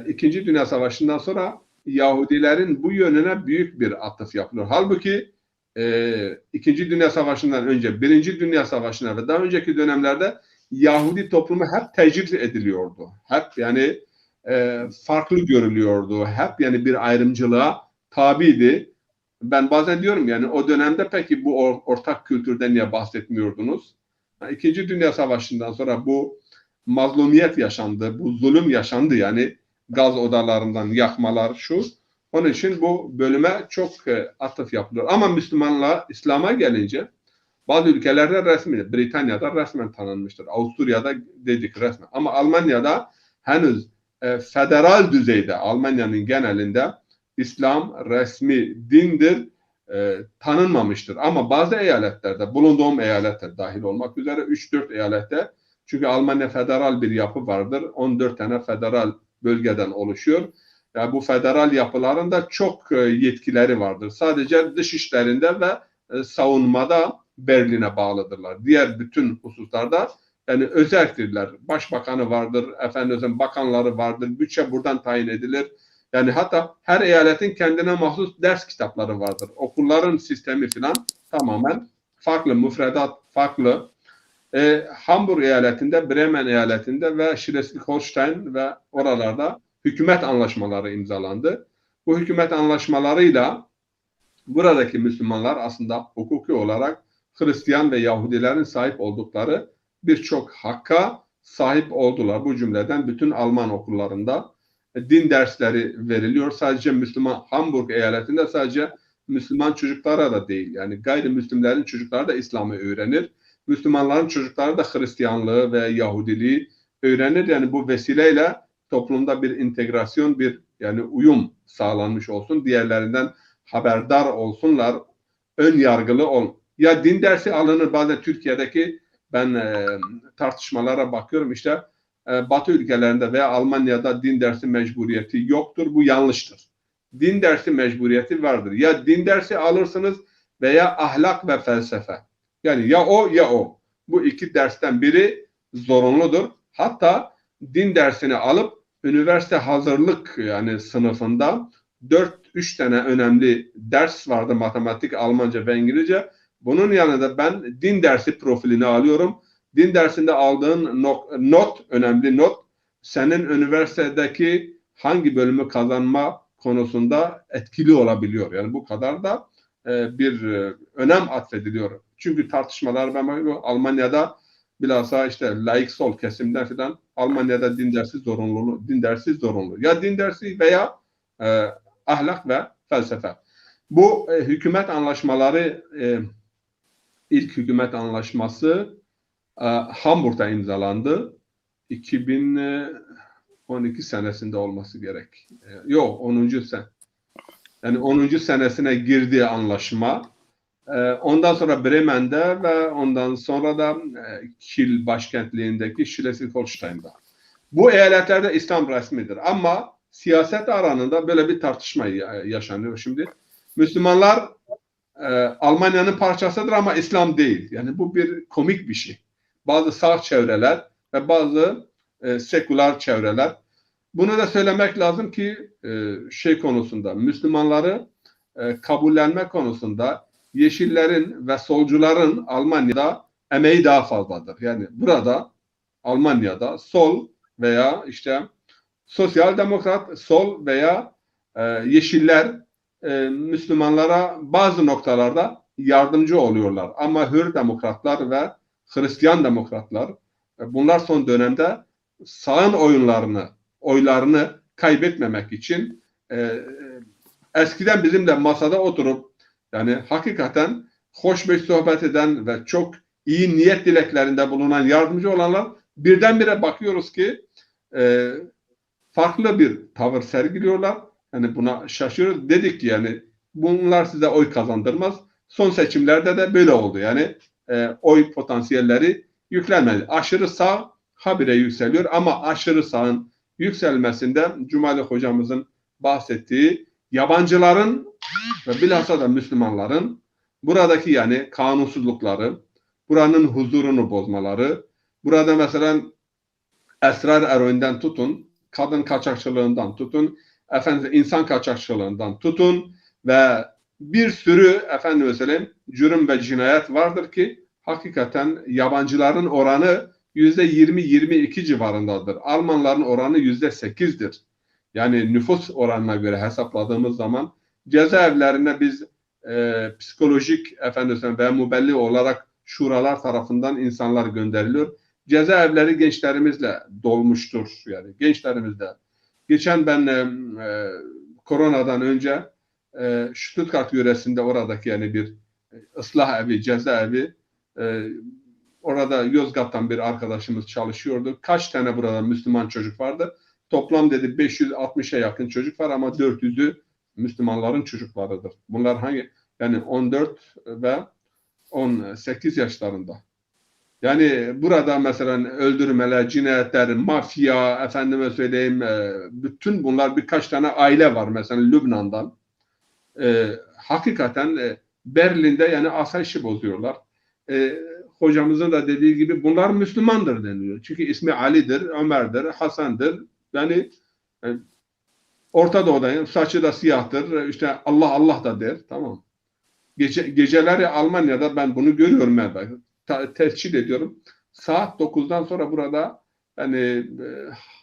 [SPEAKER 2] 2. Dünya Savaşı'ndan sonra Yahudilerin bu yönüne büyük bir atıf yapılıyor. Halbuki 2. Dünya Savaşı'ndan önce 1. Dünya Savaşı'na ve daha önceki dönemlerde Yahudi toplumu hep tecrit ediliyordu. Hep yani farklı görülüyordu. Hep yani bir ayrımcılığa tabiydi. Ben bazen diyorum yani o dönemde peki bu ortak kültürden niye bahsetmiyordunuz? 2. Dünya Savaşı'ndan sonra bu mazlumiyet yaşandı, bu zulüm yaşandı yani gaz odalarından yakmalar şu. Onun için bu bölüme çok atıf yapılıyor. Ama Müslümanlar İslam'a gelince bazı ülkelerde resmi, Britanya'da resmen tanınmıştır. Avusturya'da dedik resmen. Ama Almanya'da henüz federal düzeyde Almanya'nın genelinde İslam resmi dindir, tanınmamıştır. Ama bazı eyaletlerde, bulunduğum eyalette dahil olmak üzere 3-4 eyalette, çünkü Almanya federal bir yapı vardır. 14 tane federal bölgeden oluşuyor. Yani bu federal yapıların da çok yetkileri vardır. Sadece dış işlerinde ve savunmada Berlin'e bağlıdırlar. Diğer bütün hususlarda yani özeldirler. Başbakanı vardır, efendim bakanları vardır, bütçe buradan tayin edilir. Yani hatta her eyaletin kendine mahsus ders kitapları vardır. Okulların sistemi filan tamamen farklı, müfredat farklı. Hamburg eyaletinde, Bremen eyaletinde ve Schleswig-Holstein ve oralarda hükümet anlaşmaları imzalandı. Bu hükümet anlaşmalarıyla buradaki Müslümanlar aslında hukuki olarak Hristiyan ve Yahudilerin sahip oldukları birçok hakka sahip oldular. Bu cümleden bütün Alman okullarında din dersleri veriliyor. Sadece Müslüman, Hamburg eyaletinde sadece Müslüman çocuklara da değil. Yani gayrimüslimlerin çocukları da İslam'ı öğrenir. Müslümanların çocukları da Hristiyanlığı ve Yahudiliği öğrenir. Yani bu vesileyle toplumda bir integrasyon, bir yani uyum sağlanmış olsun. Diğerlerinden haberdar olsunlar. Ön yargılı ol. Ya din dersi alınır. Bazen Türkiye'deki ben tartışmalara bakıyorum işte Batı ülkelerinde veya Almanya'da din dersi mecburiyeti yoktur. Bu yanlıştır. Din dersi mecburiyeti vardır. Ya din dersi alırsınız veya ahlak ve felsefe. Yani ya o ya o. Bu iki dersten biri zorunludur. Hatta din dersini alıp üniversite hazırlık yani sınıfında 3 tane önemli ders vardı. Matematik, Almanca ve İngilizce. Bunun yanında ben din dersi profilini alıyorum. Din dersinde aldığın not, önemli not, senin üniversitedeki hangi bölümü kazanma konusunda etkili olabiliyor. Yani bu kadar da bir önem atfediliyor. Çünkü tartışmalar ben Almanya'da bilhassa işte laik sol kesimden filan Almanya'da din dersi zorunlu. Ya din dersi veya ahlak ve felsefe. Bu hükümet anlaşmaları ilk hükümet anlaşması Hamburg'da imzalandı. 2012 senesinde olması gerek. Yok 10. sene. Yani 10. senesine girdiği anlaşma. Ondan sonra Bremen'de ve ondan sonra da Kiel başkentliğindeki Schleswig-Holstein'da. Bu eyaletlerde İslam resmidir. Ama siyaset alanında böyle bir tartışma yaşanıyor şimdi. Müslümanlar Almanya'nın parçasıdır ama İslam değil. Yani bu bir komik bir şey. Bazı sağ çevreler ve bazı seküler çevreler. Bunu da söylemek lazım ki şey konusunda, Müslümanları kabullenme konusunda Yeşillerin ve solcuların Almanya'da emeği daha fazladır. Yani burada Almanya'da sol veya işte sosyal demokrat, sol veya Yeşiller Müslümanlara bazı noktalarda yardımcı oluyorlar. Ama Hür demokratlar ve Hristiyan demokratlar bunlar son dönemde sağın oylarını kaybetmemek için eskiden bizimle masada oturup yani hakikaten hoşbeş sohbet eden ve çok iyi niyet dileklerinde bulunan yardımcı olanlar birdenbire bakıyoruz ki farklı bir tavır sergiliyorlar. Yani buna şaşırıyoruz. Dedik ki yani bunlar size oy kazandırmaz. Son seçimlerde de böyle oldu. Yani oy potansiyelleri yüklenmedi. Aşırı sağ habire yükseliyor ama aşırı sağın yükselmesinde Cumali hocamızın bahsettiği yabancıların ve bilhassa da Müslümanların buradaki yani kanunsuzlukları, buranın huzurunu bozmaları, burada mesela esrar eroinden tutun, kadın kaçakçılığından tutun, insan kaçakçılığından tutun ve bir sürü cürüm ve cinayet vardır ki hakikaten yabancıların oranı %20-22 civarındadır. Almanların oranı %8'dir. Yani nüfus oranına göre hesapladığımız zaman cezaevlerine biz psikolojik ve mübelli olarak şuralar tarafından insanlar gönderiliyor. Cezaevleri gençlerimizle dolmuştur. Yani gençlerimizle. Geçen ben koronadan önce Stuttgart yöresinde oradaki yani bir ıslah evi, cezaevi orada Yozgat'tan bir arkadaşımız çalışıyordu. Kaç tane burada Müslüman çocuk vardı? Toplam dedi 560'a yakın çocuk var ama 400'ü Müslümanların çocuklarıdır. Bunlar hangi? Yani 14 ve 18 yaşlarında. Yani burada mesela öldürmeler, cinayetler, mafya, bütün bunlar birkaç tane aile var mesela Lübnan'dan. Hakikaten Berlin'de yani asayişi bozuyorlar. Hocamızın da dediği gibi bunlar Müslümandır deniliyor. Çünkü ismi Ali'dir, Ömer'dir, Hasan'dır. Yani Orta Doğu'da saçı da siyahtır. İşte Allah Allah da der. Tamam. Geceleri Almanya'da ben bunu görüyorum. Tescil ediyorum. Saat 9'dan sonra burada yani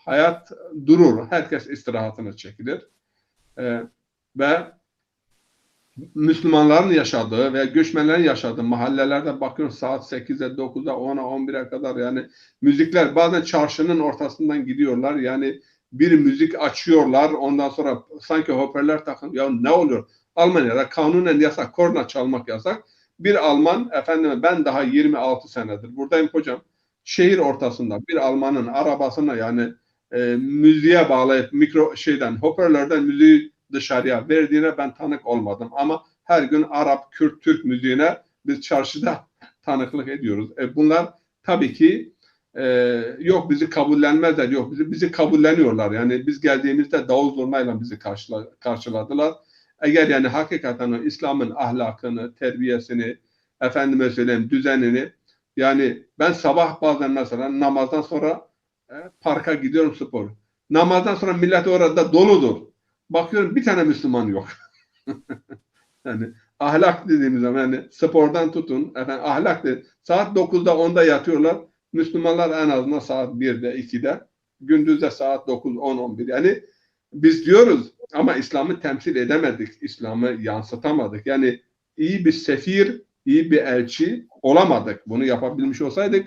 [SPEAKER 2] hayat durur. Herkes istirahatına çekilir. Ve Müslümanların yaşadığı ve göçmenlerin yaşadığı mahallelerde bakıyorum saat 8'e, 9'a, 10'a, 11'e kadar yani müzikler bazen çarşının ortasından gidiyorlar. Yani bir müzik açıyorlar. Ondan sonra sanki hoparlör takın. Ya ne oluyor? Almanya'da kanunen yasak. Korna çalmak yasak. Bir Alman ben daha 26 senedir buradayım hocam. Şehir ortasında bir Almanın arabasına yani müziğe bağlayıp hoparlörden müziği dışarıya verdiğine ben tanık olmadım. Ama her gün Arap, Kürt, Türk müziğine biz çarşıda tanıklık ediyoruz. Bunlar tabii ki yok bizi kabullenmezler, yok bizi kabulleniyorlar. Yani biz geldiğimizde davul zurnayla bizi karşıladılar. Eğer yani hakikaten İslam'ın ahlakını, terbiyesini, düzenini yani ben sabah bazen mesela namazdan sonra parka gidiyorum spor. Namazdan sonra millet orada doludur. Bakıyorum bir tane Müslüman yok. Yani ahlak dediğimiz zaman yani spordan tutun ahlak dedi. Saat 9'da 10'da yatıyorlar. Müslümanlar en azından saat 1'de 2'de gündüzde saat 9, 10, 11 yani biz diyoruz ama İslam'ı temsil edemedik. İslam'ı yansıtamadık. Yani iyi bir sefir, iyi bir elçi olamadık. Bunu yapabilmiş olsaydık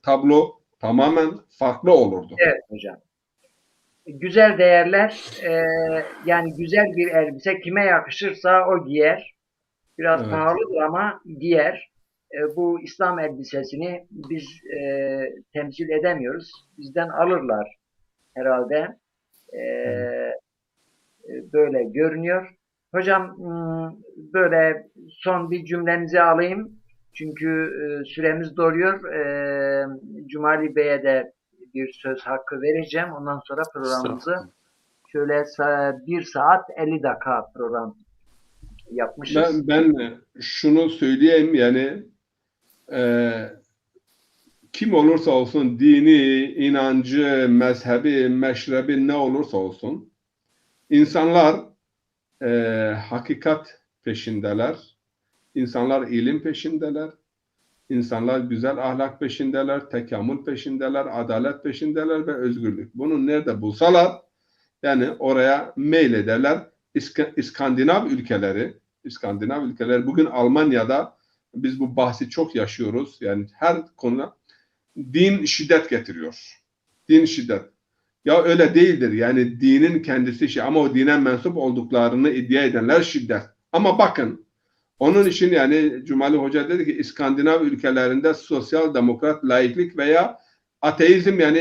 [SPEAKER 2] tablo tamamen farklı olurdu.
[SPEAKER 1] Evet hocam. Güzel değerler, yani güzel bir elbise kime yakışırsa o giyer. Biraz
[SPEAKER 2] Evet.
[SPEAKER 1] pahalıdır ama giyer. Bu İslam elbisesini biz temsil edemiyoruz. Bizden alırlar herhalde. E, Böyle görünüyor. Hocam böyle son bir cümlenizi alayım. Çünkü süremiz doluyor. Cumali Bey'e de bir söz hakkı vereceğim. Ondan sonra programımızı şöyle 1 saat 50 dakika program yapmışız.
[SPEAKER 2] Ben şunu söyleyeyim, yani kim olursa olsun, dini, inancı, mezhebi, meşrebi ne olursa olsun, insanlar hakikat peşindeler. İnsanlar ilim peşindeler. İnsanlar güzel ahlak peşindeler, tekamül peşindeler, adalet peşindeler ve özgürlük. Bunu nerede bulsalar yani oraya meylederler. İskandinav ülkeleri, bugün Almanya'da biz bu bahsi çok yaşıyoruz. Yani her konuda din şiddet getiriyor. Din şiddet. Ya öyle değildir. Yani dinin kendisi şey, ama o dine mensup olduklarını iddia edenler şiddet. Ama bakın, onun için yani Cumali Hoca dedi ki İskandinav ülkelerinde sosyal demokrat, laiklik veya ateizm yani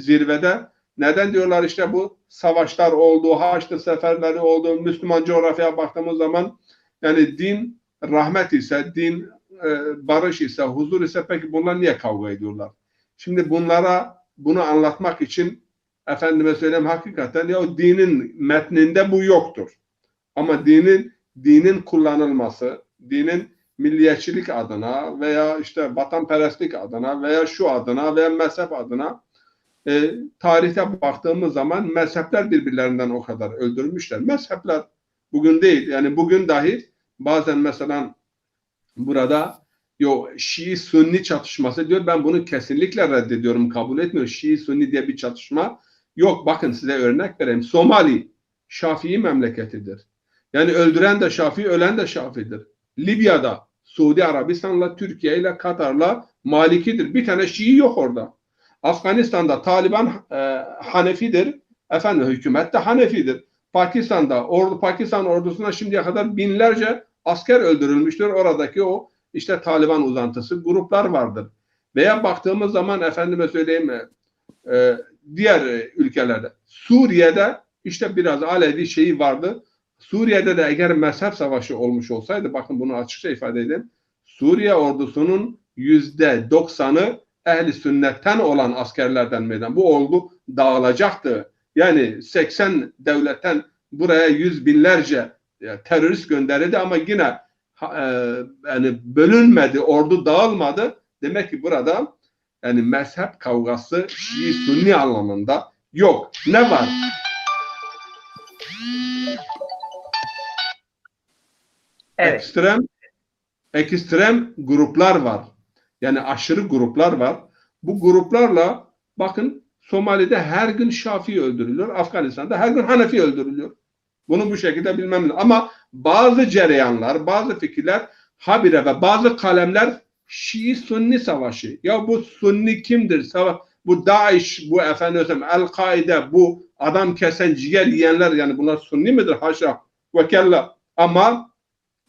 [SPEAKER 2] zirvede. Neden diyorlar? İşte bu savaşlar oldu, Haçlı seferleri oldu, Müslüman coğrafyaya baktığımız zaman yani din rahmet ise, din barış ise, huzur ise, peki bunlar niye kavga ediyorlar? Şimdi bunu anlatmak için efendime söyleyeyim, hakikaten ya dinin metninde bu yoktur. Ama dinin kullanılması, dinin milliyetçilik adına veya işte vatanperestlik adına veya şu adına veya mezhep adına tarihte baktığımız zaman mezhepler birbirlerinden o kadar öldürmüşler. Mezhepler bugün değil. Yani bugün dahi bazen mesela burada Şii-Sünni çatışması diyor. Ben bunu kesinlikle reddediyorum, kabul etmiyorum. Şii-Sünni diye bir çatışma yok. Bakın size örnek vereyim. Somali Şafii memleketidir. Yani öldüren de Şafii, ölen de Şafii'dir. Libya'da Suudi Arabistan'la, Türkiye ile, Katar'la Malikidir. Bir tane Şii yok orada. Afganistan'da Taliban Hanefidir. Efendim hükümet de Hanefidir. Pakistan ordusuna şimdiye kadar binlerce asker öldürülmüştür. Oradaki o işte Taliban uzantısı gruplar vardır. Veya baktığımız zaman efendime söyleyeyim diğer ülkelerde, Suriye'de işte biraz Alevi şeyi vardı. Suriye'de de eğer mezhep savaşı olmuş olsaydı, bakın bunu açıkça ifade edeyim, Suriye ordusunun %90'ı ehli sünnetten olan askerlerden meydana. Bu ordu dağılacaktı. Yani 80 devletten buraya yüz binlerce terörist gönderildi ama yine yani bölünmedi, ordu dağılmadı. Demek ki burada yani mezhep kavgası Şii-Sünni anlamında yok. Ne var?
[SPEAKER 1] Evet,
[SPEAKER 2] Ekstrem gruplar var. Yani aşırı gruplar var. Bu gruplarla bakın Somali'de her gün Şafii öldürülüyor. Afganistan'da her gün Hanefi öldürülüyor. Bunu bu şekilde bilmem lazım. Ama bazı cereyanlar, bazı fikirler habire ve bazı kalemler Şii-Sünni savaşı. Ya bu Sünni kimdir? Bu Daesh, bu efendim El-Kaide, bu adam kesen, ciğer yiyenler, yani bunlar Sünni midir? Haşa ve kella. Ama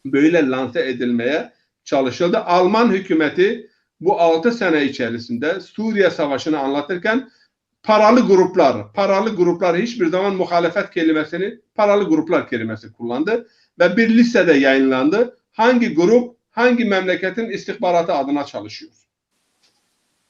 [SPEAKER 2] böyle lanse edilmeye çalışıldı. Alman hükümeti bu 6 sene içerisinde Suriye Savaşı'nı anlatırken paralı gruplar hiçbir zaman muhalefet kelimesini, paralı gruplar kelimesi kullandı ve bir listede yayınlandı. Hangi grup hangi memleketin istihbaratı adına çalışıyor?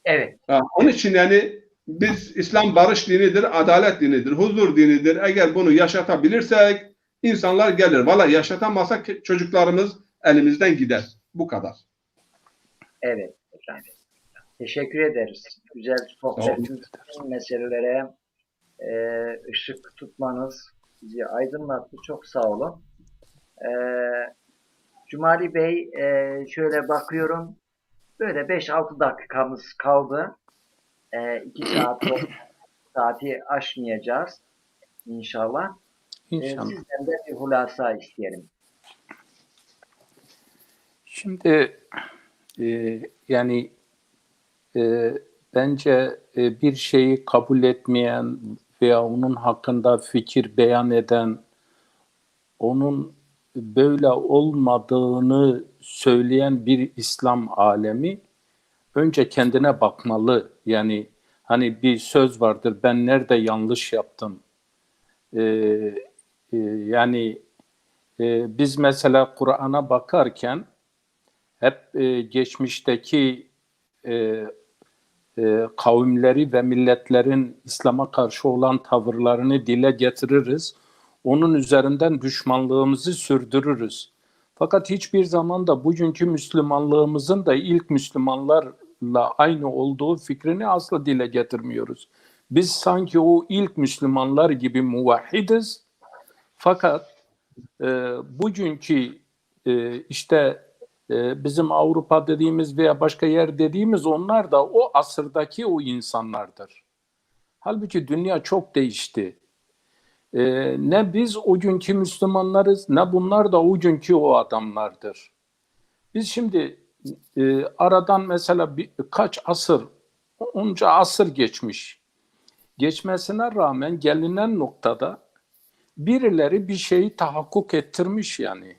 [SPEAKER 1] evet.
[SPEAKER 2] Onun için yani biz İslam barış dinidir, adalet dinidir, huzur dinidir. Eğer bunu yaşatabilirsek insanlar gelir. Valla yaşatamazsak çocuklarımız elimizden gider. Bu kadar.
[SPEAKER 1] Evet hocam. Teşekkür ederiz. Güzel sohbetin meselelere ışık tutmanız bizi aydınlattı. Çok sağ olun. Cumali Bey, şöyle bakıyorum. Böyle 5-6 dakikamız kaldı. 2 saati aşmayacağız inşallah.
[SPEAKER 3] İnşallah.
[SPEAKER 1] Sizden de bir hulasa isteyelim.
[SPEAKER 3] Şimdi yani bence bir şeyi kabul etmeyen veya onun hakkında fikir beyan eden, onun böyle olmadığını söyleyen bir İslam alemi önce kendine bakmalı. Yani hani bir söz vardır, ben nerede yanlış yaptım? Yani biz mesela Kur'an'a bakarken hep geçmişteki kavimleri ve milletlerin İslam'a karşı olan tavırlarını dile getiririz. Onun üzerinden düşmanlığımızı sürdürürüz. Fakat hiçbir zaman da bugünkü Müslümanlığımızın da ilk Müslümanlarla aynı olduğu fikrini asla dile getirmiyoruz. Biz sanki o ilk Müslümanlar gibi muvahhidiz. Fakat bugünkü işte bizim Avrupa dediğimiz veya başka yer dediğimiz onlar da o asırdaki o insanlardır. Halbuki dünya çok değişti. Ne biz o günkü Müslümanlarız, ne bunlar da o günkü o adamlardır. Biz şimdi aradan mesela kaç asır, onca asır geçmiş. Geçmesine rağmen gelinen noktada birileri bir şeyi tahakkuk ettirmiş yani.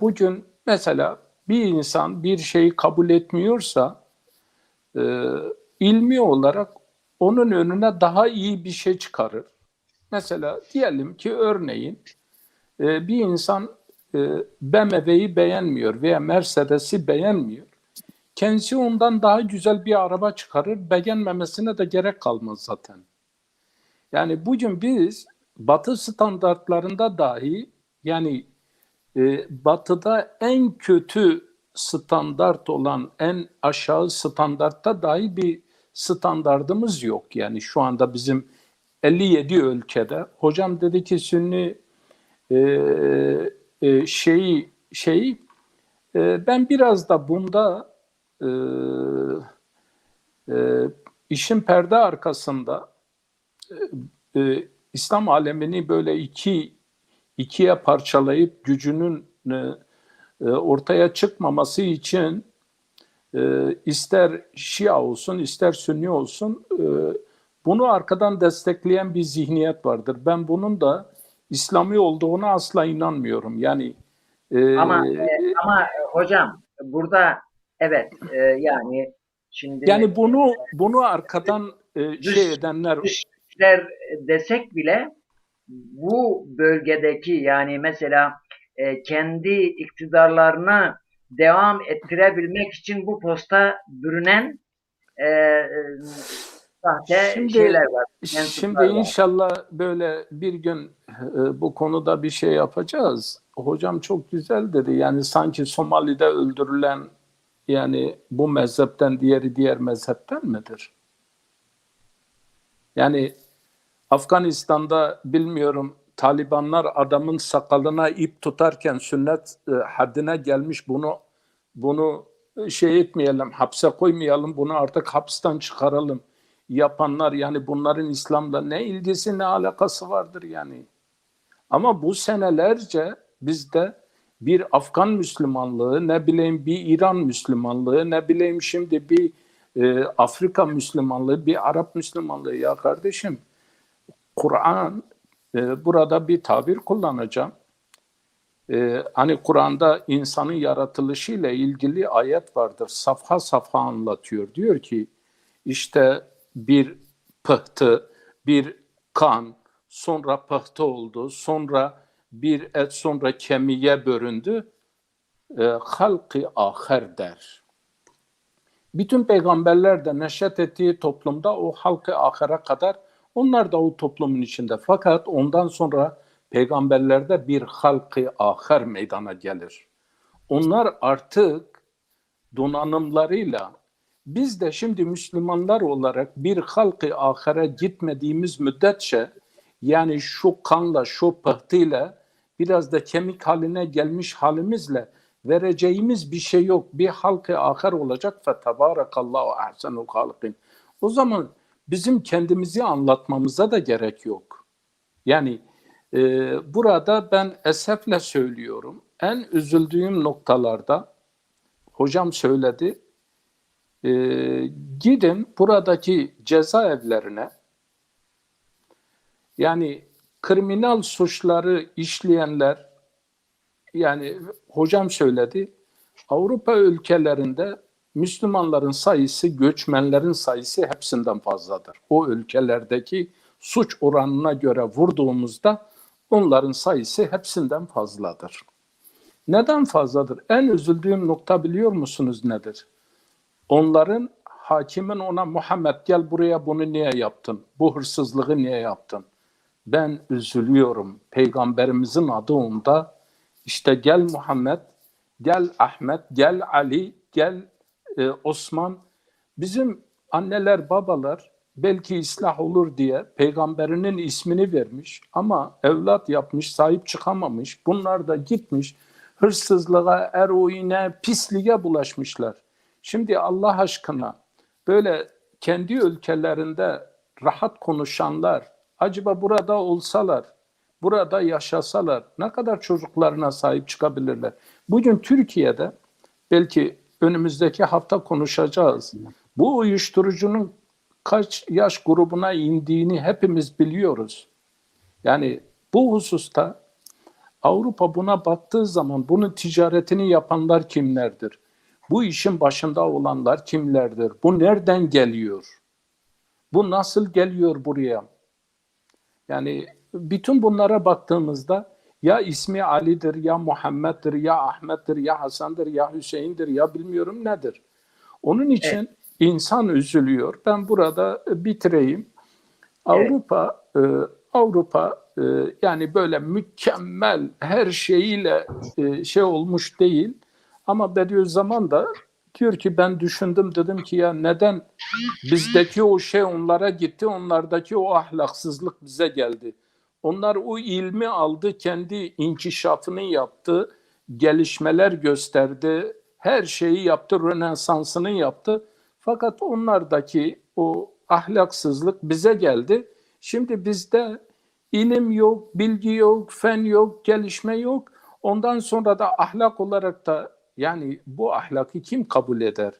[SPEAKER 3] Bugün mesela bir insan bir şeyi kabul etmiyorsa ilmi olarak onun önüne daha iyi bir şey çıkarır. Mesela diyelim ki örneğin bir insan BMW'yi beğenmiyor veya Mercedes'i beğenmiyor. Kendisi ondan daha güzel bir araba çıkarır, beğenmemesine de gerek kalmaz zaten. Yani bugün biz Batı standartlarında dahi yani Batı'da en kötü standart olan en aşağı standartta dahi bir standardımız yok. Yani şu anda bizim 57 ülkede hocam dedi ki Sünni ben biraz da bunda e, e, işin perde arkasında İslam alemini böyle ikiye parçalayıp gücünün ortaya çıkmaması için ister Şia olsun ister Sünni olsun bunu arkadan destekleyen bir zihniyet vardır. Ben bunun da İslami olduğuna asla inanmıyorum. Yani
[SPEAKER 1] Ama hocam burada evet, yani şimdi
[SPEAKER 3] yani bunu arkadan
[SPEAKER 1] dış
[SPEAKER 3] edenler.
[SPEAKER 1] dış güçler desek bile bu bölgedeki yani mesela kendi iktidarlarına devam ettirebilmek için bu posta bürünen e, e, sahte
[SPEAKER 3] Şimdi
[SPEAKER 1] şeyler var,
[SPEAKER 3] şimdi
[SPEAKER 1] mensuplar var.
[SPEAKER 3] inşallah böyle bir gün bu konuda bir şey yapacağız. Hocam çok güzel dedi. Yani sanki Somali'de öldürülen yani bu mezhepten diğeri diğer mezhepten midir? Yani Afganistan'da bilmiyorum Talibanlar adamın sakalına ip tutarken sünnet haddine gelmiş bunu şey etmeyelim, hapse koymayalım, bunu artık hapisten çıkaralım yapanlar yani bunların İslam'la ne ilgisi ne alakası vardır yani. Ama bu senelerce bizde bir Afgan Müslümanlığı, ne bileyim bir İran Müslümanlığı, ne bileyim şimdi bir Afrika Müslümanlığı, bir Arap Müslümanlığı ya kardeşim. Kur'an burada bir tabir kullanacağım. Hani Kur'an'da insanın yaratılışıyla ilgili ayet vardır. Safha safha anlatıyor. Diyor ki işte bir pıhtı, bir kan, sonra pıhtı oldu, sonra bir et, sonra kemiğe bölündü. Halkı aher der. Bütün peygamberler de neşet ettiği toplumda o halkı ahire kadar onlar da o toplumun içinde. Fakat ondan sonra peygamberlerde bir halkı ahir meydana gelir. Onlar artık donanımlarıyla biz de şimdi Müslümanlar olarak bir halkı ahire gitmediğimiz müddetçe yani şu kanla şu pıhtıyla biraz da kemik haline gelmiş halimizle vereceğimiz bir şey yok. Bir halkı ahir olacak fe tebarakallahu ahsenul halikin. O zaman bizim kendimizi anlatmamıza da gerek yok. Yani burada ben esefle söylüyorum. En üzüldüğüm noktalarda hocam söyledi. Gidin buradaki cezaevlerine, yani kriminal suçları işleyenler, yani hocam söyledi, Avrupa ülkelerinde Müslümanların sayısı, göçmenlerin sayısı hepsinden fazladır. O ülkelerdeki suç oranına göre vurduğumuzda onların sayısı hepsinden fazladır. Neden fazladır? En üzüldüğüm nokta biliyor musunuz nedir? Onların, hakimin ona Muhammed gel buraya bunu niye yaptın? Bu hırsızlığı niye yaptın? Ben üzülüyorum. Peygamberimizin adı onda. İşte gel Muhammed, gel Ahmet, gel Ali, gel Osman. Bizim anneler, babalar belki ıslah olur diye peygamberinin ismini vermiş ama evlat yapmış, sahip çıkamamış. Bunlar da gitmiş hırsızlığa, eroine, pisliğe bulaşmışlar. Şimdi Allah aşkına böyle kendi ülkelerinde rahat konuşanlar acaba burada olsalar, burada yaşasalar ne kadar çocuklarına sahip çıkabilirler? Bugün Türkiye'de belki önümüzdeki hafta konuşacağız. Bu uyuşturucunun kaç yaş grubuna indiğini hepimiz biliyoruz. Yani bu hususta Avrupa buna baktığı zaman bunun ticaretini yapanlar kimlerdir? Bu işin başında olanlar kimlerdir? Bu nereden geliyor? Bu nasıl geliyor buraya? Yani bütün bunlara baktığımızda ya ismi Ali'dir, ya Muhammed'dir, ya Ahmet'tir, ya Hasan'dır, ya Hüseyin'dir, ya bilmiyorum nedir. Onun için insan üzülüyor. Ben burada bitireyim. Avrupa, yani böyle mükemmel her şeyiyle şey olmuş değil. Ama Bediüzzaman da diyor ki ben düşündüm, dedim ki ya neden bizdeki o şey onlara gitti, onlardaki o ahlaksızlık bize geldi. Onlar o ilmi aldı, kendi inkişafını yaptı, gelişmeler gösterdi, her şeyi yaptı, Rönesans'ını yaptı. Fakat onlardaki o ahlaksızlık bize geldi. Şimdi bizde ilim yok, bilgi yok, fen yok, gelişme yok. Ondan sonra da ahlak olarak da yani bu ahlakı kim kabul eder?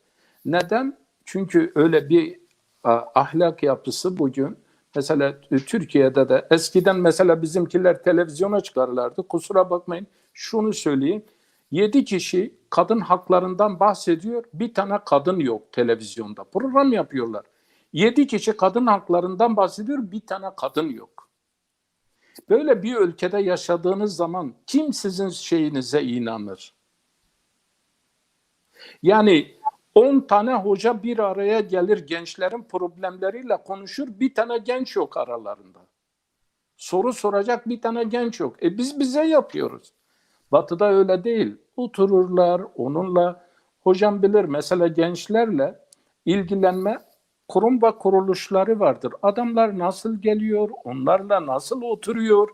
[SPEAKER 3] Neden? Çünkü öyle bir ahlak yapısı bugün mesela Türkiye'de de eskiden mesela bizimkiler televizyona çıkarlardı. Kusura bakmayın şunu söyleyeyim. 7 kişi kadın haklarından bahsediyor. Bir tane kadın yok televizyonda. Program yapıyorlar. 7 kişi kadın haklarından bahsediyor. Bir tane kadın yok. Böyle bir ülkede yaşadığınız zaman kim sizin şeyinize inanır? Yani 10 tane hoca bir araya gelir, gençlerin problemleriyle konuşur, bir tane genç yok aralarında. Soru soracak bir tane genç yok. Biz bize yapıyoruz. Batı'da öyle değil. Otururlar onunla, hocam bilir mesela gençlerle ilgilenme kurum ve kuruluşları vardır. Adamlar nasıl geliyor, onlarla nasıl oturuyor,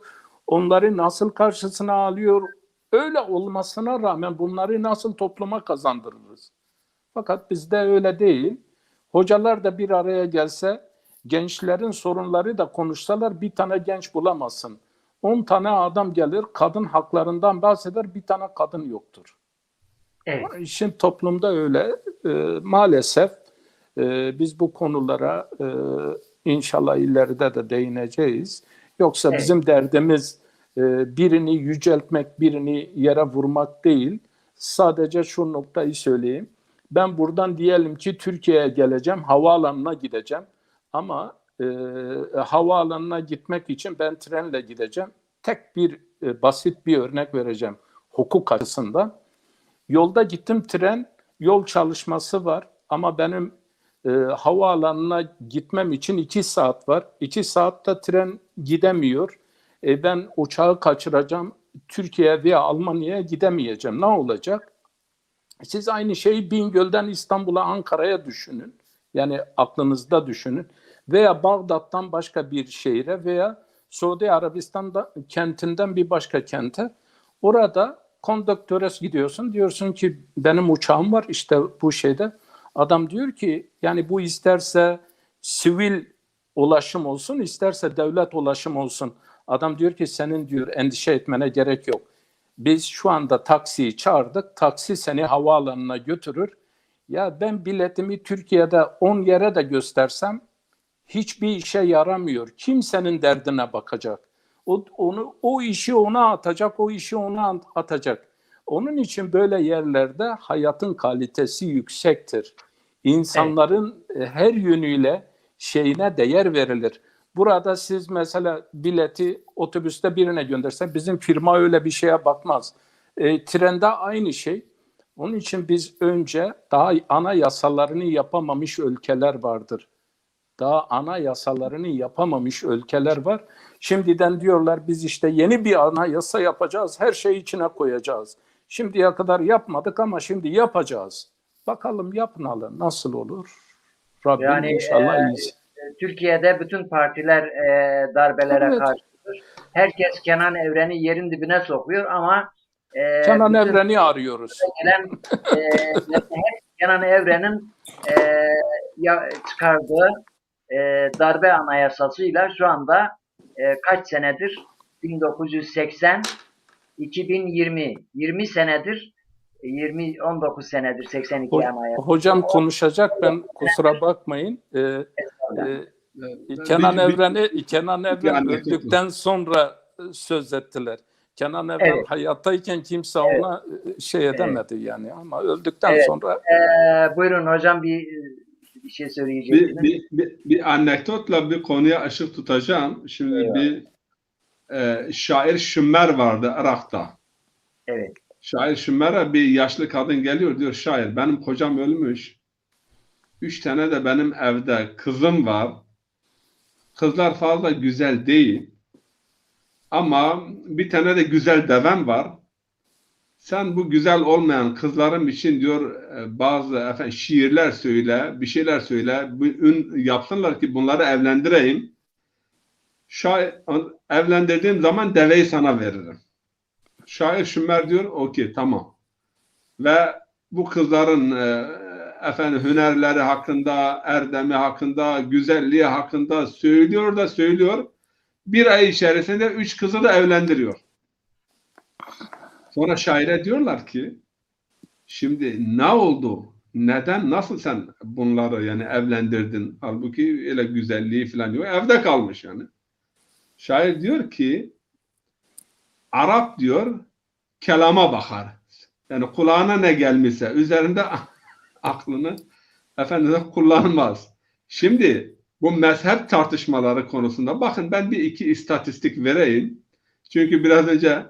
[SPEAKER 3] onları nasıl karşısına alıyor, öyle olmasına rağmen bunları nasıl topluma kazandırırız? Fakat bizde öyle değil. Hocalar da bir araya gelse, gençlerin sorunları da konuşsalar bir tane genç bulamazsın. 10 tane adam gelir, kadın haklarından bahseder, bir tane kadın yoktur.
[SPEAKER 1] Evet.
[SPEAKER 3] İşin toplumda öyle. Maalesef biz bu konulara inşallah ileride de değineceğiz. Yoksa bizim derdimiz birini yüceltmek, birini yere vurmak değil. Sadece şu noktayı söyleyeyim. Ben buradan diyelim ki Türkiye'ye geleceğim, havaalanına gideceğim. Ama havaalanına gitmek için ben trenle gideceğim. Tek bir basit bir örnek vereceğim hukuk açısından. Yolda gittim, tren yol çalışması var ama benim havaalanına gitmem için 2 saat var. 2 saatte tren gidemiyor. Ben uçağı kaçıracağım. Türkiye veya Almanya'ya gidemeyeceğim. Ne olacak? Siz aynı şeyi Bingöl'den İstanbul'a, Ankara'ya düşünün. Yani aklınızda düşünün. Veya Bağdat'tan başka bir şehre veya Suudi Arabistan'da kentinden bir başka kente. Orada konduktöre gidiyorsun. Diyorsun ki benim uçağım var işte bu şeyde. Adam diyor ki yani bu isterse sivil ulaşım olsun, isterse devlet ulaşım olsun. Adam diyor ki senin diyor endişe etmene gerek yok. Biz şu anda taksiyi çağırdık. Taksi seni havaalanına götürür. Ya ben biletimi Türkiye'de 10 yere de göstersem hiçbir işe yaramıyor. Kimsenin derdine bakacak. O işi ona atacak, o işi ona atacak. Onun için böyle yerlerde hayatın kalitesi yüksektir. İnsanların her yönüyle şeyine değer verilir. Burada siz mesela bileti otobüste birine göndersen bizim firma öyle bir şeye bakmaz. Trende aynı şey. Onun için biz önce daha ana yasalarını yapamamış ülkeler vardır. Daha ana yasalarını yapamamış ülkeler var. Şimdiden diyorlar biz işte yeni bir ana yasa yapacağız, her şeyi içine koyacağız. Şimdiye kadar yapmadık ama şimdi yapacağız. Bakalım yapmalı nasıl olur? Rabbim
[SPEAKER 1] Yani
[SPEAKER 3] inşallah iyisin.
[SPEAKER 1] Türkiye'de bütün partiler darbelere
[SPEAKER 3] Evet.
[SPEAKER 1] karşıdır. Herkes Kenan Evren'i yerin dibine sokuyor ama
[SPEAKER 3] Kenan
[SPEAKER 1] bütün
[SPEAKER 3] Evren'i arıyoruz.
[SPEAKER 1] gelen Kenan Evren'in çıkardığı darbe anayasasıyla şu anda kaç senedir? 1980, 2020, 20 senedir, 19 senedir 82 anayasa.
[SPEAKER 3] Hocam konuşacak, ben kusura bakmayın. Kenan Evren öldükten sonra söz ettiler. Kenan Evren
[SPEAKER 1] Evet.
[SPEAKER 3] hayattayken kimse
[SPEAKER 1] Evet.
[SPEAKER 3] ona şey edemedi yani, ama öldükten
[SPEAKER 1] Evet.
[SPEAKER 3] sonra.
[SPEAKER 1] Buyurun hocam, bir şey söyleyeceksiniz.
[SPEAKER 2] Bir anekdotla bir konuya ışık tutacağım. Şimdi
[SPEAKER 1] Evet.
[SPEAKER 2] bir şair Şümer vardı Irak'ta.
[SPEAKER 1] Evet.
[SPEAKER 2] Şair Şümer'e bir yaşlı kadın geliyor, diyor şair benim kocam ölmüş. 3 tane de benim evde kızım var. Kızlar fazla güzel değil. Ama bir tane de güzel devem var. Sen bu güzel olmayan kızlarım için diyor bazı şiirler söyle, bir şeyler söyle, ün yapsınlar ki bunları evlendireyim. Evlendirdiğim zaman deveyi sana veririm. Şair Şümer diyor, okey tamam. Ve bu kızların hünerleri hakkında, erdemi hakkında, güzelliği hakkında söylüyor. Bir ay içerisinde 3 kızı da evlendiriyor. Sonra şaire diyorlar ki, şimdi ne oldu? Neden, nasıl sen bunları yani evlendirdin? Halbuki öyle güzelliği falan yok. Evde kalmış yani. Şair diyor ki, Arap diyor, kelama bakar. Yani kulağına ne gelmişse üzerinde aklını kullanmaz. Şimdi bu mezhep tartışmaları konusunda bakın ben bir iki istatistik vereyim. Çünkü biraz önce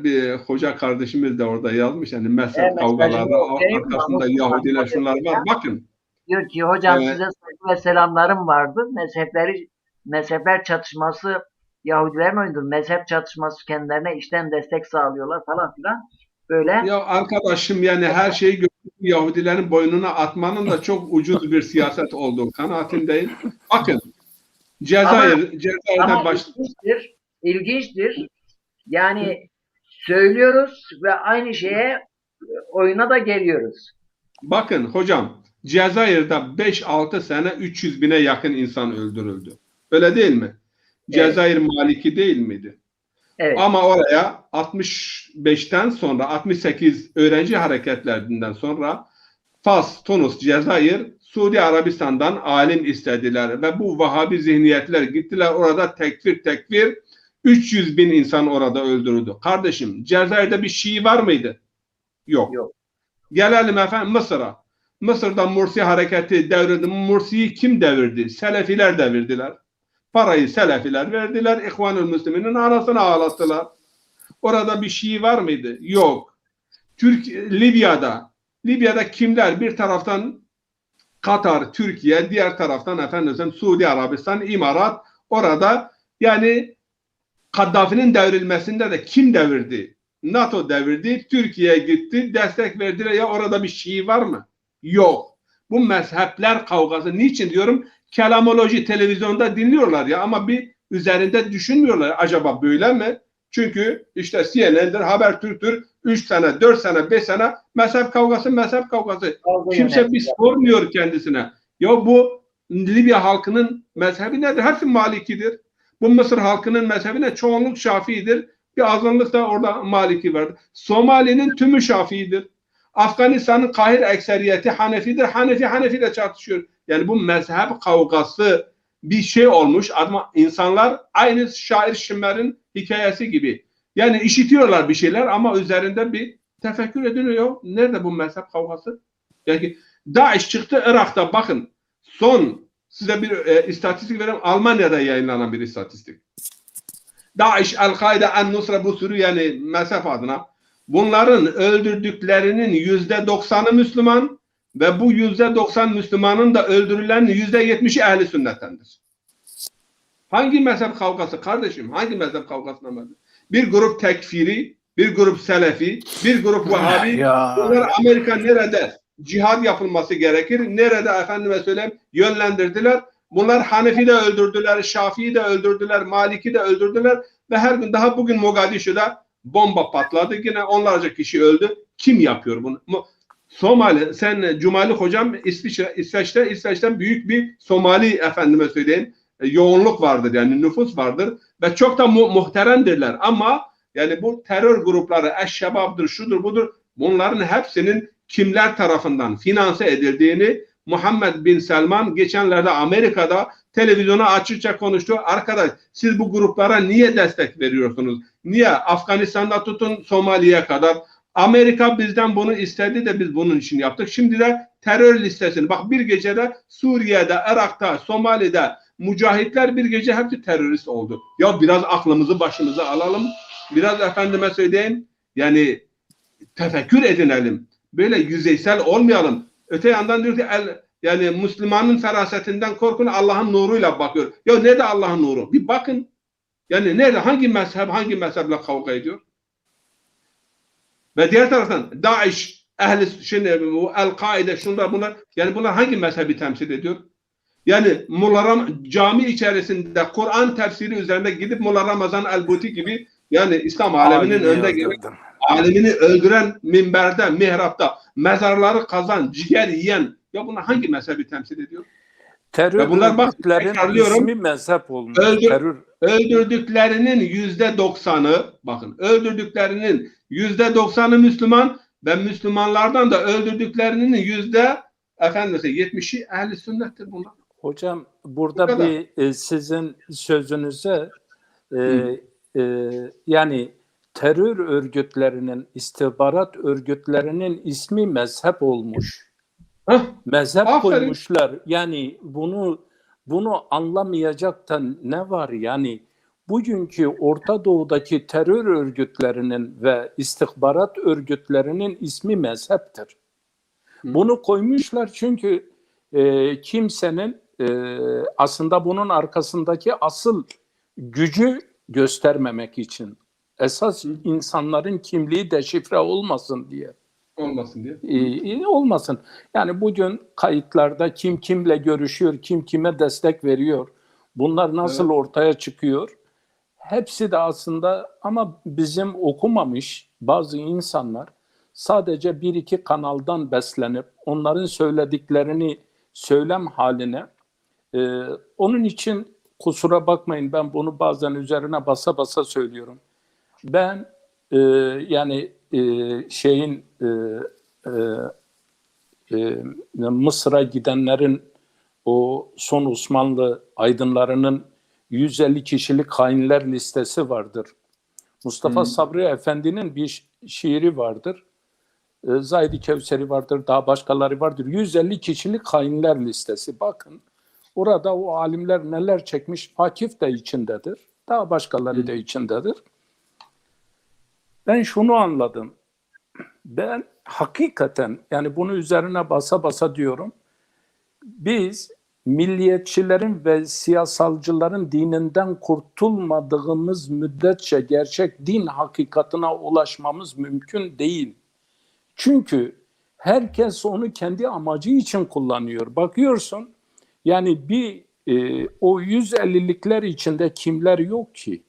[SPEAKER 2] bir hoca kardeşimiz de orada yazmış. Yani mezhep kavgaları arkasında Yahudiler şunlar var. Bakın.
[SPEAKER 1] Diyor ki hocam size saygı ve selamlarım vardı. Mezhepler çatışması Yahudilerin oyundur. Mezhep çatışması kendilerine içten destek sağlıyorlar falan filan. Böyle.
[SPEAKER 2] Ya arkadaşım yani her şeyi Yahudilerin boynuna atmanın da çok ucuz bir siyaset olduğu kanaatindeyim. Bakın Cezayir'den
[SPEAKER 1] ilginçtir. Yani söylüyoruz ve aynı şeye oyuna da geliyoruz.
[SPEAKER 2] Bakın hocam Cezayir'de 5-6 sene 300 bine yakın insan öldürüldü. Öyle değil mi? Evet. Cezayir Maliki değil miydi?
[SPEAKER 1] Evet.
[SPEAKER 2] Ama oraya 65'ten sonra 68 öğrenci hareketlerinden sonra Fas, Tunus, Cezayir, Suudi Arabistan'dan alim istediler ve bu Vahabi zihniyetler gittiler orada tekfir 300 bin insan orada öldürüldü. Kardeşim Cezayir'de bir Şii var mıydı? Yok. Gelelim Mısır'a. Mısır'da Mursi hareketi devrildi. Mursi'yi kim devirdi? Selefiler devirdiler. Parayı Selefiler verdiler. İhvanül Müslümin'in anasını ağlattılar. Orada bir Şii var mıydı? Yok. Libya'da kimler? Bir taraftan Katar, Türkiye, diğer taraftan Suudi Arabistan, İmarat. Orada yani Kaddafi'nin devrilmesinde de kim devirdi? NATO devirdi, Türkiye gitti, destek verdiler. Ya orada bir Şii var mı? Yok. Bu mezhepler kavgası. Niçin diyorum? Kelamoloji televizyonda dinliyorlar ya ama bir üzerinde düşünmüyorlar. Acaba böyle mi? Çünkü işte CNN'dir, Habertürk'tür. 3 sene, 4 sene, 5 sene mezhep kavgası. Kimse bir sormuyor kendisine. Ya bu Libya halkının mezhebi nedir? Hepsi Malikidir. Bu Mısır halkının mezhebine çoğunluk Şafii'dir. Bir azınlık da orada Maliki vardır. Somali'nin tümü Şafii'dir. Afganistan'ın Kahir ekseriyeti Hanefidir. Hanefi ile çatışıyor. Yani bu mezhep kavgası bir şey olmuş. Ama insanlar aynı şair Şimmer'in hikayesi gibi. Yani işitiyorlar bir şeyler ama üzerinde bir tefekkür ediliyor. Nerede bu mezhep kavgası? Yani DAEŞ çıktı Irak'ta, bakın. Son size bir istatistik vereyim. Almanya'da yayınlanan bir istatistik. DAEŞ, El-Kaide, En-Nusra, bu sürü yani mezhep adına. Bunların öldürdüklerinin %90'ı Müslüman ve bu %90 Müslümanın da öldürülenin %70'i ehli sünnettendir. Hangi mezhep kavgası kardeşim? Hangi mezhep kavgasına mezhep? Bir grup tekfiri, bir grup selefi, bir grup Vahabi. Bunlar Amerika nerede cihad yapılması gerekir, nerede efendime söyleyeyim yönlendirdiler. Bunlar Hanefi de öldürdüler, Şafii de öldürdüler, Maliki de öldürdüler ve her gün, daha bugün Mogadishu'da bomba patladı. Yine onlarca kişi öldü. Kim yapıyor bunu? Somali, sen Cumali hocam İsveç'ten büyük bir Somali efendime söyleyeyim yoğunluk vardır, yani nüfus vardır ve çok da muhteremdirler ama yani bu terör grupları, Eşşebab'dır, şudur budur, bunların hepsinin kimler tarafından finanse edildiğini Muhammed Bin Selman geçenlerde Amerika'da televizyona açıkça konuştu. Arkadaş, siz bu gruplara niye destek veriyorsunuz? Niye? Afganistan'da tutun Somali'ye kadar. Amerika bizden bunu istedi de biz bunun için yaptık. Şimdi de terör listesini, bak bir gecede Suriye'de, Irak'ta, Somali'de mücahitler bir gece hepsi terörist oldu. Ya biraz aklımızı başımıza alalım. Biraz efendime söyleyeyim yani tefekkür edinelim. Böyle yüzeysel olmayalım. Öte yandan diyor ki yani Müslümanın ferasetinden korkun, Allah'ın nuruyla bakıyor. Ya nerede Allah'ın nuru? Bir bakın. Yani nerede? Hangi mezheple kavga ediyor? Ve diğer taraftan DAEŞ, El-Kaide, şunlar bunlar, yani bunlar hangi mezhebi temsil ediyor? Yani cami içerisinde Kur'an tefsiri üzerinde gidip Molla Ramazan El-Buti gibi, yani İslam aleminin önde gelen, alemini öldüren minberde, mihrapta mezarları kazan, ciğer yiyen, ya bunlar hangi mezhebi temsil ediyor?
[SPEAKER 3] Terör örgütlerin ismi mezhep olmuş.
[SPEAKER 2] Öldürdüklerinin %90'ı, bakın, öldürdüklerinin %90'ı Müslüman ve Müslümanlardan da öldürdüklerinin %70'i ehli sünnettir bunlar.
[SPEAKER 3] Hocam burada bir sizin sözünüze yani terör örgütlerinin, istihbarat örgütlerinin ismi mezhep olmuş. Mezhep koymuşlar. Yani bunu anlamayacak da ne var? Yani bugünkü Orta Doğu'daki terör örgütlerinin ve istihbarat örgütlerinin ismi mezheptir. Bunu koymuşlar çünkü kimsenin aslında bunun arkasındaki asıl gücü göstermemek için. Esas insanların kimliği deşifre olmasın diye. Olmasın. Yani bugün kayıtlarda kim kimle görüşüyor, kim kime destek veriyor, bunlar nasıl ortaya çıkıyor? Hepsi de aslında, ama bizim okumamış bazı insanlar sadece bir iki kanaldan beslenip onların söylediklerini söylem haline, onun için kusura bakmayın, ben bunu bazen üzerine basa basa söylüyorum. Ben yani Mısır'a gidenlerin, o son Osmanlı aydınlarının 150 kişilik hainler listesi vardır. Mustafa Sabri Efendi'nin bir şiiri vardır. Zahid-i Kevseri vardır, daha başkaları vardır. 150 kişilik hainler listesi. Bakın orada o alimler neler çekmiş. Akif de içindedir. Daha başkaları da içindedir. Ben şunu anladım. Ben hakikaten, yani bunu üzerine basa basa diyorum. Biz milliyetçilerin ve siyasalcıların dininden kurtulmadığımız müddetçe gerçek din hakikatına ulaşmamız mümkün değil. Çünkü herkes onu kendi amacı için kullanıyor. Bakıyorsun yani o 150'likler içinde kimler yok ki?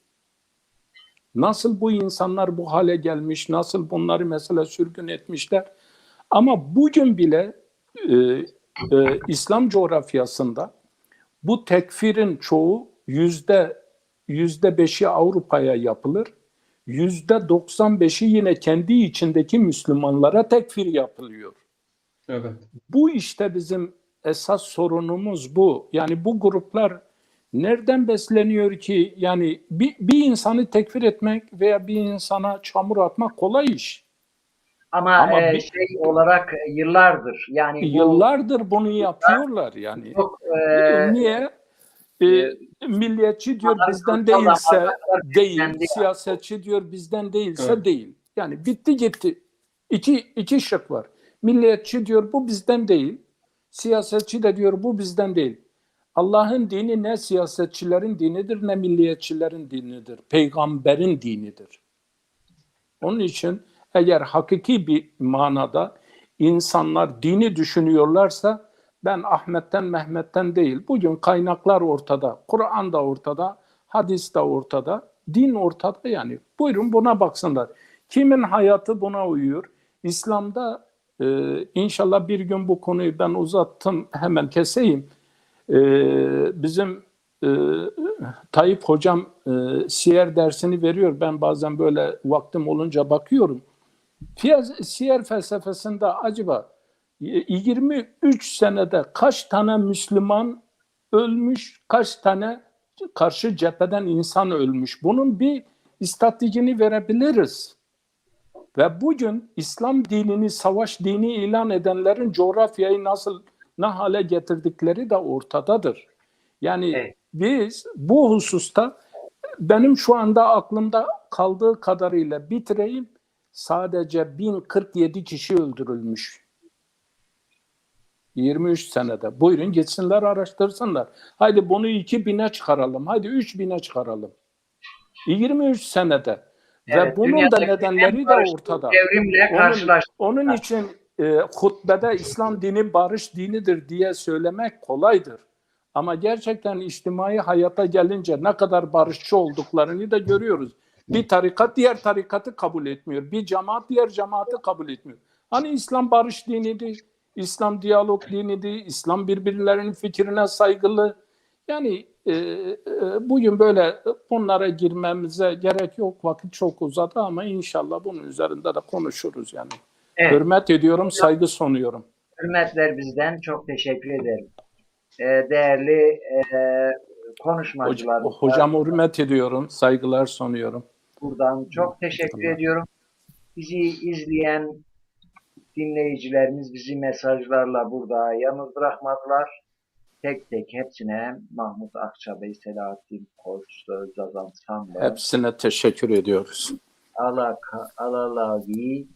[SPEAKER 3] Nasıl bu insanlar bu hale gelmiş, nasıl bunları mesela sürgün etmişler. Ama bugün bile İslam coğrafyasında bu tekfirin çoğu %5'i Avrupa'ya yapılır, %95'i yine kendi içindeki Müslümanlara tekfir yapılıyor.
[SPEAKER 2] Evet.
[SPEAKER 3] Bu işte bizim esas sorunumuz bu. Yani bu gruplar nereden besleniyor ki? Yani bir insanı tekfir etmek veya bir insana çamur atmak kolay iş.
[SPEAKER 1] Ama şey olarak yıllardır yani bu
[SPEAKER 3] Yıllardır bunu yapıyorlar yani.
[SPEAKER 1] çok
[SPEAKER 3] Niye? Milliyetçi diyor bizden
[SPEAKER 1] kutsal
[SPEAKER 3] değilse
[SPEAKER 1] damarlar
[SPEAKER 3] değil,
[SPEAKER 1] beslendi.
[SPEAKER 3] siyasetçi diyor bizden değilse
[SPEAKER 2] Evet.
[SPEAKER 3] değil. Yani bitti gitti. İki şık var. Milliyetçi diyor bu bizden değil, siyasetçi de diyor bu bizden değil. Allah'ın dini ne siyasetçilerin dinidir ne milliyetçilerin dinidir. Peygamberin dinidir. Onun için eğer hakiki bir manada insanlar dini düşünüyorlarsa ben Ahmet'ten Mehmet'ten değil. Bugün kaynaklar ortada, Kur'an da ortada, hadis de ortada, din ortada yani. Buyurun buna baksınlar. Kimin hayatı buna uyuyor? İslam'da inşallah bir gün bu konuyu ben uzattım hemen keseyim. Bizim Tayyip hocam siyer dersini veriyor. Ben bazen böyle vaktim olunca bakıyorum. Siyer felsefesinde acaba 23 senede kaç tane Müslüman ölmüş, kaç tane karşı cepheden insan ölmüş? Bunun bir istatistiğini verebiliriz. Ve bugün İslam dinini savaş dini ilan edenlerin coğrafyayı nasıl ne hale getirdikleri de ortadadır. Yani
[SPEAKER 1] Evet.
[SPEAKER 3] biz bu hususta benim şu anda aklımda kaldığı kadarıyla bitireyim. Sadece 1047 kişi öldürülmüş. 23 senede. Buyurun gitsinler araştırsınlar. Haydi bunu 2000'e çıkaralım. Haydi 3000'e çıkaralım. 23 senede.
[SPEAKER 1] Evet,
[SPEAKER 3] Ve bunun da
[SPEAKER 1] dünyadaki
[SPEAKER 3] nedenleri
[SPEAKER 1] en
[SPEAKER 3] de
[SPEAKER 1] barışçıl
[SPEAKER 3] ortada.
[SPEAKER 1] devrimle karşılaştık.
[SPEAKER 3] Onun için hutbede İslam dini barış dinidir diye söylemek kolaydır. Ama gerçekten içtimai hayata gelince ne kadar barışçı olduklarını da görüyoruz. Bir tarikat diğer tarikatı kabul etmiyor. Bir cemaat diğer cemaati kabul etmiyor. Hani İslam barış dinidir, İslam diyalog dinidir, İslam birbirlerinin fikrine saygılı. Yani bugün böyle bunlara girmemize gerek yok. Vakit çok uzadı ama inşallah bunun üzerinde de konuşuruz yani.
[SPEAKER 1] Evet.
[SPEAKER 3] Hürmet ediyorum, saygı sunuyorum.
[SPEAKER 1] Hürmetler bizden. Çok teşekkür ederim. Değerli konuşmacılarımıza
[SPEAKER 3] Hocam hürmet ediyorum, saygılar sunuyorum.
[SPEAKER 1] buradan çok teşekkür ediyorum. Bizi izleyen dinleyicilerimiz bizi mesajlarla burada yalnız bırakmadılar. Tek tek hepsine Mahmut Akçabey, Selahattin Koç, Zazan Sanlı,
[SPEAKER 3] Hepsine teşekkür ediyoruz.
[SPEAKER 1] Alalavi,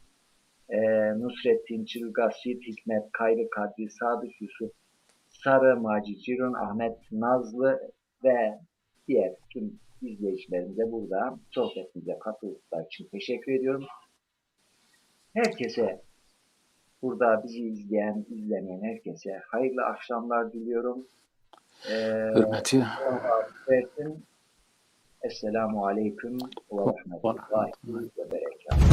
[SPEAKER 1] Nusrettin Çılgasit, Hikmet Kayrı Kadri, Sadık Yusuf, Sarı Maci Cirun, Ahmet Nazlı ve diğer tüm izleyicilerimize burada sohbetimize katıldıkları için teşekkür ediyorum. Herkese burada bizi izleyen herkese hayırlı akşamlar diliyorum.
[SPEAKER 3] Hürmeti.
[SPEAKER 1] Esselamu Aleyküm ve Rahmetullahi ve Berekatuhu.